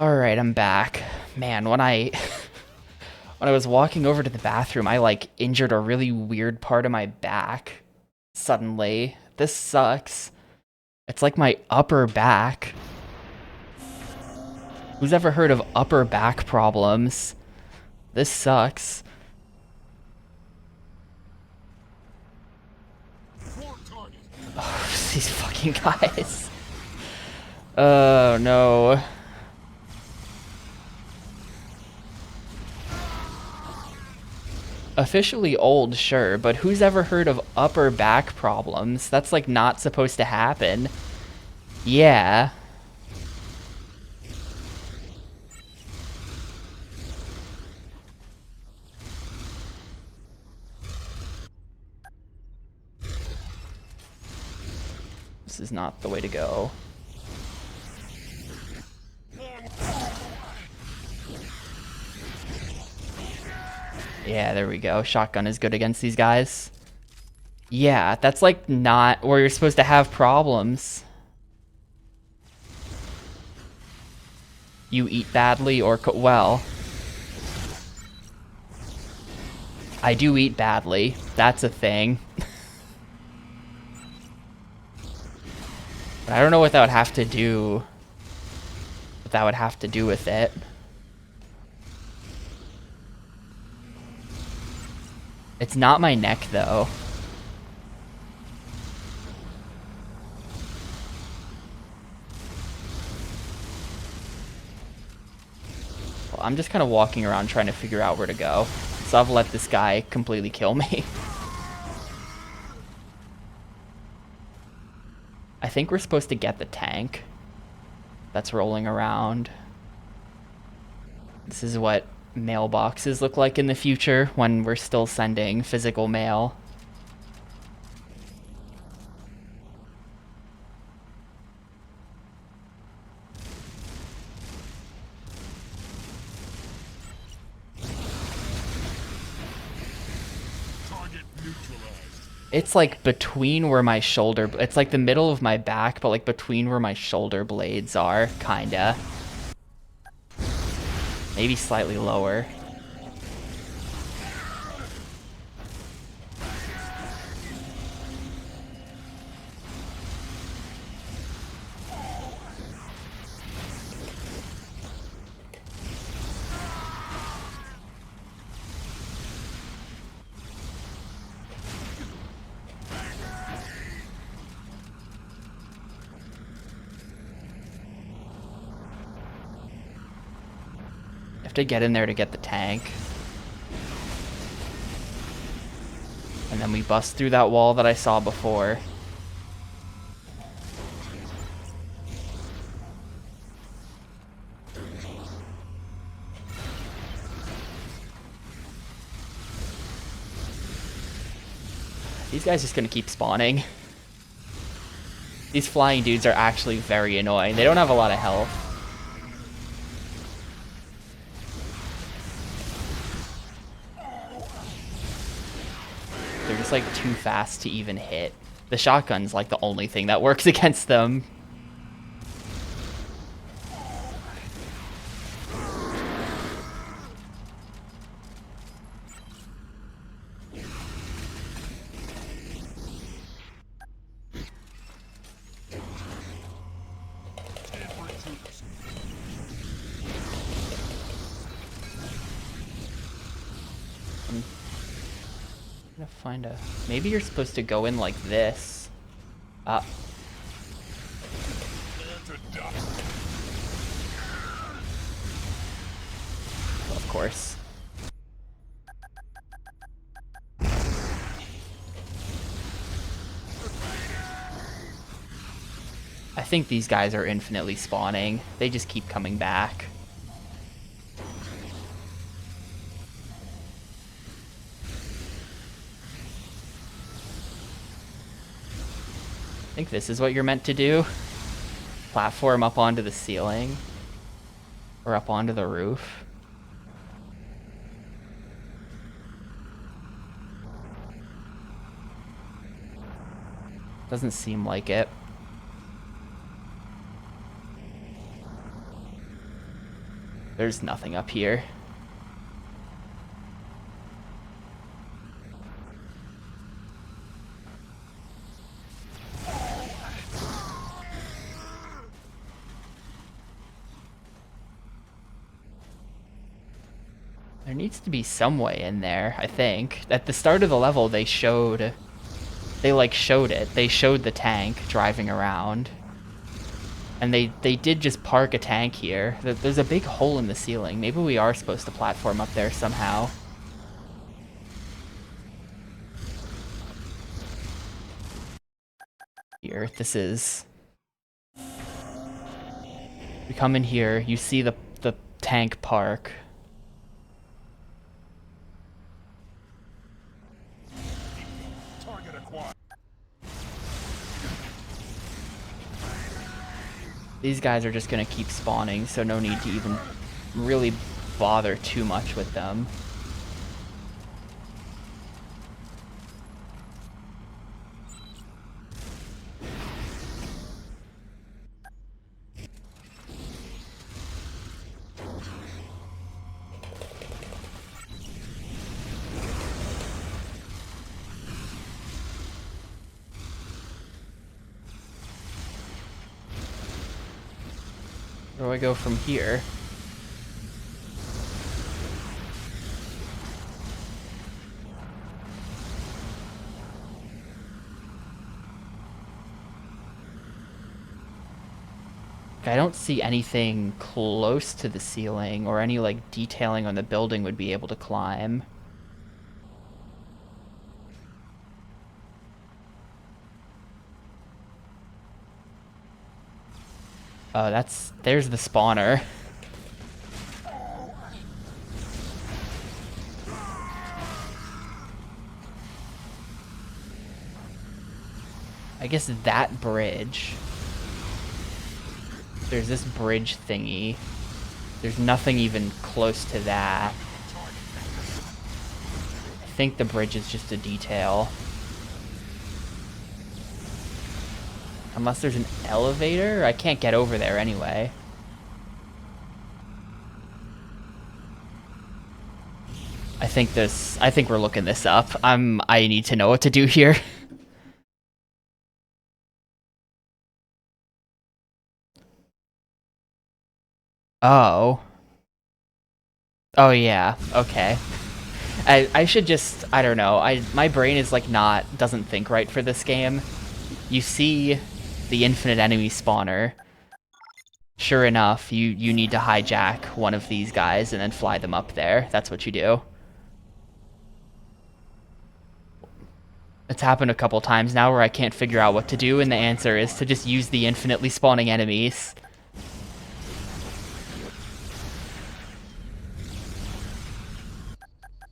Alright, I'm back. Man, when I when I was walking over to the bathroom, I like injured a really weird part of my back suddenly. This sucks. It's like my upper back. Who's ever heard of upper back problems? This sucks. Oh, these fucking guys. Oh no. Officially old, sure, but who's ever heard of upper back problems? That's like not supposed to happen. Yeah. This is not the way to go. Yeah, there we go. Shotgun is good against these guys. Yeah, that's like not where you're supposed to have problems. You eat badly or well. I do eat badly. That's a thing. But I don't know what that would have to do. What that would have to do with it. It's not my neck, though. Well, I'm just kind of walking around trying to figure out where to go. So I've let this guy completely kill me. I think we're supposed to get the tank that's rolling around. This is what mailboxes look like in the future when we're still sending physical mail. It's like between where my shoulder... It's like the middle of my back, but like between where my shoulder blades are, kinda. Maybe slightly lower. To get in there to get the tank. And then we bust through that wall that I saw before. These guys just gonna keep spawning. These flying dudes are actually very annoying. They don't have a lot of health. They're just like too fast to even hit. The shotgun's like the only thing that works against them. Find a... Maybe you're supposed to go in like this. Of course. I think these guys are infinitely spawning. They just keep coming back. I think this is what you're meant to do. Platform up onto the ceiling. Or up onto the roof. Doesn't seem like it. there's nothing up here. There needs to be some way in there, I think. At the start of the level, they showed it. They showed the tank driving around. And they did just park a tank here. There's a big hole in the ceiling. Maybe we are supposed to platform up there somehow. Here, this is... You come in here, you see the tank park. These guys are just gonna keep spawning, so no need to even really bother too much with them. Where do I go from here? I don't see anything close to the ceiling or any like detailing on the building would be able to climb. Oh, there's the spawner. I guess that bridge. There's this bridge thingy. There's nothing even close to that. I think the bridge is just a detail. Unless there's an elevator? I can't get over there anyway. I think we're looking this up. I need to know what to do here. Oh. Oh yeah, okay. I should just, I don't know, my brain is like doesn't think right for this game. You see the infinite enemy spawner. Sure enough, you need to hijack one of these guys and then fly them up there. That's what you do. It's happened a couple times now where I can't figure out what to do, and the answer is to just use the infinitely spawning enemies.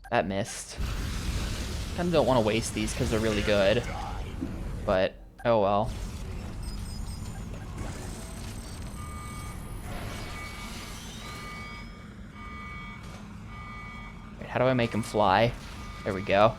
That missed. Kind of don't want to waste these because they're really good. But, oh well. Wait, how do I make him fly? There we go.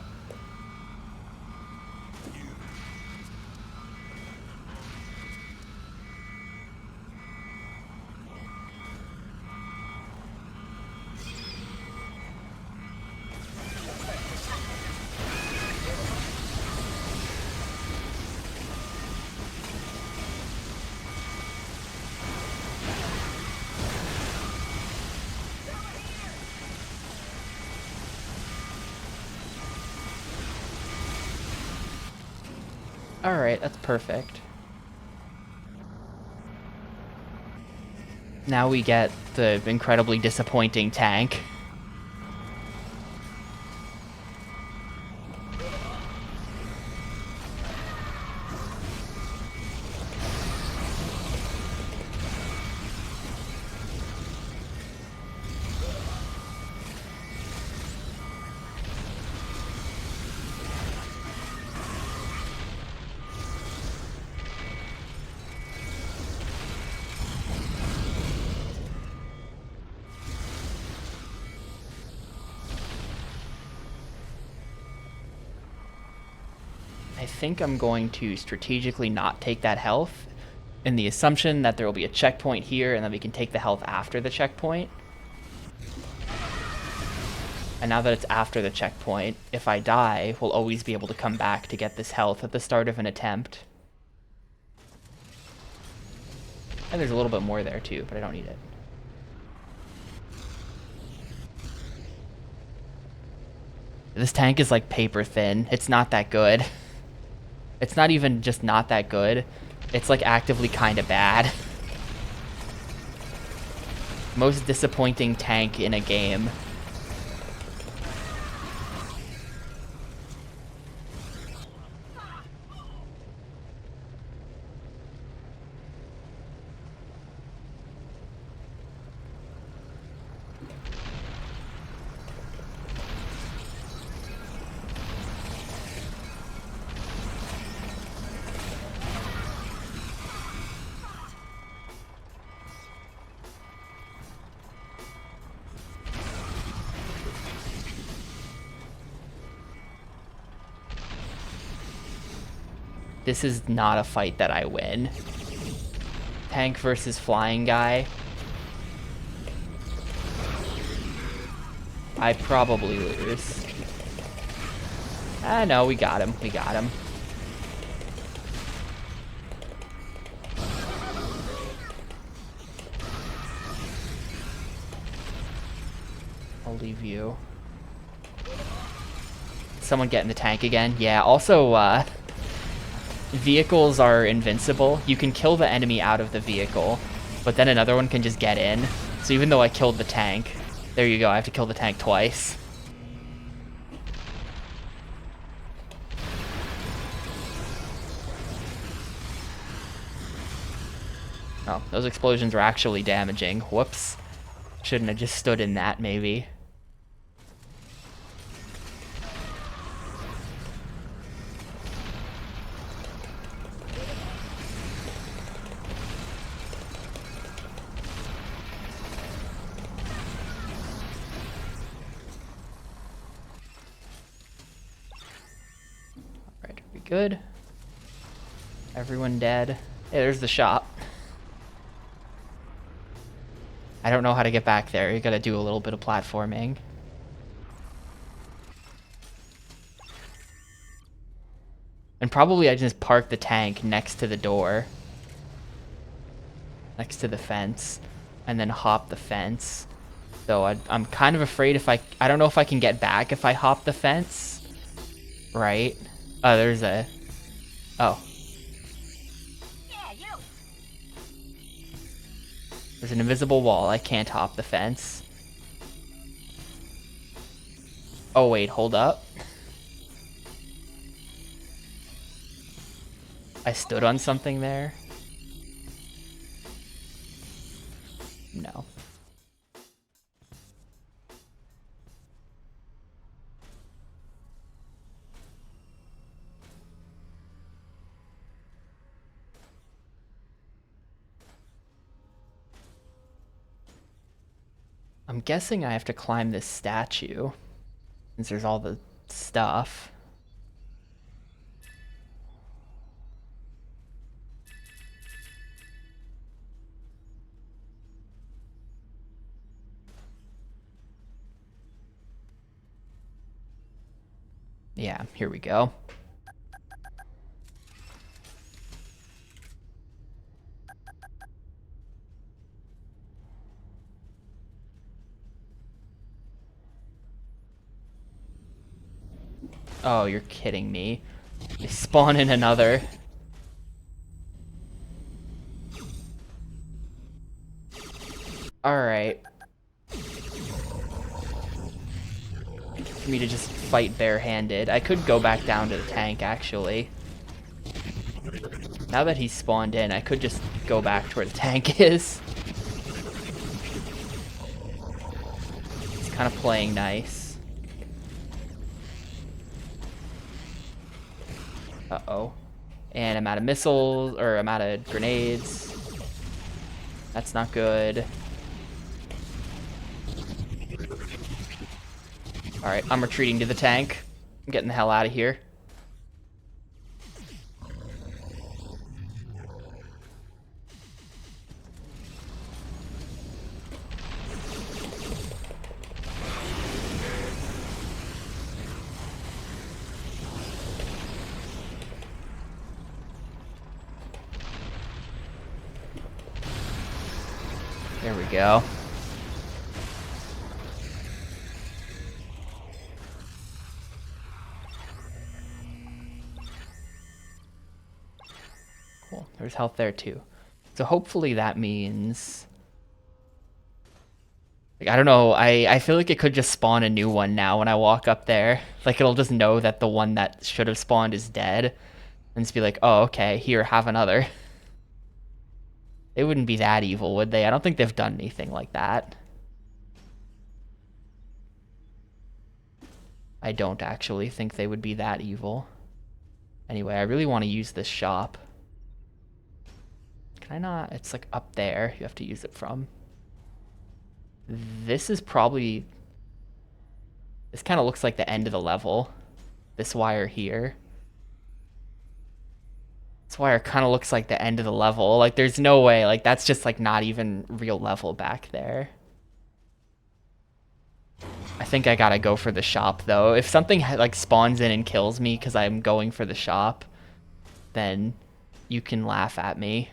Alright, that's perfect. Now we get the incredibly disappointing tank. I think I'm going to strategically not take that health in the assumption that there will be a checkpoint here and then we can take the health after the checkpoint. And now that it's after the checkpoint, if I die, we'll always be able to come back to get this health at the start of an attempt. And there's a little bit more there too, but I don't need it. This tank is like paper thin. It's not that good. It's not even just not that good. It's like actively kind of bad. Most disappointing tank in a game. This is not a fight that I win. Tank versus flying guy. I probably lose. Ah, no, we got him. We got him. I'll leave you. Someone get in the tank again. Yeah, also, vehicles are invincible. You can kill the enemy out of the vehicle, but then another one can just get in. So even though I killed the tank, there you go, I have to kill the tank twice. Oh, those explosions are actually damaging. Whoops. Shouldn't have just stood in that, maybe. Good. Everyone dead. Hey, there's the shop. I don't know how to get back there. You gotta do a little bit of platforming. And probably I just park the tank next to the door. Next to the fence. And then hop the fence. So I'm kind of afraid if I don't know if I can get back if I hop the fence. Right? Oh, there's a... Oh. Yeah, you. There's an invisible wall. I can't hop the fence. Oh, wait. Hold up. I stood on something there. No. I'm guessing I have to climb this statue, since there's all the stuff. Yeah, here we go. Oh, you're kidding me. They spawn in another. Alright. For me to just fight barehanded. I could go back down to the tank, actually. Now that he's spawned in, I could just go back to where the tank is. He's kind of playing nice. Uh-oh. And I'm out of missiles, or I'm out of grenades. That's not good. Alright, I'm retreating to the tank. I'm getting the hell out of here. There we go. Cool. There's health there too. So hopefully that means... Like, I don't know, I feel like it could just spawn a new one now when I walk up there. Like, it'll just know that the one that should have spawned is dead. And just be like, oh, okay, here, have another. They wouldn't be that evil, would they? I don't think they've done anything like that. I don't actually think they would be that evil. Anyway, I really want to use this shop. Can I not? It's like up there. You have to use it from. This is probably... This kind of looks like the end of the level. This wire here. This wire kind of looks like the end of the level. Like, there's no way. Like, that's just, like, not even real level back there. I think I gotta go for the shop, though. If something, like, spawns in and kills me because I'm going for the shop, then you can laugh at me.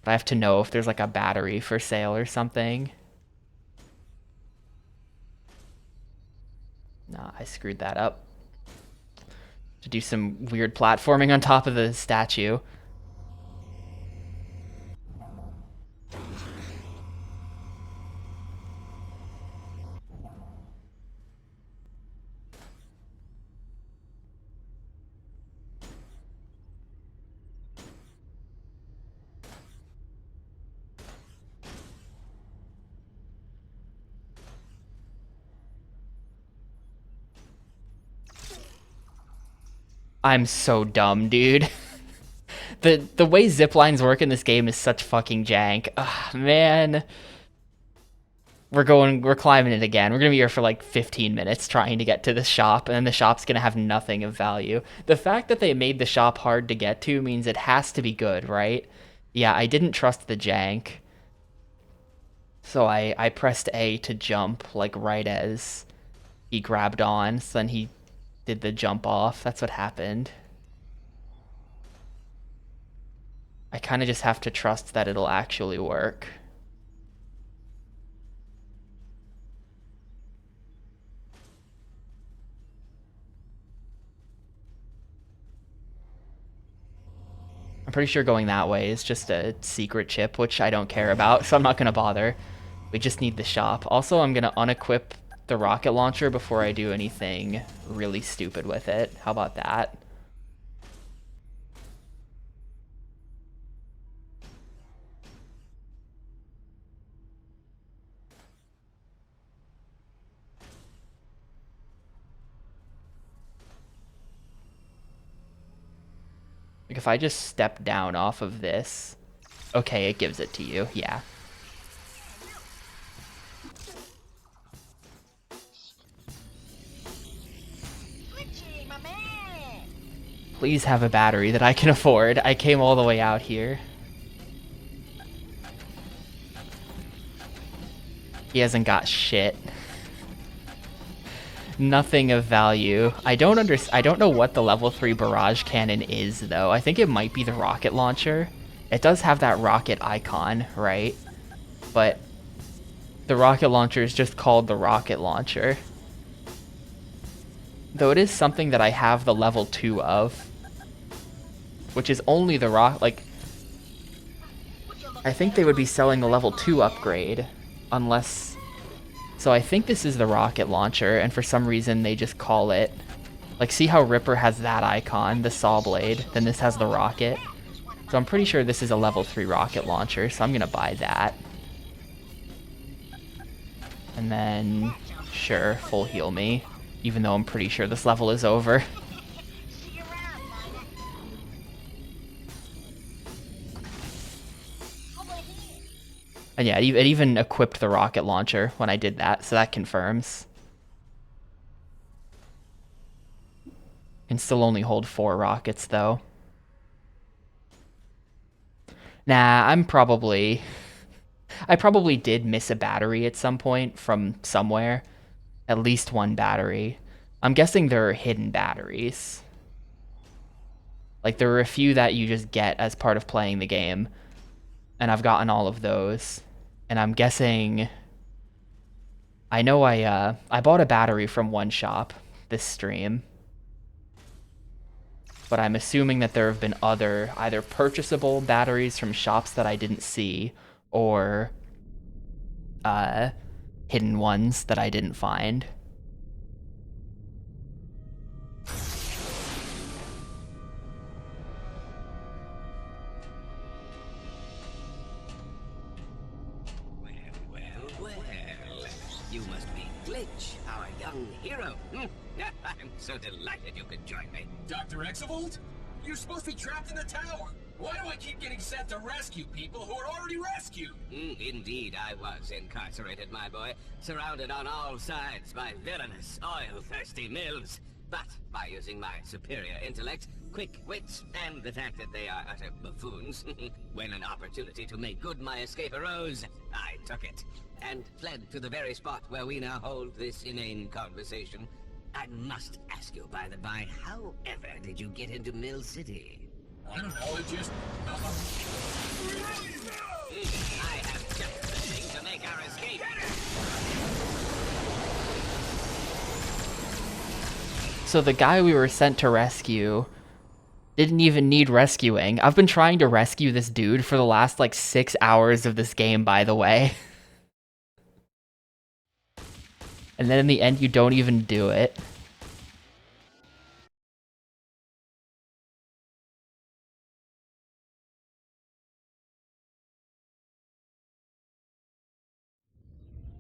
But I have to know if there's, like, a battery for sale or something. Nah, I screwed that up. To do some weird platforming on top of the statue. I'm so dumb, dude. The way zip lines work in this game is such fucking jank. Ugh, man. We're climbing it again. We're gonna be here for like 15 minutes trying to get to the shop, and then the shop's gonna have nothing of value. The fact that they made the shop hard to get to means it has to be good, right? Yeah, I didn't trust the jank. So I pressed A to jump, like right as he grabbed on, so then he did the jump off. That's what happened. I kind of just have to trust that it'll actually work. I'm pretty sure going that way is just a secret chip, which I don't care about, so I'm not going to bother. We just need the shop. Also, I'm going to unequip the rocket launcher before I do anything really stupid with it. How about that? Like, if I just step down off of this... Okay, it gives it to you, yeah. Please have a battery that I can afford. I came all the way out here. He hasn't got shit. Nothing of value. I don't know what the level 3 barrage cannon is, though. I think it might be the rocket launcher. It does have that rocket icon, right? But the rocket launcher is just called the rocket launcher. Though it is something that I have the level 2 of. Which is only the like... I think they would be selling the level 2 upgrade. Unless... So I think this is the rocket launcher, and for some reason they just call it... Like, see how Ripper has that icon, the saw blade? Then this has the rocket. So I'm pretty sure this is a level 3 rocket launcher, so I'm gonna buy that. And then... Sure, full heal me. Even though I'm pretty sure this level is over. And yeah, it even equipped the rocket launcher when I did that, so that confirms. Can still only hold 4 rockets, though. Nah, I probably did miss a battery at some point from somewhere. At least one battery. I'm guessing there are hidden batteries. Like, there are a few that you just get as part of playing the game. And I've gotten all of those. And I'm guessing... I know I bought a battery from one shop this stream. But I'm assuming that there have been other either purchasable batteries from shops that I didn't see, or hidden ones that I didn't find. Well, you must be Glitch, our young hero. I'm so delighted you could join me. Dr. Exavolt? You're supposed to be trapped in the tower. Why do I keep getting sent to rescue people who are already rescued? Indeed, I was incarcerated, my boy, surrounded on all sides by villainous, oil-thirsty mills. But by using my superior intellect, quick wits, and the fact that they are utter buffoons, when an opportunity to make good my escape arose, I took it, and fled to the very spot where we now hold this inane conversation. I must ask you, by the by, however did you get into Mill City? I don't know, it just... I have just the thing to make our escape. So the guy we were sent to rescue didn't even need rescuing. I've been trying to rescue this dude for the last, like, 6 hours of this game, by the way. And then in the end, you don't even do it.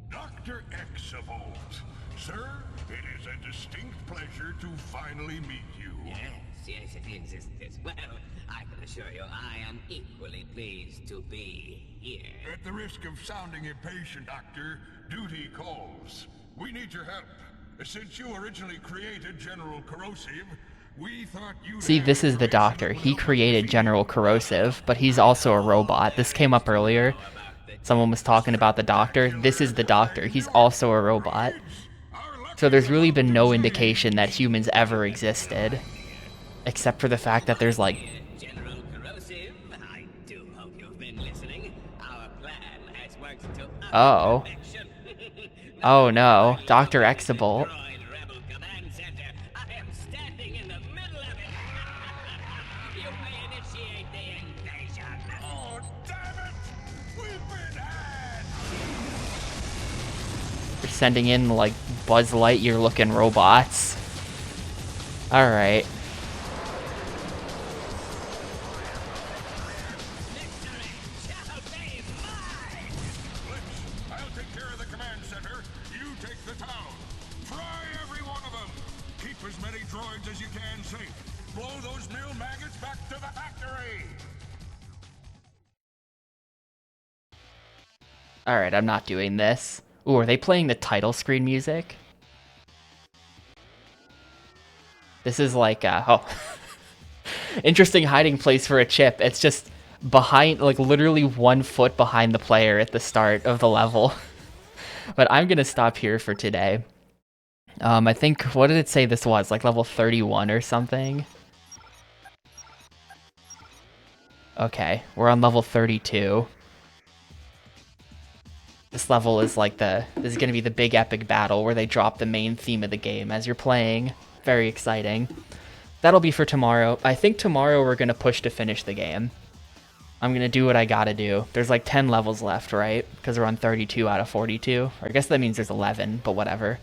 Dr. Exavolt. Sir, it is a distinct pleasure to finally meet you. Yes, it is, isn't it? Well, I can assure you I am equally pleased to be here. At the risk of sounding impatient, Doctor, duty calls. We need your help. Since you originally created General Corrosive, we thought you'd... See, this is the doctor. He created General Corrosive, but he's also a robot. This came up earlier. Someone was talking about the doctor. This is the doctor. He's also a robot. So there's really been no indication that humans ever existed. Except for the fact that there's, like... General Corrosive, I do hope you've been listening. Our plan has worked to Oh. perfection. Oh no. Dr. Exavolt. Droid Rebel Command Center. I am standing in the middle of it. You may initiate the invasion. Oh, damn it! We've been had! You're sending in, like, Buzz Lightyear looking robots. Alright. I'll take care of the command center. You take the town. Fry every one of them. Keep as many droids as you can safe. Blow those mill maggots back to the factory. Alright, I'm not doing this. Ooh, are they playing the title screen music? This is like, oh. Interesting hiding place for a chip. It's just behind, like, literally 1 foot behind the player at the start of the level. But I'm gonna stop here for today. I think, what did it say this was? Like level 31 or something? Okay, we're on level 32. This level is like this is gonna be the big epic battle where they drop the main theme of the game as you're playing. Very exciting. That'll be for tomorrow. I think tomorrow we're gonna push to finish the game. I'm gonna do what I gotta do. There's like 10 levels left, right? Because we're on 32 out of 42. Or I guess that means there's 11, but whatever.